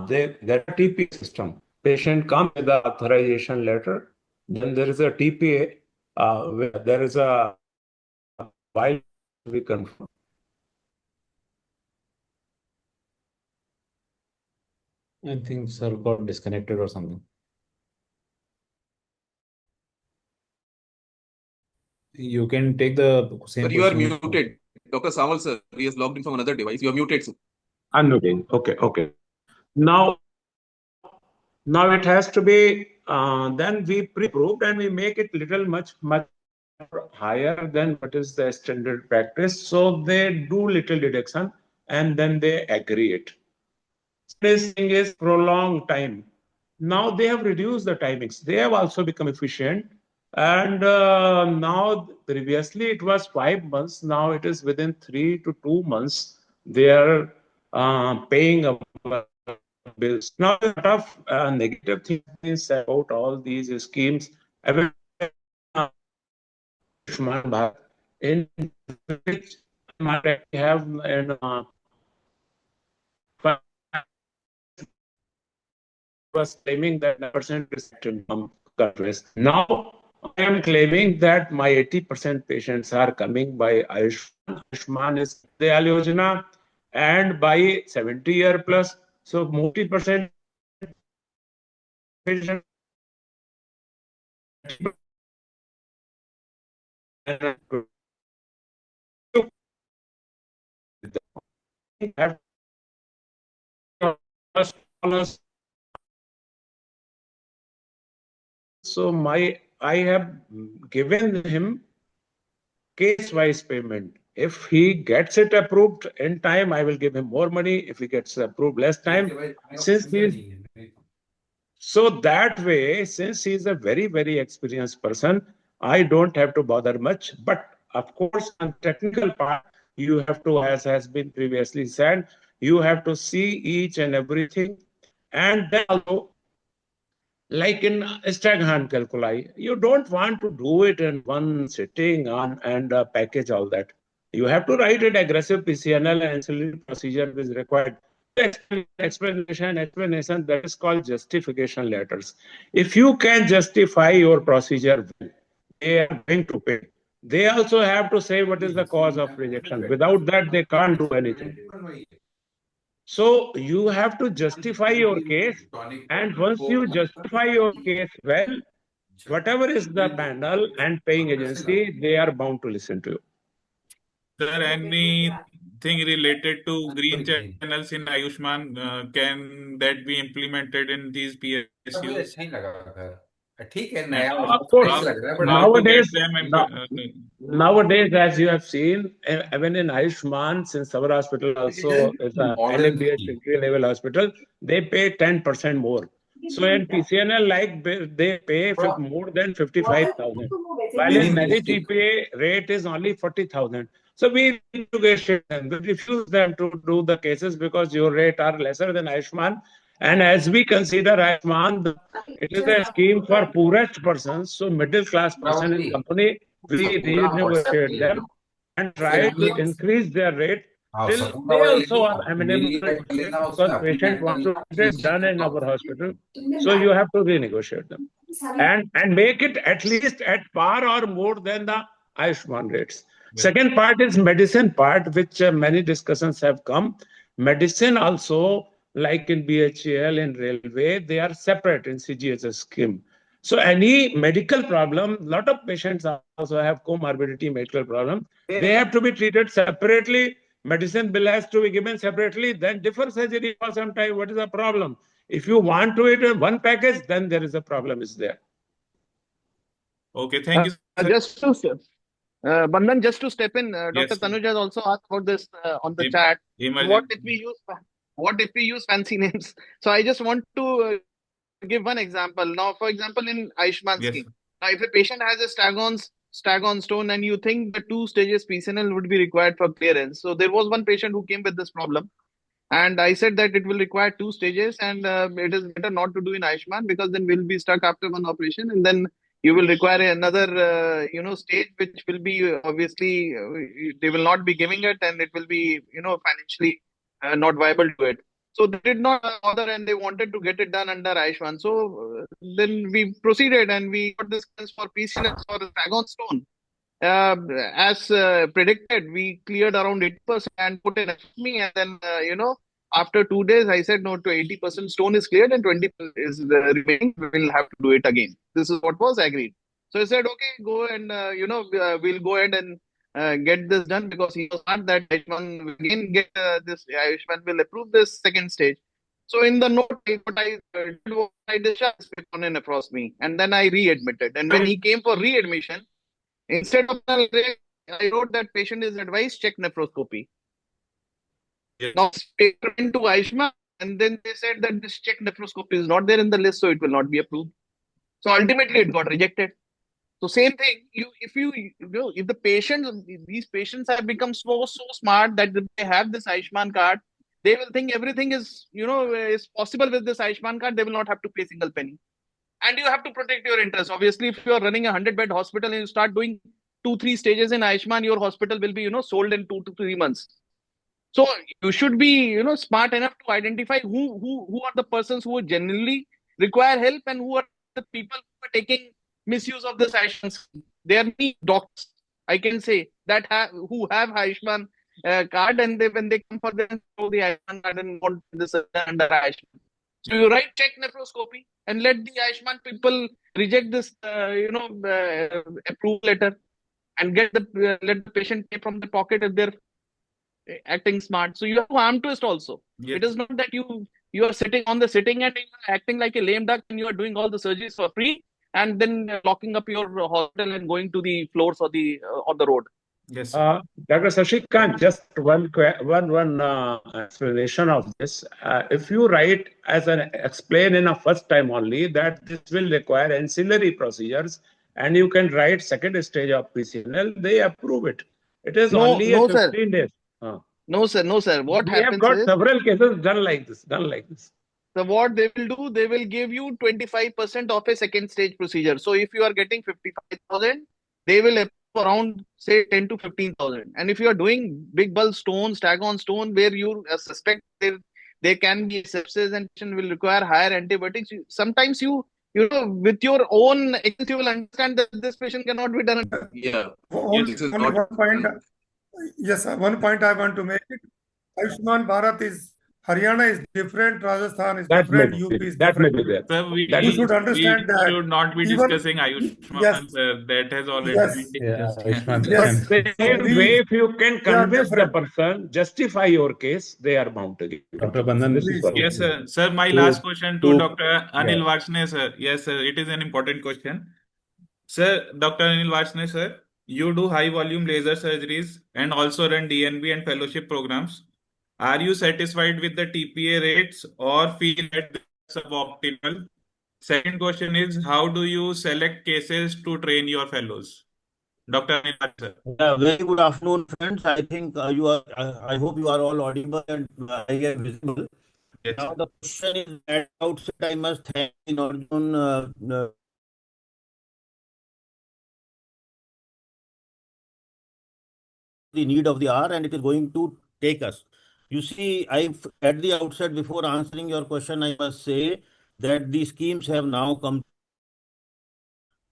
there are TPA system. Patient comes with the authorization letter, then there is a TPA, where there is a while we confirm. I think sir got disconnected or something. You can take the same Sir, you are question. muted. Dr. Samal, sir, he has logged in from another device. You are muted, sir. Unmuting. Okay. Now it has to be, then we pre-approved and we make it little much higher than what is the standard practice. So they do little deduction and then they agree it. This thing is prolonged time. Now they have reduced the timings. They have also become efficient. And now previously it was 5 months. Now it is within 3 to 2 months. They are paying our bills. Now a lot of negative things about all these schemes. In which we have was claiming that 9% is from countries. Now I am claiming that my 80% patients are coming by AYUSHMAN. AYUSHMAN is the Yojana, and by 70 year plus. So 40% patients so I have given him case-wise payment. If he gets it approved in time, I will give him more money. If he gets approved less time, so that way, since he is a very, very experienced person, I don't have to bother much. But of course, on technical part, you have to, as has been previously said, you have to see each and everything. And then also, like in Staghan calculi, you don't want to do it in one sitting on and package all that. You have to write an aggressive PCNL and ancillary procedure is required. Explanation, that is called justification letters. If you can justify your procedure, they are going to pay. They also have to say what is the cause of rejection. Without that, they can't do anything. So you have to justify your case, and once you justify your case well, whatever is the panel and paying agency, they are bound to listen to you. Sir, anything related to green channels in AYUSHMAN, can that be implemented in these PSUs? ठीक है नया Of course, सही लग रहा है but How to get nowadays, them nowadays, as you have seen, even in Ayushman, since our hospital also is a modern NABH entry level hospital, they pay 10% more. So in PCNL, like they pay more than 55,000, while in many TPA rate is only 40,000. So we negotiate them, we refuse them to do the cases because your rate are lesser than Ayushman. And as we consider Ayushman, it is a scheme for poorest persons, so middle class person in company, we renegotiate them and try to increase their rate till they also are amenable to it because patient wants to get it done in our hospital. So you have to renegotiate them and make it at least at par or more than the Ayushman rates. Second part is medicine part, which many discussions have come. Medicine also, like in BHEL, in railway, they are separate in CGHS scheme. So any medical problem, lot of patients also have comorbidity medical problem. They have to be treated separately. Medicine bill has to be given separately. Then differ surgery for some time. What is the problem? If you want to eat one package, then there is a problem is there. Okay, thank you. Just to Bandhan, just to step in, Dr. Yes, Tanuj has also asked about this on the chat. What if we use fancy names? So I just want to give one example. Now, for example, in Ayushman scheme, now if a patient has a stag-on stone and you think the 2 stages PCNL would be required for clearance. So there was one patient who came with this problem. And I said that it will require 2 stages and it is better not to do in Ayushman because then we'll be stuck after one operation and then you will require another, stage which will be obviously, they will not be giving it and it will be, financially not viable to it. So they did not bother and they wanted to get it done under Ayushman. So then we proceeded and we got this for PCNS for Dragon Stone. As predicted, we cleared around 8% and put in me. And then, after 2 days, I said no to 80% stone is cleared and 20% is remaining. We will have to do it again. This is what was agreed. So I said, okay, go and, we'll go ahead and get this done because he was not that Ayushman will again get this. Ayushman will approve this second stage. So in the note, what I did was I discharged on and across me. And then I readmitted. And when he came for readmission, instead of I wrote that patient is advised check nephroscopy. Yes. Now, paper went to Ayushman, and then they said that this check nephroscopy is not there in the list, so it will not be approved. So ultimately, it got rejected. So same thing. If these patients have become so smart that they have this Ayushman card, they will think everything is is possible with this Ayushman card. They will not have to pay single penny. And you have to protect your interests. Obviously, if you are running a 100-bed hospital and you start doing 2-3 stages in Ayushman, your hospital will be, sold in 2 to 3 months. So you should be, smart enough to identify who are the persons who genuinely require help and who are the people who are taking misuse of this Ayushman. There are many doctors, I can say, that who have Ayushman card, and when they come for them, show the Ayushman card and want this under Ayushman. So you write check nephroscopy and let the Ayushman people reject this, approval letter and let the patient pay from the pocket if they're acting smart. So you have to arm twist also. Yes. It is not that you are sitting on the sitting and acting like a lame duck and you are doing all the surgeries for free and then locking up your hospital and going to the floors or the on the road. Yes. Dr. Sashikant, just one explanation of this. If you write explain in a first time only that this will require ancillary procedures and you can write second stage of PCNL, they approve it. It is only 15 days. No, sir. What we happens have got is, several cases done like this. So what they will do, they will give you 25% of a second stage procedure. So if you are getting 55,000, they will around say 10 to 15,000. And if you are doing big bulk stone, stag-on stone, where you suspect there can be sepsis and will require higher antibiotics, sometimes you with your own you will understand that this patient cannot be done. One point I want to make it. Ayushman Bharat is Haryana is different, Rajasthan is That may different, UP is that may different. be there. Sir, You should understand we that should not be even discussing Ayushman, yes, sir. That has already yes, been Yeah, discussed. Ayushman yes. But can. So same way, please, if you can they are convince the different. person, justify your case, they are bound to give it. Dr. Bandhan, This is Please. what. Yes, sir. Sir, my Two, last question to two, Dr. yeah. Anil Varshney, sir. Yes, sir. It is an important question. Sir, Dr. Anil Varshney, sir, you do high volume laser surgeries and also run DNB and fellowship programs. Are you satisfied with the TPA rates or feel that they are suboptimal? Second question is, how do you select cases to train your fellows? Dr. Anil Varshney, sir. Very good afternoon, friends. I think you are. I hope you are all audible and I am visible. Yes, Now sir. the question is at outset. I must thank Arjun. The need of the hour, and it is going to take us. You see, at the outset, before answering your question, I must say that the schemes have now come.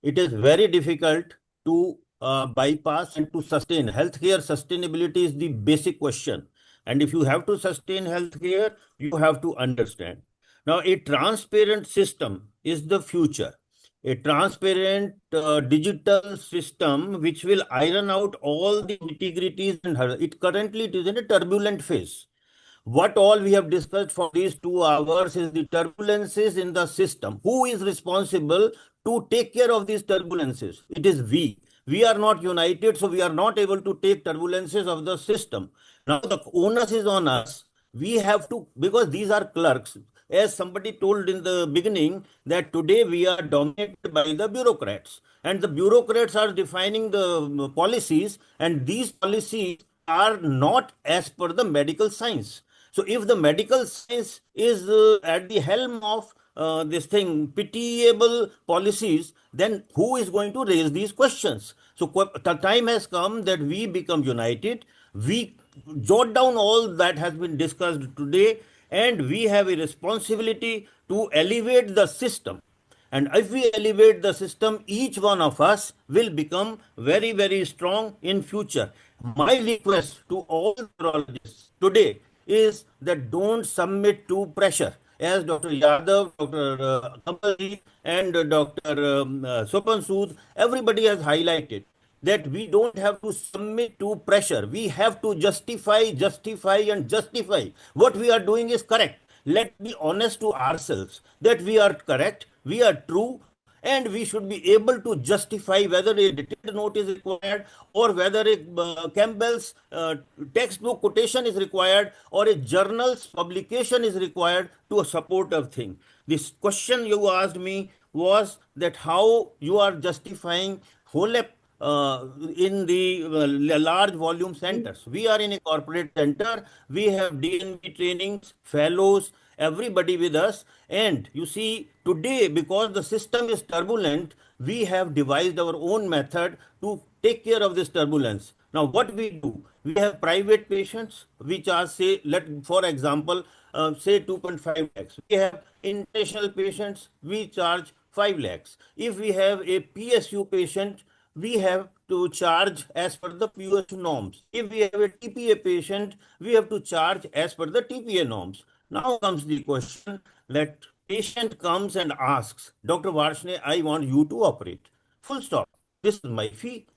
It is very difficult to bypass and to sustain. Healthcare sustainability is the basic question. And if you have to sustain healthcare, you have to understand. Now, a transparent system is the future. A transparent digital system which will iron out all the nitty-gritties and currently it is in a turbulent phase. What all we have discussed for these 2 hours is the turbulences in the system. Who is responsible to take care of these turbulences? It is we. We are not united, so we are not able to take turbulences of the system. Now the onus is on us. We have to, because these are clerks. As somebody told in the beginning, that today we are dominated by the bureaucrats. And the bureaucrats are defining the policies, and these policies are not as per the medical science. So if the medical science is at the helm of this thing, pitiable policies, then who is going to raise these questions? So the time has come that we become united. We jot down all that has been discussed today, and we have a responsibility to elevate the system. And if we elevate the system, each one of us will become very, very strong in future. My request to all urologists today is that don't submit to pressure. As Dr. Yadav, Dr. Kamaljeet, and Dr. Sopan Sood, everybody has highlighted that we don't have to submit to pressure. We have to justify, justify, and justify. What we are doing is correct. Let's be honest to ourselves that we are correct, we are true, and we should be able to justify whether a detailed note is required or whether a Campbell's textbook quotation is required or a journal's publication is required to a supportive thing. This question you asked me was that how you are justifying HOLEP in the large volume centers. We are in a corporate center. We have DNB trainings, fellows, everybody with us. And you see, today, because the system is turbulent, we have devised our own method to take care of this turbulence. Now, what we do, we have private patients, which are, say, for example, say 2.5 lakhs. We have international patients, we charge 5 lakhs. If we have a PSU patient, we have to charge as per the PSU norms. If we have a TPA patient, we have to charge as per the TPA norms. Now comes the question that patient comes and asks, Dr. Varshney, I want you to operate. Full stop. This is my fee.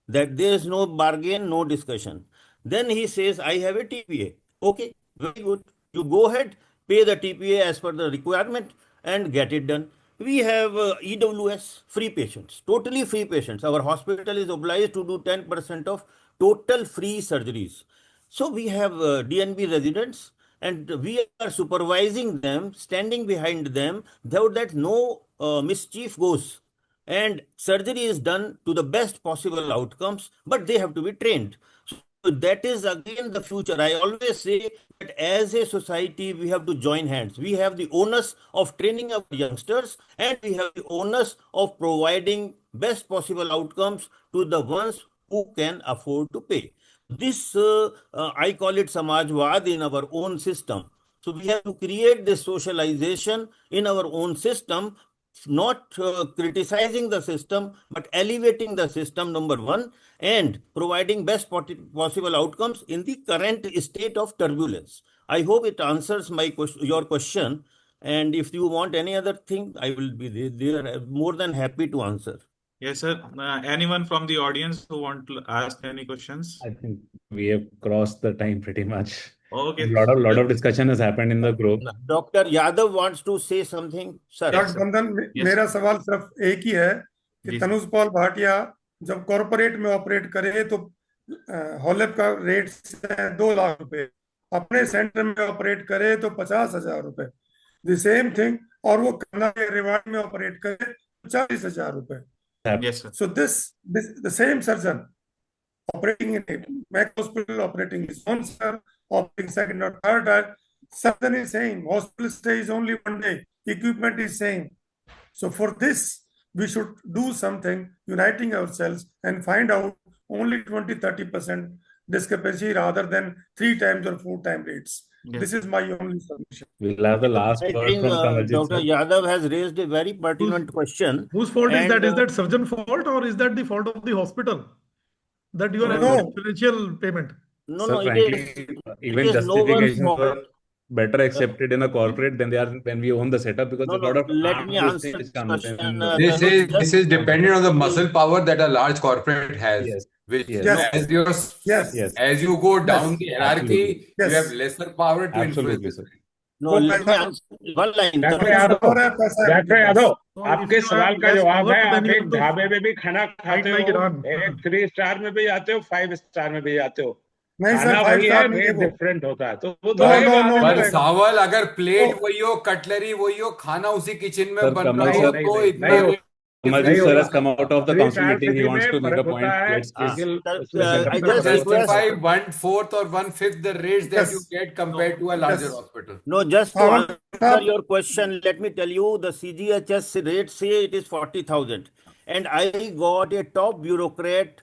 That there is no bargain, no discussion. Then he says, I have a TPA. Okay, very good. You go ahead, pay the TPA as per the requirement and get it done. We have EWS, free patients, totally free patients. Our hospital is obliged to do 10% of total free surgeries. So we have DNB residents and we are supervising them, standing behind them, so that no mischief goes. And surgery is done to the best possible outcomes, but they have to be trained. So that is again the future. I always say that as a society, we have to join hands. We have the onus of training our youngsters and we have the onus of providing best possible outcomes to the ones who can afford to pay. This, I call it Samajwad in our own system. So we have to create this socialization in our own system, not criticizing the system, but elevating the system, number one, and providing best possible outcomes in the current state of turbulence. I hope it answers your question. And if you want any other thing, I will be there more than happy to answer. Yes, sir. Anyone from the audience who want to ask any questions? I think we have crossed the time pretty much. Okay. A lot of discussion has happened in the group. Dr. Yadav wants to say something, sir. Doctor बंदन मेरा सवाल सिर्फ एक ही है कि Tanuj Paul Bhatia जब corporate में operate करे तो हॉलेप का रेट है 2 लाख रुपए, अपने सेंटर में ऑपरेट करे तो 50,000 रुपए, द सेम थिंग, और वो कन्ना के रिवार्ड में ऑपरेट करे 40,000 रुपए. Yes, sir. So this the same surgeon operating in a Mac hospital, operating his own cell, operating second or third, surgeon is saying hospital stay is only 1 day, equipment is same. So for this, we should do something, uniting ourselves and find out only 20-30% discrepancy rather than 3 times or 4 times rates. Yes. This is my only solution. We'll have the last I word think from Kamaljeet, Dr. sir. Yadav has raised a very pertinent question. Whose fault is And, that? Is that surgeon fault or is that the fault of the hospital? That you are No. having differential payment? No, Sir, no, frankly, even it is no one's justifications fault. were better accepted in a corporate than they are when we own the setup, because No, a lot no, of let me answer things this comes question. in. This is dependent on the muscle power that a large corporate has. Yes. Which Yes. as you go down the hierarchy, Absolutely. you have lesser power to Absolutely, influence. sir. No, let me answer one line. Doctor Yadav, आपके सवाल का जवाब है, आप एक ढाबे में भी खाना खाते like हो, Iran. एक 3 स्टार में भी जाते हो, 5 स्टार में भी जाते हो, नहीं सर, खाना 5 वही है, स्टार में रेट वो डिफरेंट होता है, तो वो No, है no, बात no, है। पर सावल, अगर प्लेट वही हो, कटलरी वही हो, खाना उसी किचन में Sir, बन Kamal रहा sir, हो, तो इतना rate Kamaljeet sir has come out of the 3 council star meeting. He city wants में to make a फर्क होता point. है, Let's please. Single I just request. justify 1/4 or 1/5 the rates that you get compared to a larger hospital. No, just to answer your question, let me tell you, the CGHS rate say it is 40,000, and I got a top bureaucrat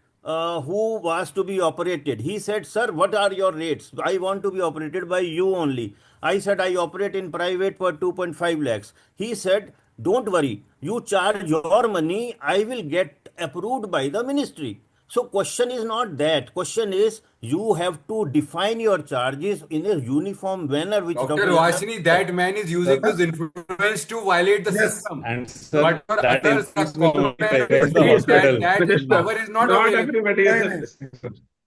who was to be operated. He said, "Sir, what are your rates? I want to be operated by you only." I said, "I operate in private for 2.5 lakhs." He said, "Don't worry, you charge your money. I will get approved by the ministry." So question is not that. Question is you have to define your charges in a uniform manner. Which Dr. Vashini, that man is using his influence to violate the system. And sir, But for that others, a influence will common not man affect the hospital. that power is not available. everybody is.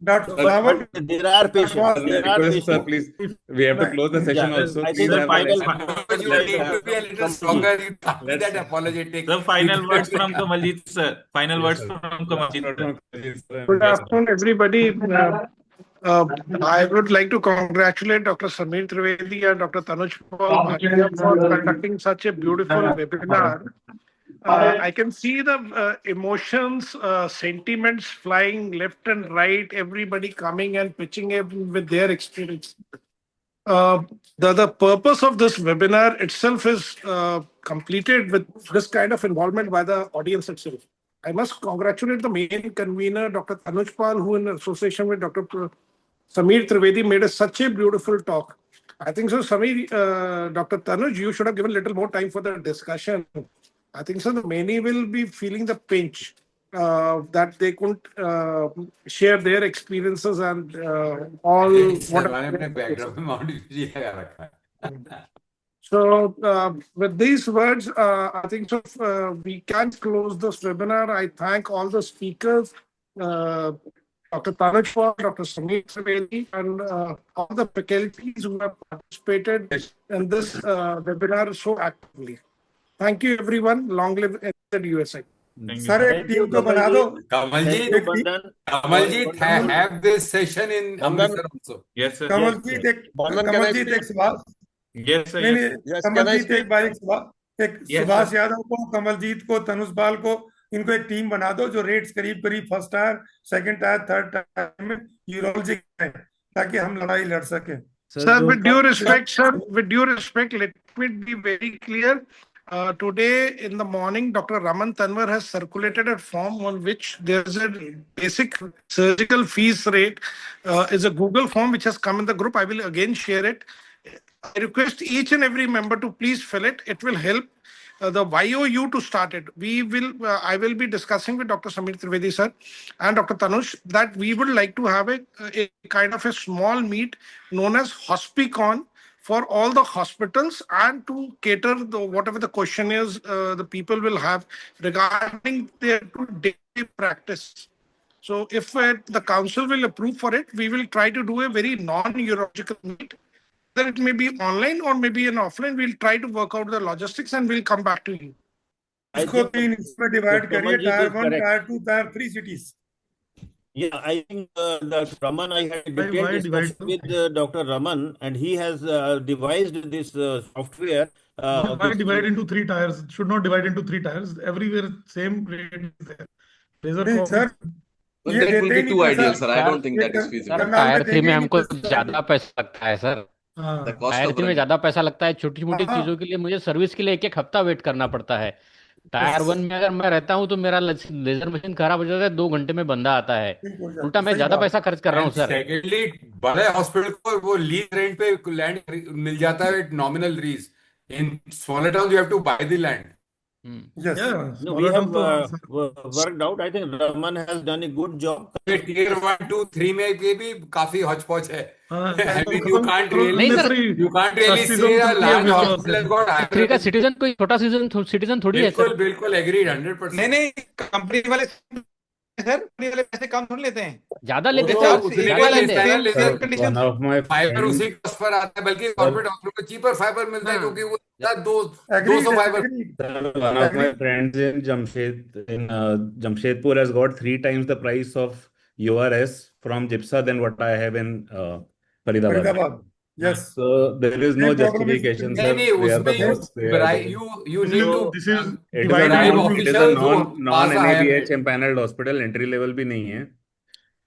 Dr. But there are patients. There are Request, sir, patients. please. We have to close the session also. I Please think the have the final. next. You need to be a little stronger. You can't be that apologetic. The final words from Kamaljeet, sir. Final words from Kamaljeet, sir. Good afternoon, everybody. I would like to congratulate Dr. Sameer Trivedi and Dr. Tanuj Bhatia for conducting such a beautiful webinar. I can see the emotions, sentiments flying left and right, everybody coming and pitching in with their experience. The purpose of this webinar itself is completed with this kind of involvement by the audience itself. I must congratulate the main convener, Dr. Tanuj Pal, who in association with Dr. Sameer Trivedi made such a beautiful talk. I think so, Sameer, Dr. Tanuj, you should have given a little more time for the discussion. I think so, many will be feeling the pinch that they couldn't share their experiences and all. So with these words, I think so we can close this webinar. I thank all the speakers, Dr. Tanuj Pal, Dr. Sameer Trivedi, and all the faculties who have participated in this webinar so actively. Thank you, everyone. Long live NZUSI. Sir एक team को बना दो. Kamaljeet, have this session in Amritsar also. Yes, sir. Kamaljeet एक सवाल. Yes, sir. नहीं, कमलजीत एक बार एक सवाल. एक सुभाष यादव को, कमलजीत को, तनुज पाल को, इनको एक टीम बना दो जो रेट्स करीब करीब first tier, second tier, third tier में यूरोलॉजी करें ताकि हम लड़ाई लड़ सकें. Sir, with due respect, sir, with due respect, let me be very clear. Today in the morning, Dr. Raman Tanwar has circulated a form on which there is a basic surgical fees rate. Is a Google form which has come in the group. I will again share it. I request each and every member to please fill it. It will help the YOU to start it. We will. I will be discussing with Dr. Sameer Trivedi sir and Dr. Tanuj that we would like to have a kind of a small meet known as Hospicon, for all the hospitals and to cater whatever the question is the people will have regarding their daily practice. So if the council will approve for it, we will try to do a very non-urological meet. Whether it may be online or maybe an offline, we'll try to work out the logistics and we'll come back to you. इसको तीन इसमें divide करिए, Kamaljeet tyre is 1, correct. Tyre 2, tyre 3 cities. Yeah, I think Dr. Raman, I had a Why detailed discussion divide? with Dr. Raman, and he has devised this software. Why divide into 3 tiers? Should not divide into 3 tiers. Everywhere same rate is there. Laser नहीं cost. Sir, Well, ये that will देते ही be नहीं too पैसा. ideal, sir. I don't think ये that is feasible. Sir Karnal में tyre 3 देंगे में ही नहीं हमको पैसा. ज्यादा पैसा लगता है sir. The cost tyre of 3 में running. ज्यादा पैसा लगता है, छोटी मोटी हाँ. चीजों के लिए मुझे सर्विस के लिए 1-1 हफ्ता वेट करना पड़ता है। टायर 1 में अगर मैं रहता हूँ तो मेरा लेजर मशीन खराब हो जाता है, 2 घंटे में बंदा आता है। उल्टा मैं सही ज्यादा बात. पैसा खर्च कर रहा हूँ सर। सेकेंडली बड़े हॉस्पिटल को वो लीज रेंट पे लैंड मिल जाता है, nominal lease. In smaller town you have to buy the land. Yes. Yeah, No, we smaller have towns तो worked out. I think Raman has done a good job. Tier 1, 2, 3 में के भी काफी hotchpotch है. हाँ, I mean, खत्म नहीं sir, you can't really सस्ती say a संपत्ति है large विश्वास hospital has है। got टायर 3 का सिटीजन कोई छोटा सिटीजन थोड़ी है सर। बिल्कुल एग्रीड 100%. नहीं कंपनी वाले सर, कंपनी वाले पैसे कम थोड़ी लेते हैं, ज्यादा लेते वो हैं तो सर, उतने ज्यादा का लेते लेता है हैं। ना, लेकिन One of my fibre friends, उसी कॉस्ट पर आता है, बल्कि कॉर्पोरेट हॉस्पिटल को चीपर फाइबर मिलता है क्योंकि वो Agreed, 200 fibre. agreed. sir, one of my friends in Jamshedpur has got 3 times the price of URS from GIPSA than what I have in Faridabad. Faridabad. Yes. So there is no Same problem is justification, नहीं sir. नहीं, We are the उसमें boss. We are the you need to This is It is a divided bribe non, into it is a officials who non pass a higher NABH rate. empaneled hospital, entry level भी नहीं है.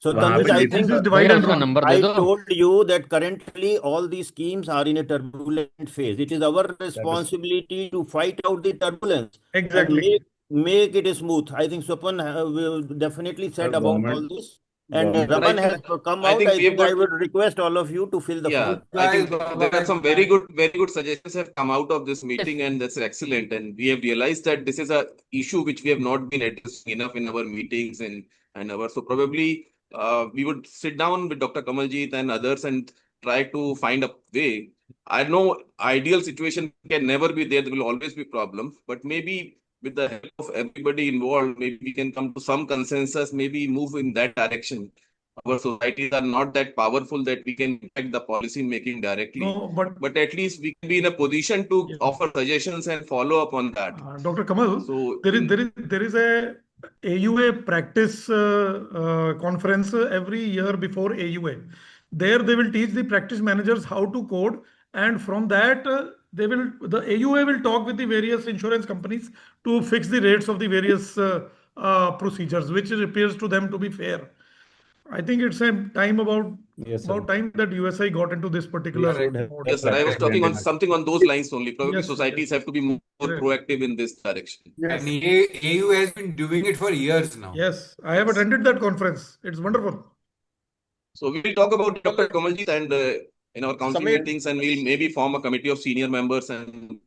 So वहाँ Tanuj, पे I this think is भैया divided उसका wrong. Number they I दो। told you that currently all these schemes are in a turbulent phase. It is our responsibility to fight out the turbulence and Exactly. make it smooth. I think Swapan will definitely Sir, said about all government, this. And government. But I Raman has think come I out. think I we have think I got would request all of you to fill the yeah. form. I think there are some very good suggestions have come out of this meeting, and that's excellent. And we have realized that this is a issue which we have not been addressing enough in our meetings and our. So probably we would sit down with Dr. Kamaljeet and others and try to find a way. I know ideal situation can never be there. There will always be problems, but maybe with the help of everybody involved, maybe we can come to some consensus, maybe move in that direction. Our societies are not that powerful that we can impact the policy making directly, No, but at least we can be in a position to yeah. offer suggestions and follow up on that. Dr. Kamal, So there is a AUA practice conference every year before AUA. There they will teach the practice managers how to code, and from that the AUA will talk with the various insurance companies to fix the rates of the various procedures, which appears to them to be fair. I think it's a time about time that USI got into this particular mode. yes, sir, I was talking on something on those lines only. Probably Yes, societies have to be more proactive in this direction. Yes. And AU has been doing it for years now. Yes, I have attended that conference. It's wonderful. So we will talk about Dr. Kamaljeet and in our council Samir. meetings, and we'll maybe form a committee of senior members and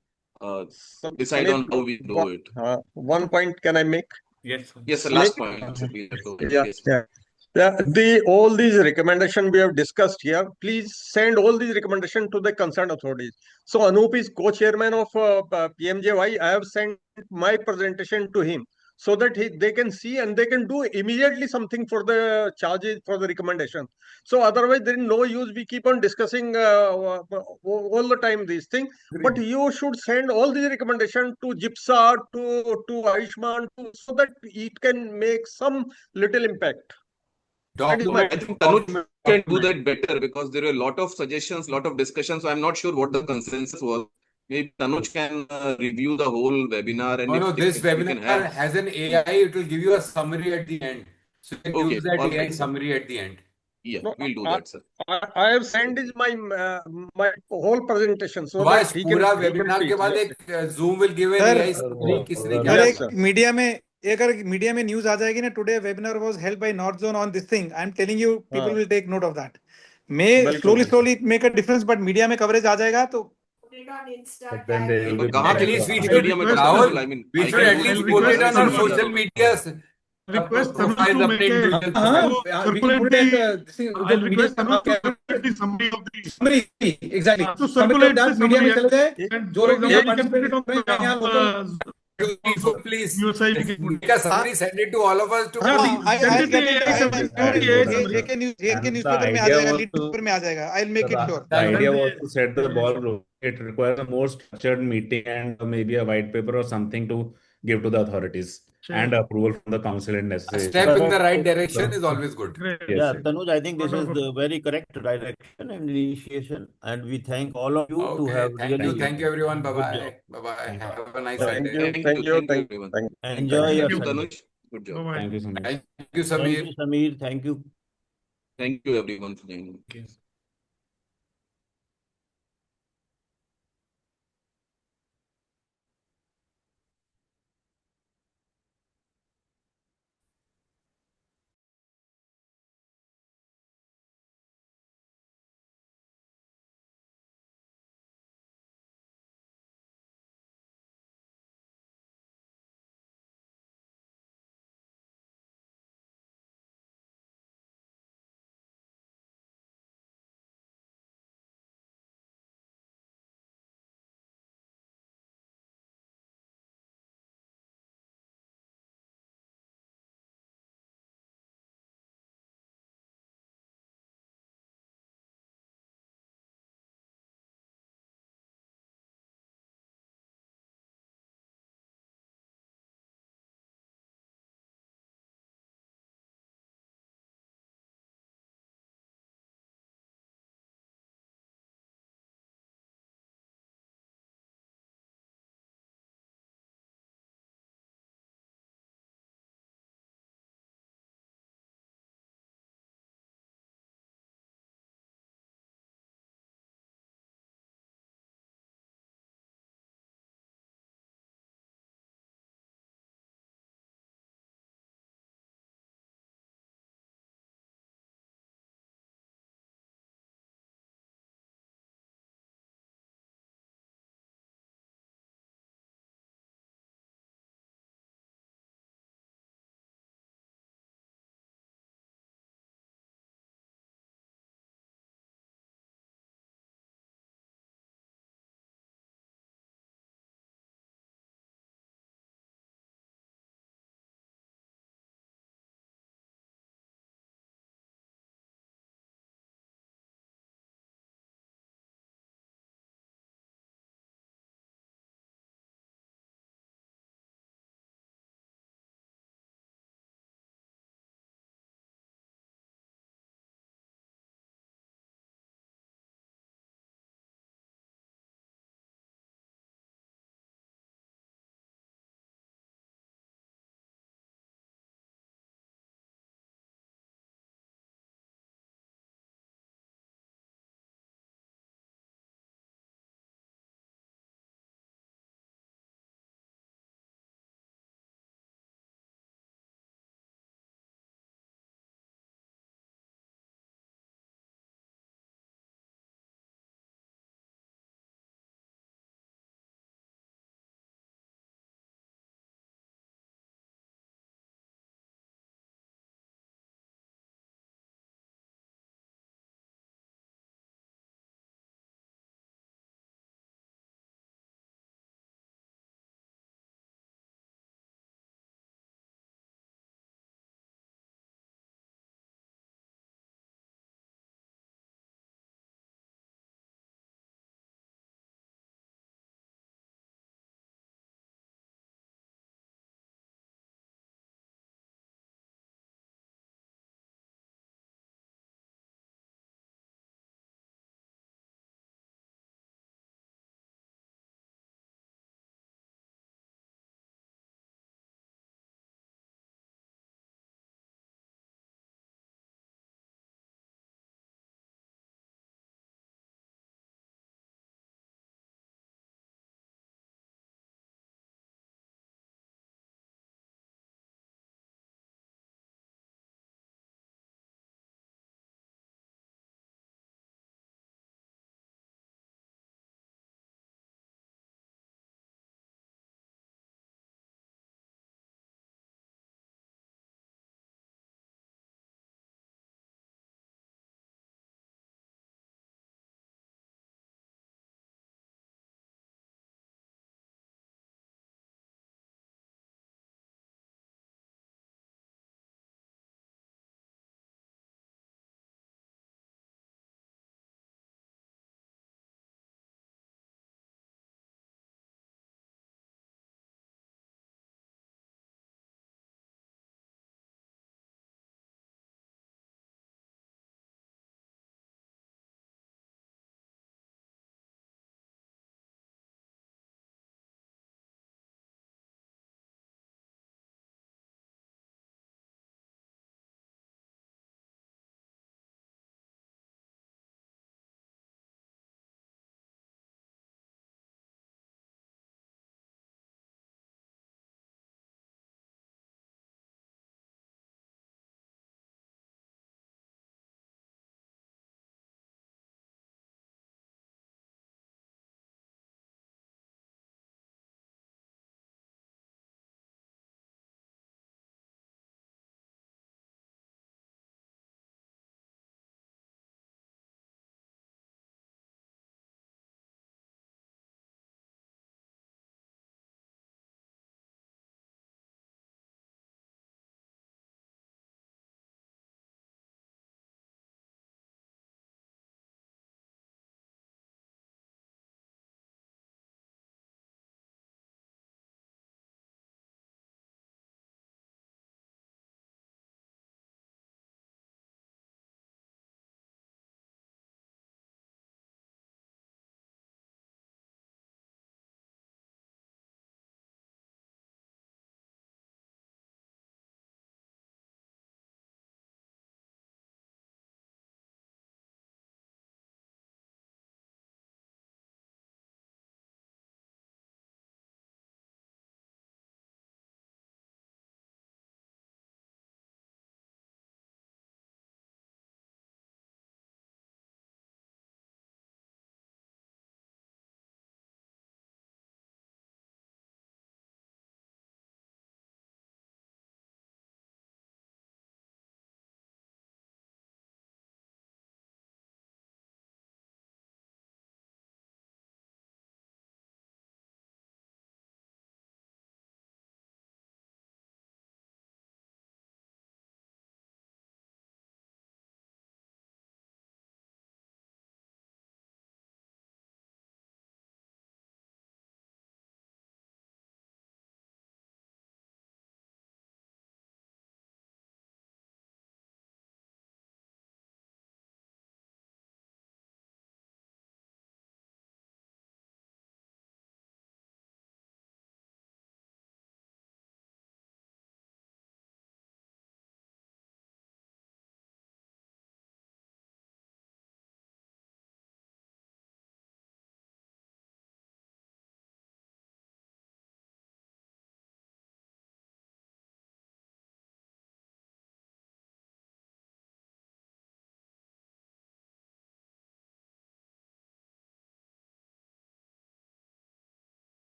decide Samir, on how we do it. one point can I make? Yes, sir. Yes, sir, last point. Yes. All these recommendations we have discussed here, please send all these recommendations to the concerned authorities. So Anup is co-chairman of PMJY. I have sent my presentation to him so that they can see and they can do immediately something for the charges, for the recommendation. So otherwise there is no use. We keep on discussing all the time these things. But you should send all these recommendations to GIPSA, to AYUSHMAN, so that it can make some little impact. I think Tanuj can do that better because there are a lot of suggestions, lot of discussions. So I'm not sure what the consensus was. Maybe Tanuj can review the whole webinar. And This webinar has an AI. It will give you a summary at the end. So you can use that AI summary at the end. Yeah, we'll do that, sir. I have sent my my whole presentation so Subhash, that he can पूरा webinar के बाद एक Zoom will give an AI summary किसने क्या एक media में अगर media में न्यूज आ जाएगी ना, today webinar was held by north zone on this thing, I am telling you people will take note of that. May slowly make a difference, but media में कवरेज आ जाएगा तो at least we should at least put it on our social media. request Tanuj profile to make update, a digital profile. we can put it as this thing. I'll request Tanuj to circulate the summary of the Summary, exactly. to Summary of circulate the that media summary. में चले जाए. And जो for लोग यहाँ example, you can put it on participate कर रहे हैं यहाँ local. So please USI we can put make a summary, send it to all of us to I'll get it. JK JK newspaper में आ जाएगा, lead paper में आ जाएगा. I'll make it sure. The idea was to set the ball rolling. It requires a more structured meeting and maybe a white paper or something to give to the authorities and approval from the council and a necessary. step in the right direction is always good. Yeah, Tanuj, I think this is the very correct direction and initiation, and we thank all of you to have really. Thank you everyone. Bye bye. Bye bye. Have a nice Thank Friday. you, everyone. Enjoy your Thank you, Sunday. Tanuj. Good job. Thank you so much. Thank you, Samir. Thank you, Samir. Thank you. Thank you everyone for joining.